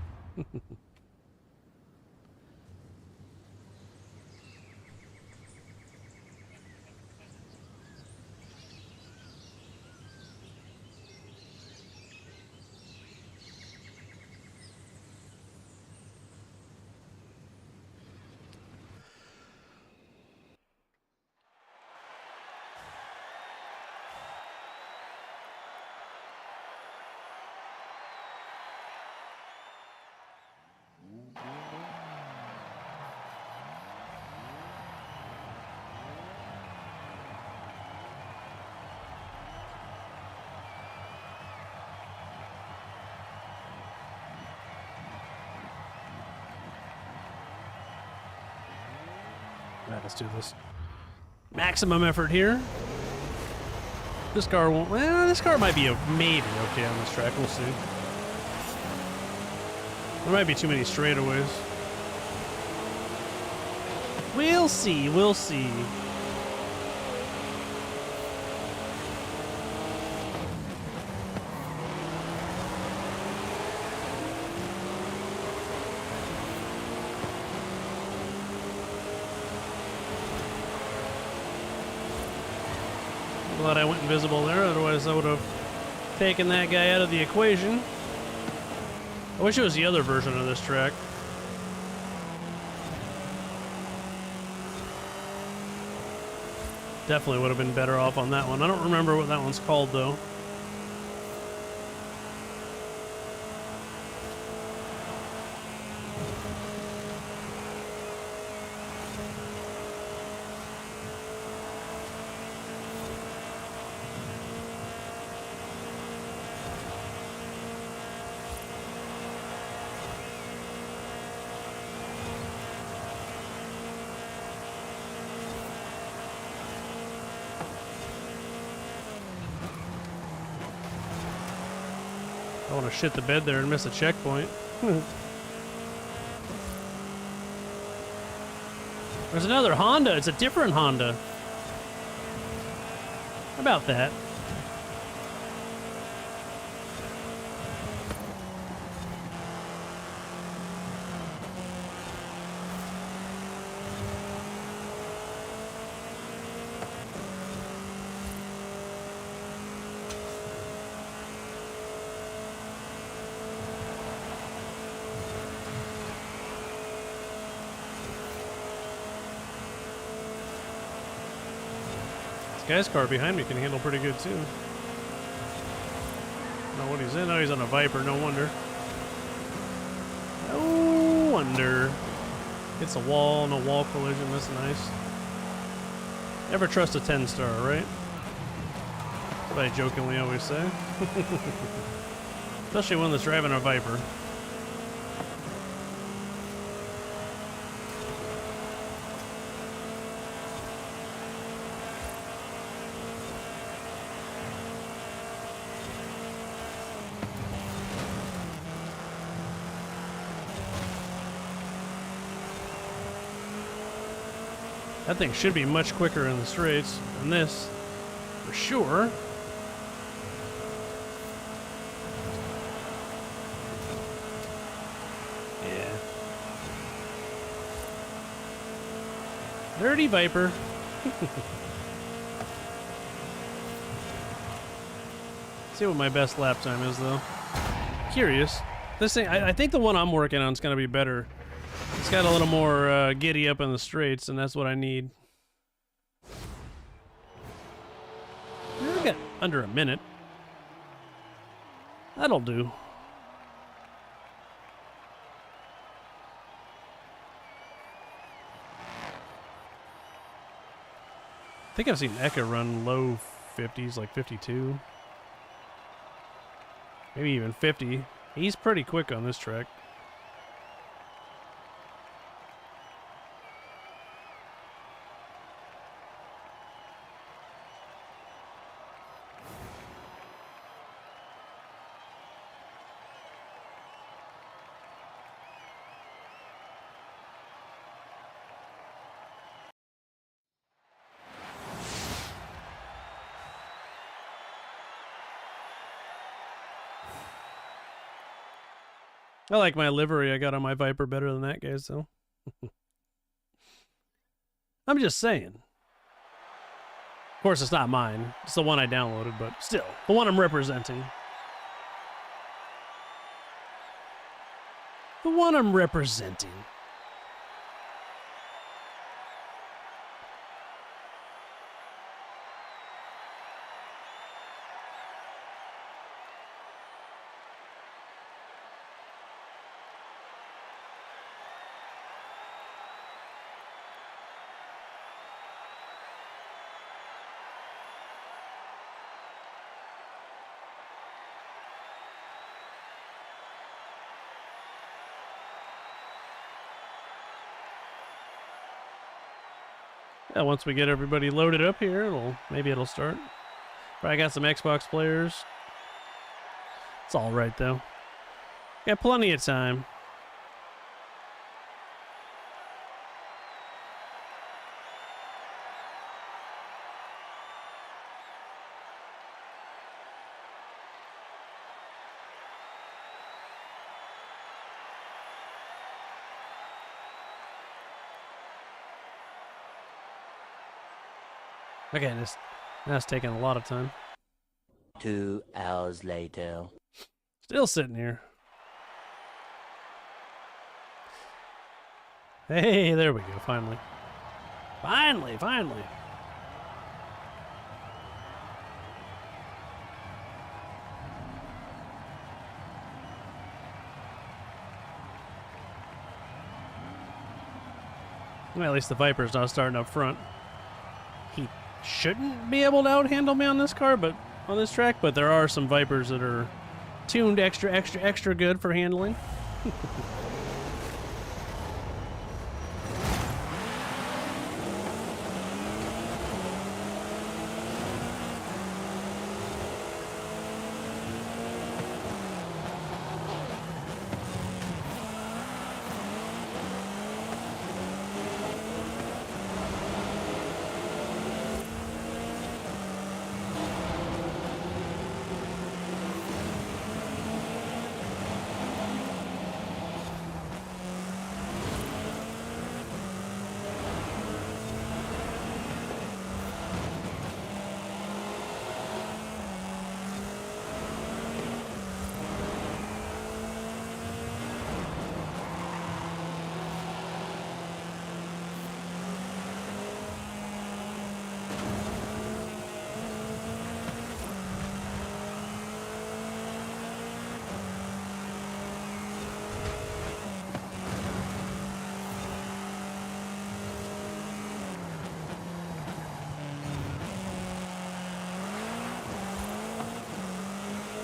Alright, let's do this. Maximum effort here. This car won't. Well, this car might be maybe okay on this track. We'll see. There might be too many straightaways. We'll see. We'll see. Glad I went invisible there, otherwise I would have taken that guy out of the equation. I wish it was the other version of this track. Definitely would have been better off on that one. I don't remember what that one's called though. I want to shit the bed there and miss a checkpoint. There's another Honda. It's a different Honda. How about that? This guy's car behind me can handle pretty good too. I don't know what he's in. Oh, he's on a Viper, no wonder. No wonder. It's a wall, no wall collision. That's nice. Never trust a 10-star, right? That's what I jokingly always say. Especially one that's driving a Viper. That thing should be much quicker in the straights than this, for sure. Yeah. Dirty Viper. See what my best lap time is, though. Curious. This thing, I think the one I'm working on is going to be better. It's got a little more giddy up in the straights, and that's what I need. We got under a minute. That'll do. I think I've seen Eka run low 50s, like 52. Maybe even 50. He's pretty quick on this track. I like my livery I got on my Viper better than that guy's, though. I'm just saying. Of course, it's not mine. It's the one I downloaded, but still, the one I'm representing. The one I'm representing. Yeah, once we get everybody loaded up here, maybe it'll start. Probably got some Xbox players. It's all right, though. Got plenty of time. Okay, that's taking a lot of time. 2 hours later. Still sitting here. Hey, there we go, finally. Finally. Well, at least the Viper's not starting up front. He shouldn't be able to outhandle me on this car, but on this track, but there are some Vipers that are tuned extra good for handling.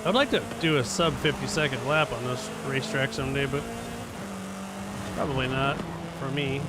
I'd like to do a sub 50-second lap on this racetrack someday, but probably not for me.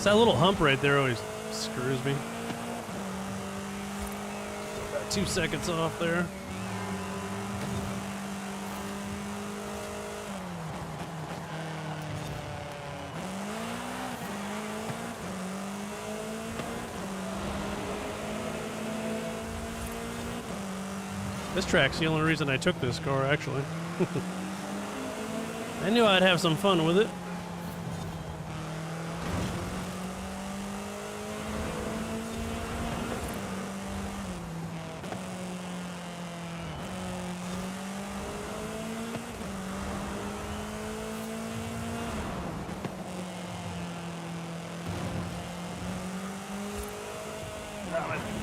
That little hump right there always screws me. About 2 seconds off there. This track's the only reason I took this car, actually. I knew I'd have some fun with it.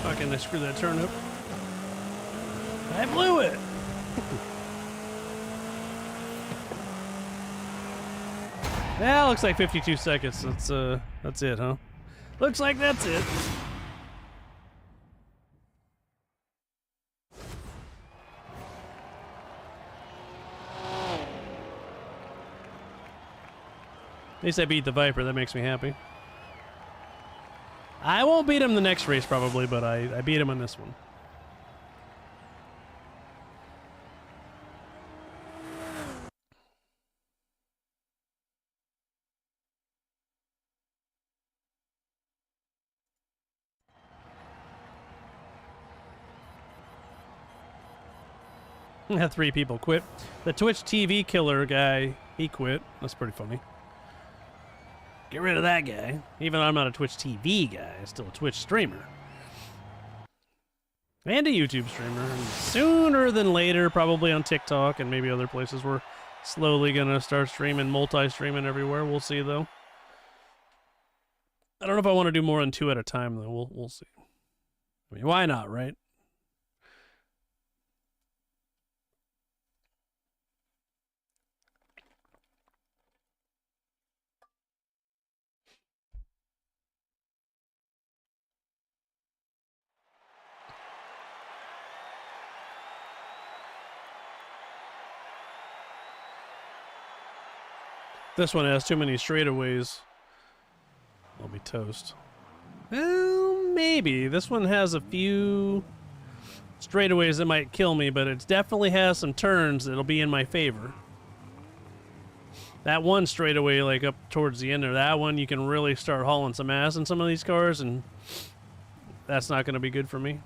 Fucking, I screwed that turn up. I blew it! Yeah, looks like 52 seconds. That's it, huh? Looks like that's it. At least I beat the Viper, that makes me happy. I won't beat him the next race probably, but I beat him on this one. Had 3 people quit. The Twitch TV killer guy, he quit. That's pretty funny. Get rid of that guy. Even though I'm not a Twitch TV guy, I'm still a Twitch streamer. And a YouTube streamer. And sooner than later, probably on TikTok and maybe other places, we're slowly going to start streaming, multi-streaming everywhere. We'll see, though. I don't know if I want to do more than 2 at a time, though. We'll see. I mean, why not, right? This one has too many straightaways. I'll be toast. Well, maybe. This one has a few straightaways that might kill me, but it definitely has some turns that'll be in my favor. That one straightaway, like up towards the end of that one, you can really start hauling some ass in some of these cars, and that's not going to be good for me.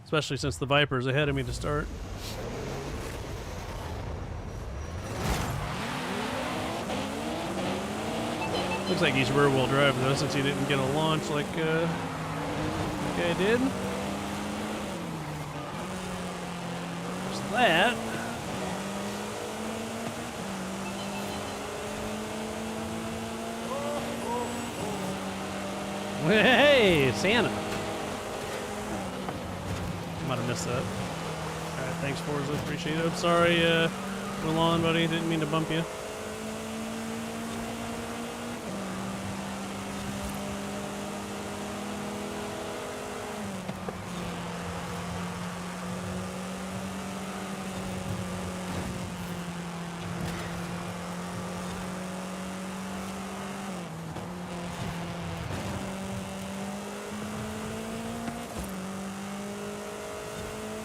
Especially since the Viper's ahead of me to start. Looks like he's rear-wheel drive though, since he didn't get a launch like I did. There's that. Hey, Santa. Might have missed that. Alright, thanks, Forza. Appreciate it. Sorry, Mulan, buddy. Didn't mean to bump you.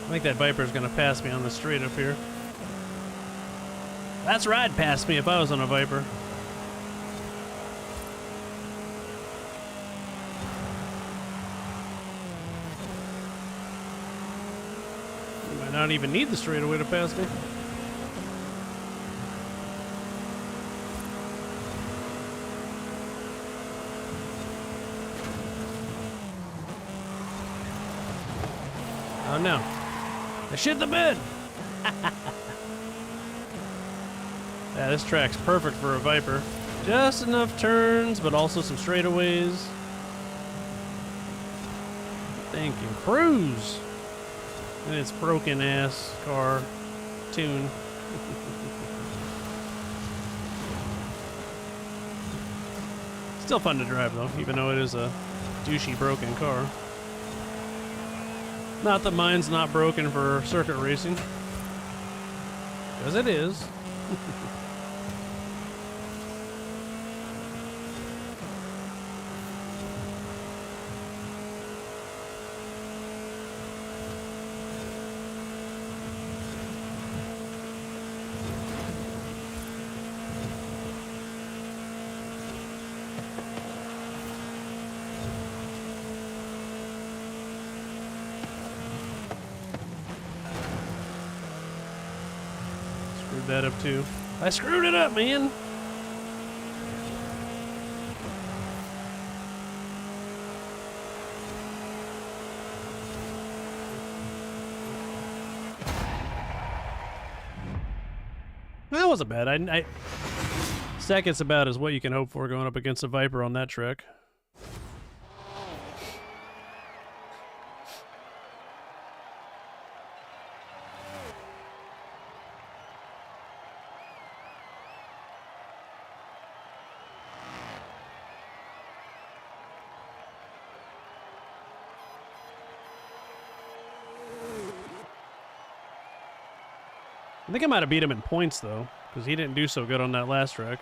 I think that Viper's gonna pass me on the straight up here. That's right, I'd pass me if I was on a Viper. You might not even need the straightaway to pass me. Oh no. I shit the bed. Yeah, this track's perfect for a Viper. Just enough turns, but also some straightaways. Thank you. Cruise! And its broken ass car tune. Still fun to drive though, even though it is a douchey broken car. Not that mine's not broken for circuit racing. Because it is. Screwed that up too. I screwed it up, man! That wasn't bad. Second's about as what you can hope for going up against a Viper on that track. I think I might have beat him in points, though, because he didn't do so good on that last track.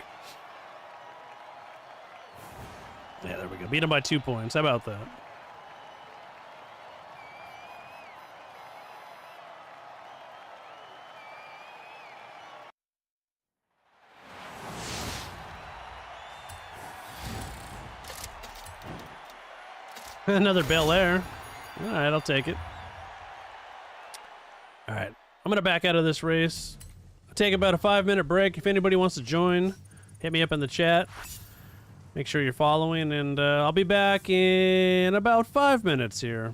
Yeah, there we go. Beat him by 2 points. How about that? Another Bel Air. All right, I'll take it. All right. I'm going to back out of this race. I'll take about a 5-minute break. If anybody wants to join, hit me up in the chat. Make sure you're following, and I'll be back in about 5 minutes here.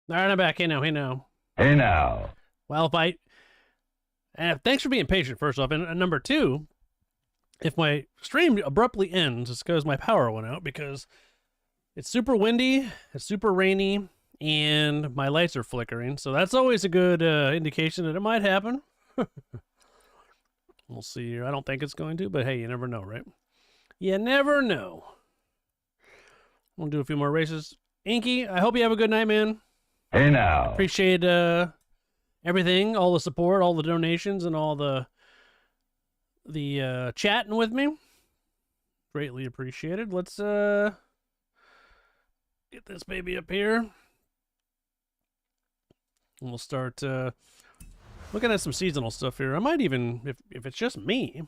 All right, I'm back. Hey now, hey now. Hey now. Well, thanks for being patient, first off. And number two, if my stream abruptly ends, it's because my power went out because it's super windy, it's super rainy, and my lights are flickering. So that's always a good indication that it might happen. We'll see here. I don't think it's going to, but hey, you never know, right? You never know. We'll do a few more races. Inky, I hope you have a good night, man. Hey now. Appreciate everything, all the support, all the donations, and all the chatting with me. Greatly appreciated. Let's get this baby up here. And we'll start looking at some seasonal stuff here. I might even, if it's just me,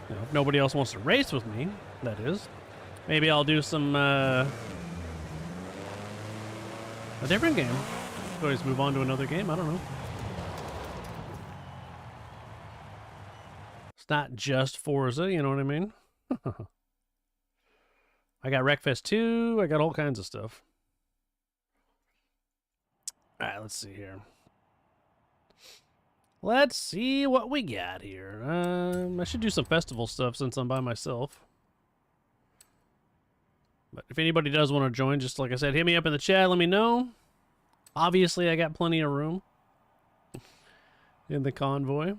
you know, if nobody else wants to race with me, that is, maybe I'll do some a different game. Always move on to another game. I don't know. It's not just Forza, you know what I mean? I got Wreckfest 2. I got all kinds of stuff. All right, let's see here. Let's see what we got here. I should do some festival stuff since I'm by myself. But if anybody does want to join, just like I said, hit me up in the chat. Let me know. Obviously, I got plenty of room in the convoy.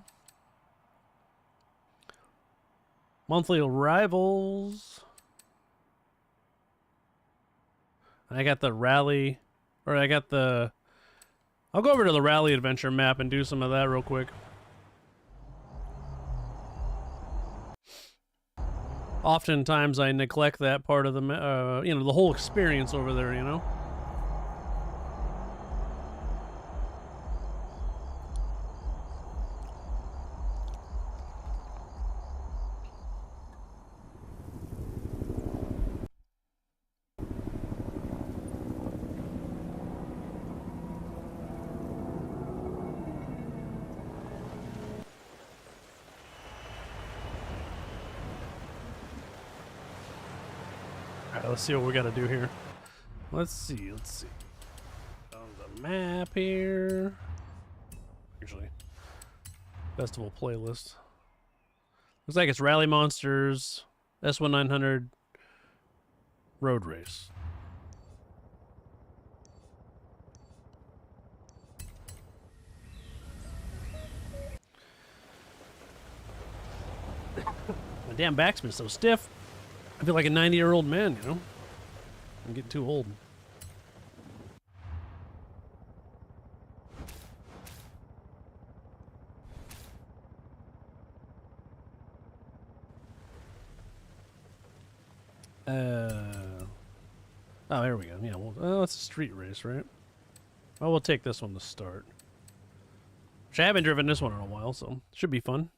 Monthly rivals. I got the rally, or I got the... I'll go over to the rally adventure map and do some of that real quick. Oftentimes I neglect that part of the, you know, the whole experience over there, you know? Let's see what we got to do here. Let's see. On the map here. Actually, festival playlist. Looks like it's Rally Monsters, S1900, Road Race. My damn back's been so stiff. I feel like a 90-year-old man, you know? I'm getting too old. Oh, here we go. Yeah, well, it's a street race, right? Well, we'll take this one to start. Which I haven't driven this one in a while, so should be fun.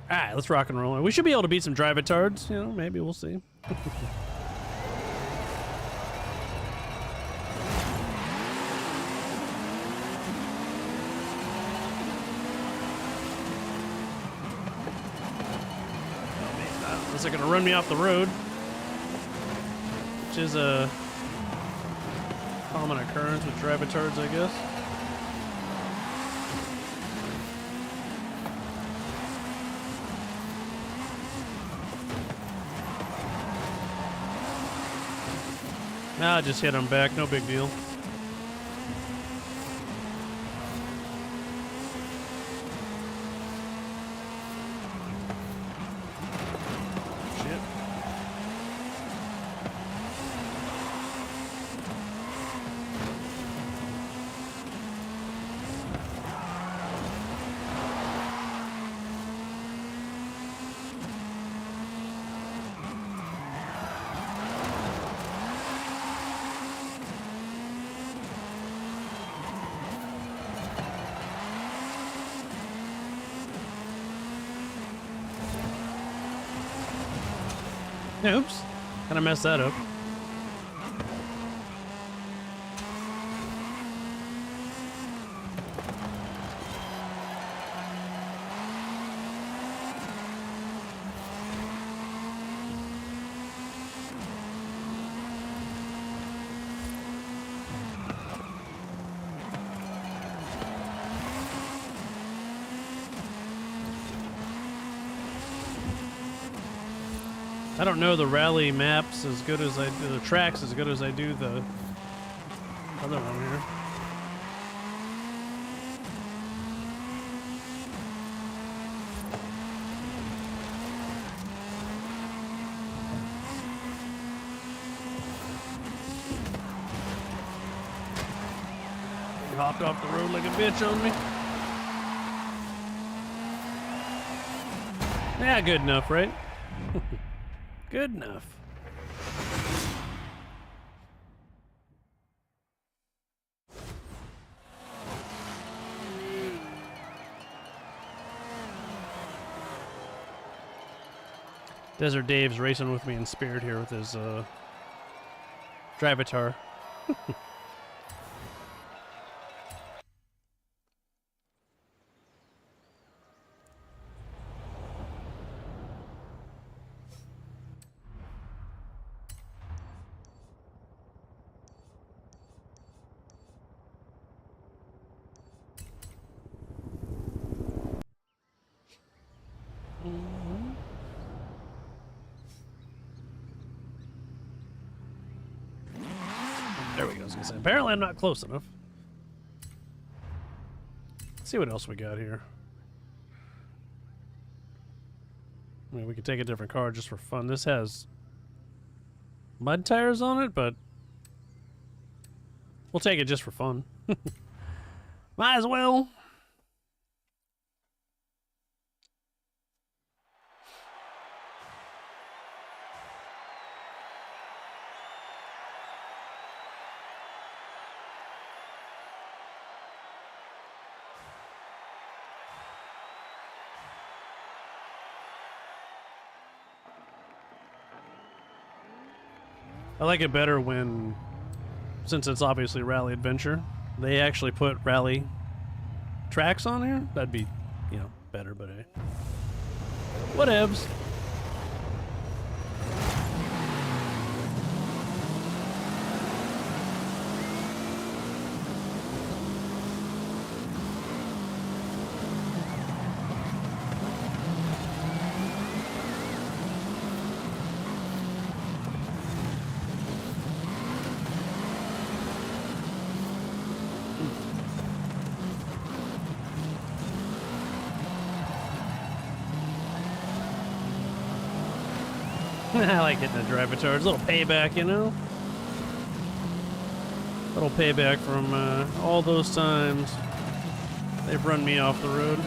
Alright, let's rock and roll. We should be able to beat some drive-a-tards, you know, maybe we'll see. Unless they're gonna run me off the road. Which is a common occurrence with drive-a-tards, I guess. Nah, just hit him back, no big deal. Shit. Oops. Kind of messed that up. I don't know the rally maps as good as I do the tracks as good as I do the other one here. He hopped off the road like a bitch on me. Yeah, good enough, right? Good enough. Desert Dave's racing with me in spirit here with his Drivatar. There we go. I was gonna say, apparently I'm not close enough. Let's see what else we got here. I mean, we could take a different car just for fun. This has mud tires on it, but we'll take it just for fun. Might as well. I like it better when, since it's obviously Rally Adventure, they actually put rally tracks on here. That'd be, you know, better, but hey. Whatevs. I like hitting the Drivatar. It's a little payback, you know? A little payback from all those times they've run me off the road.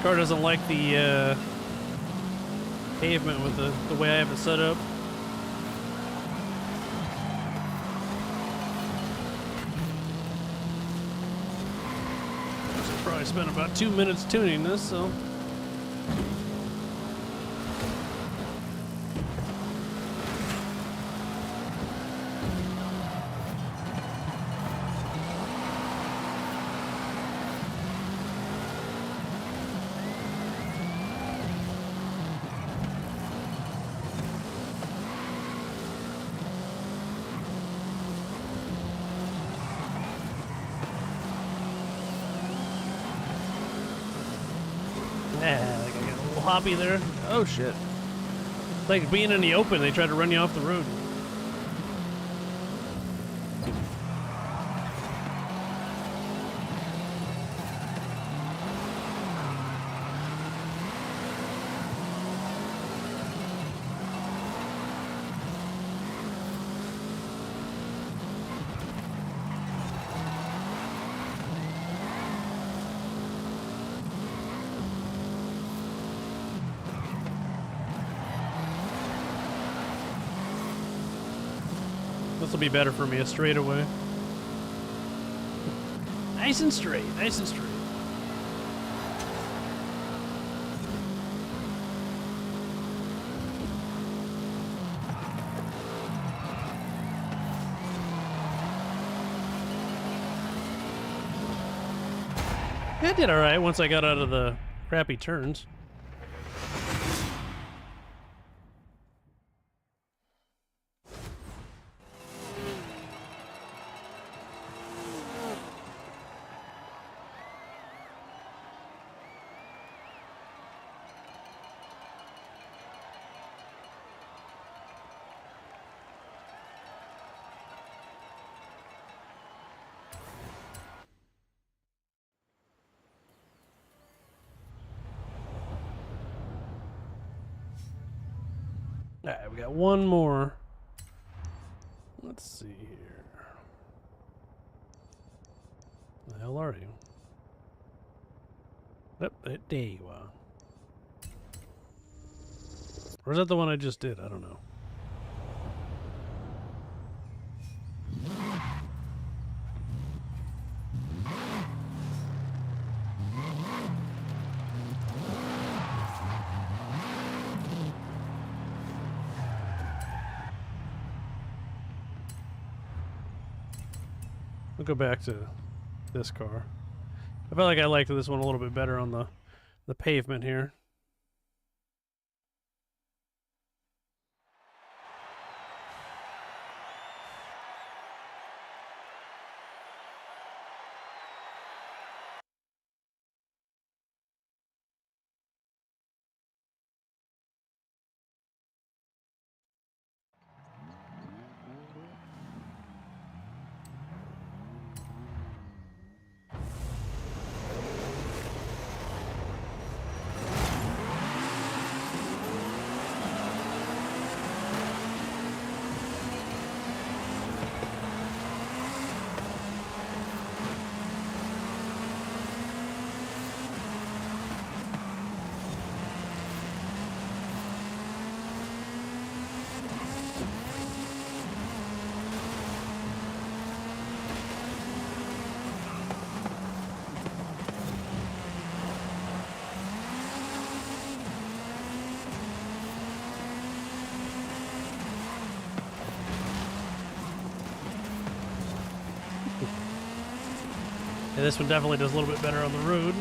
Car doesn't like the pavement with the way I have it set up. Should probably spend about 2 minutes tuning this, so. Yeah, like I got a little hoppy there. Oh shit. It's like being in the open, they try to run you off the road. This will be better for me, a straightaway. Nice and straight, nice and straight. I did alright once I got out of the crappy turns. Alright, we got one more. Let's see here. Where the hell are you? Yep, there you are. Or is that the one I just did? I don't know. We'll go back to this car. I felt like I liked this one a little bit better on the pavement here. Yeah, this one definitely does a little bit better on the road.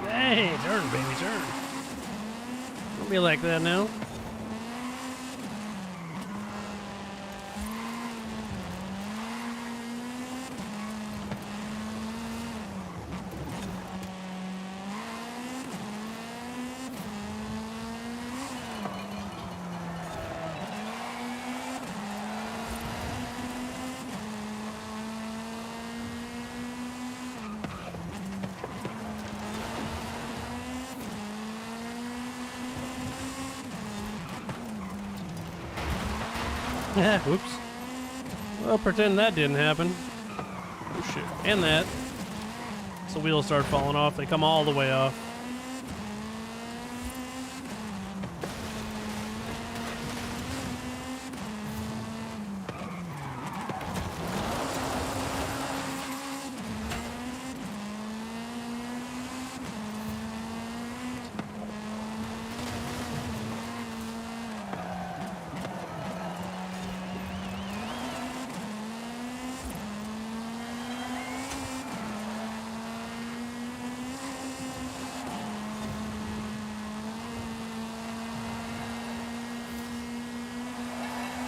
Hey, turn, baby, turn. Don't be like that now. Whoops. Well, pretend that didn't happen. Oh shit. And that. So wheels start falling off. They come all the way off.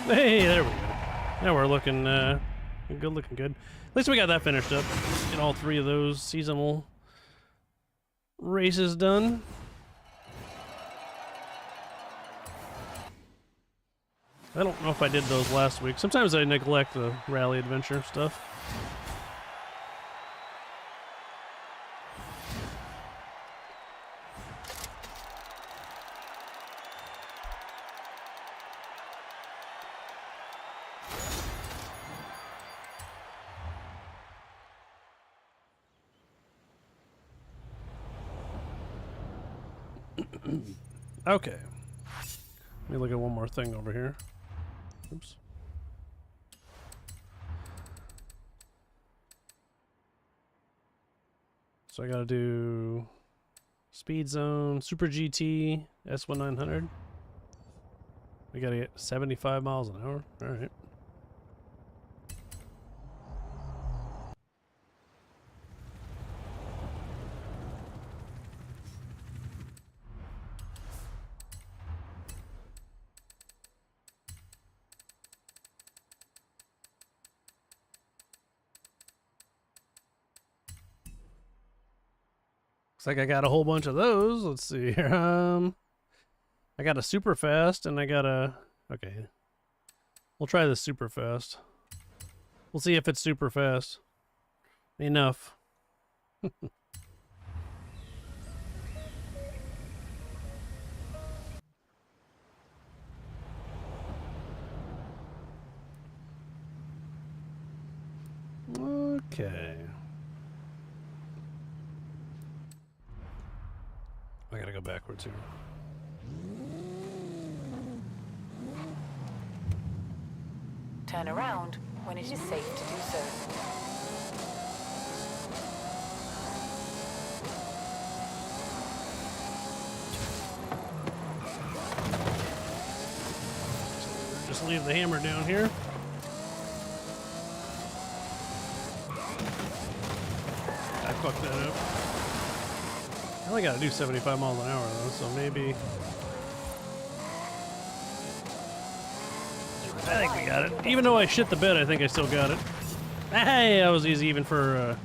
Hey, there we go. Now we're looking good, looking good. At least we got that finished up. Get all 3 of those seasonal races done. I don't know if I did those last week. Sometimes I neglect the rally adventure stuff. Okay. Let me look at one more thing over here. Oops. So I gotta do speed zone, Super GT, S1900. We gotta get 75 miles an hour. All right. Looks like I got a whole bunch of those. Let's see here. I got a super fast and I got a... Okay. We'll try this super fast. We'll see if it's super fast. Enough. Okay. I gotta go backwards here. Turn around when it is safe to do so. Just leave the hammer down here. I fucked that up. I only gotta do 75 miles an hour though, so maybe... I think we got it. Even though I shit the bed, I think I still got it. Hey, that was easy even for a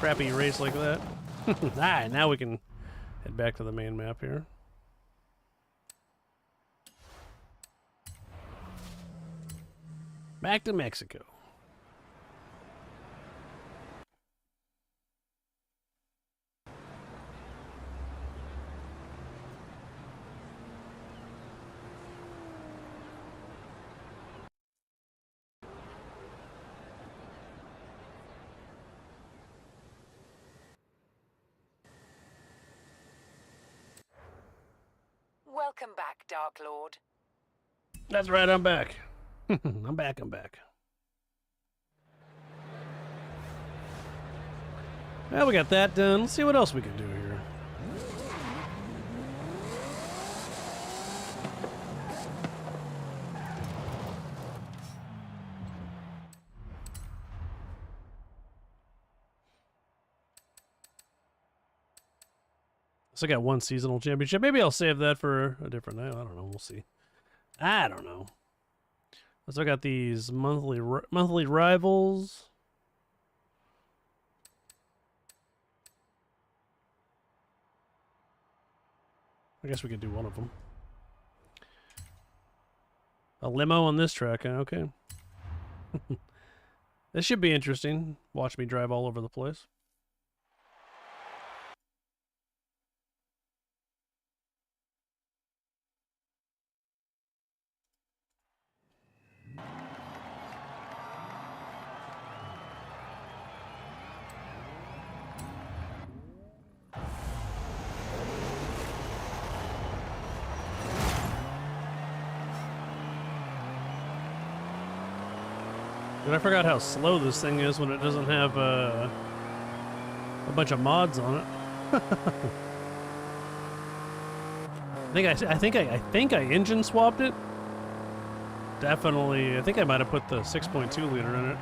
crappy race like that. Alright, now we can head back to the main map here. Back to Mexico. Welcome back, Dark Lord. That's right, I'm back. I'm back. Well, we got that done. Let's see what else we can do here. So I got one seasonal championship. Maybe I'll save that for a different night. I don't know. We'll see. I don't know. So I got these monthly rivals. I guess we could do one of them. A limo on this track, huh? Okay. This should be interesting. Watch me drive all over the place. And I forgot how slow this thing is when it doesn't have a bunch of mods on it. I think I engine swapped it. Definitely, I think I might have put the 6.2 liter in it.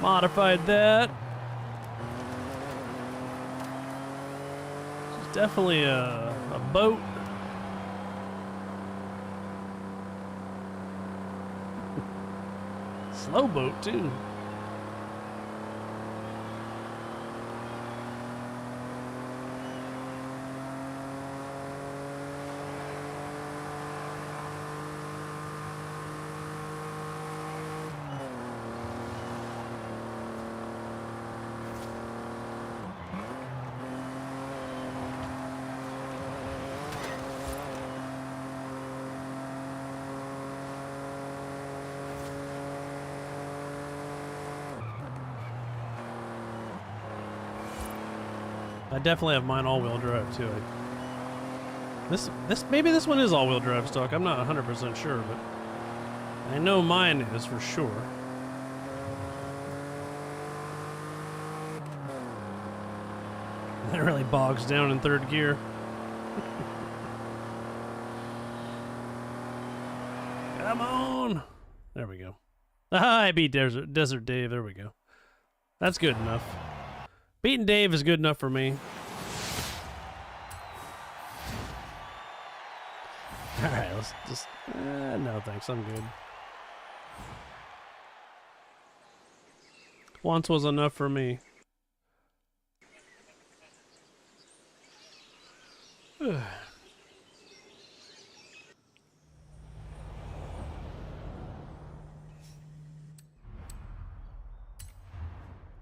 Modified that. It's definitely a boat. slow boat, too. I definitely have mine all-wheel drive too. Maybe this one is all-wheel drive stock. I'm not 100% sure, but I know mine is for sure. It really bogs down in third gear. Come on! There we go. Ah, I beat Desert Dave. There we go. That's good enough. Beating Dave is good enough for me. Alright, let's just... no thanks, I'm good. Once was enough for me. Let's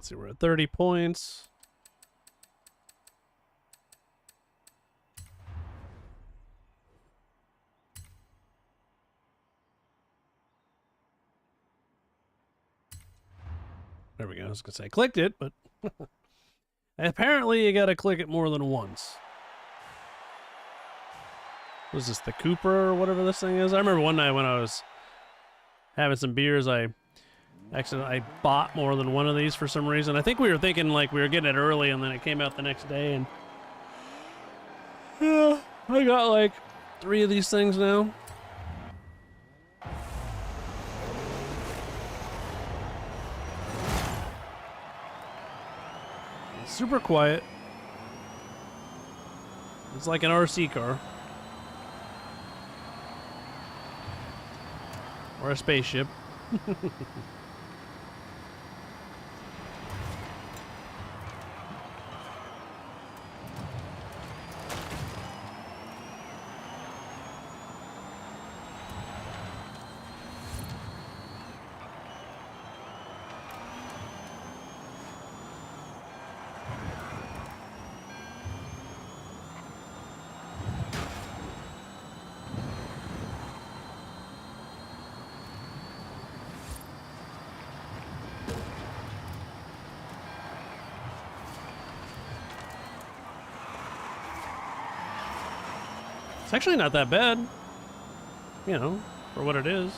see, we're at 30 points. There we go. I was going to say I clicked it, but apparently you got to click it more than once. Was this the Cooper or whatever this thing is? I remember one night when I was having some beers, I bought more than one of these for some reason. I think we were thinking like we were getting it early and then it came out the next day, and yeah, I got like 3 of these things now. Super quiet. It's like an RC car. Or a spaceship. It's actually not that bad, you know, for what it is.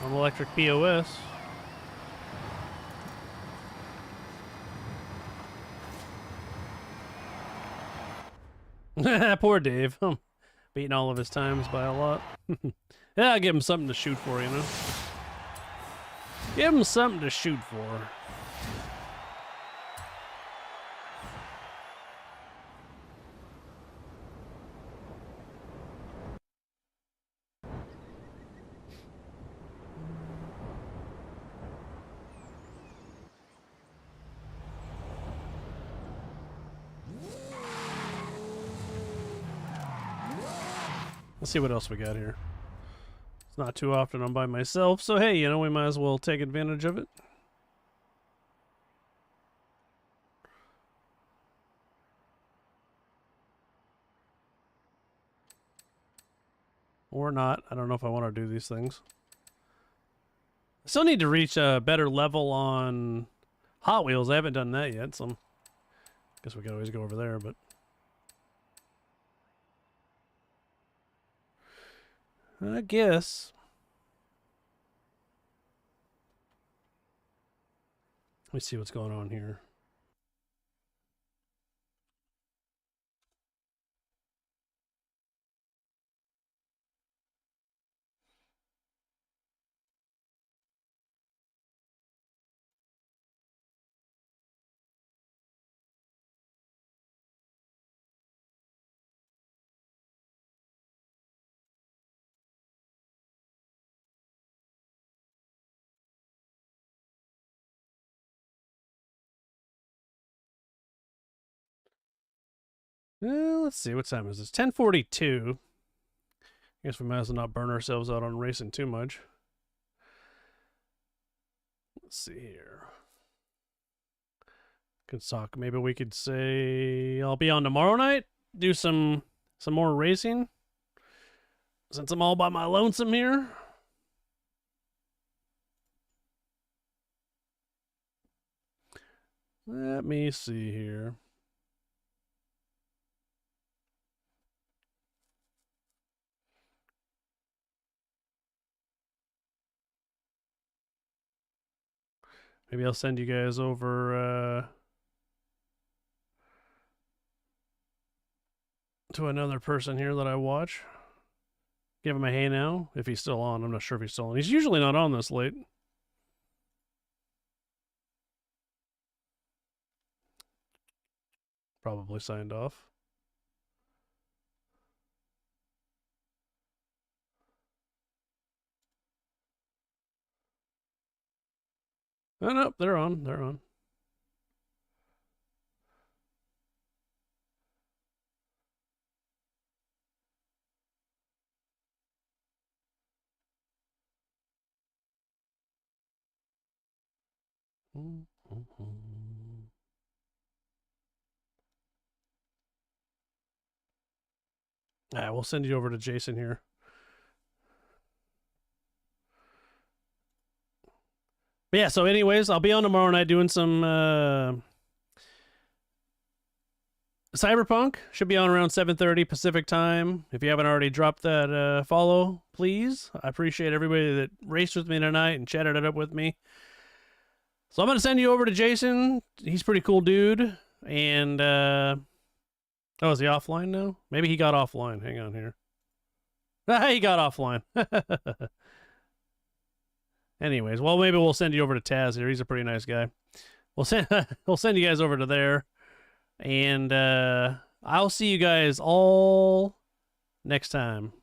On electric POS. Poor Dave. Beating all of his times by a lot. Yeah, give him something to shoot for, you know? Give him something to shoot for. Let's see what else we got here. It's not too often I'm by myself, so hey, you know, we might as well take advantage of it. Or not. I don't know if I want to do these things. I still need to reach a better level on Hot Wheels. I haven't done that yet, so I guess we can always go over there, but... I guess. Let me see what's going on here. Let's see, what time is this? 10:42. I guess we might as well not burn ourselves out on racing too much. Let's see here. Could talk. Maybe we could say I'll be on tomorrow night. Do some more racing. Since I'm all by my lonesome here. Let me see here. Maybe I'll send you guys over to another person here that I watch. Give him a hey now, if he's still on. I'm not sure if he's still on. He's usually not on this late. Probably signed off. Oh, no, they're on. They're on. Alright, we'll send you over to Jason here. But yeah, so anyways, I'll be on tomorrow night doing some Cyberpunk. Should be on around 7:30 Pacific time. If you haven't already dropped that follow, please. I appreciate everybody that raced with me tonight and chatted it up with me. So I'm going to send you over to Jason. He's a pretty cool dude. And, oh, is he offline now? Maybe he got offline. Hang on here. He got offline. Anyways, well, maybe we'll send you over to Taz here. He's a pretty nice guy. We'll send you guys over to there. And I'll see you guys all next time.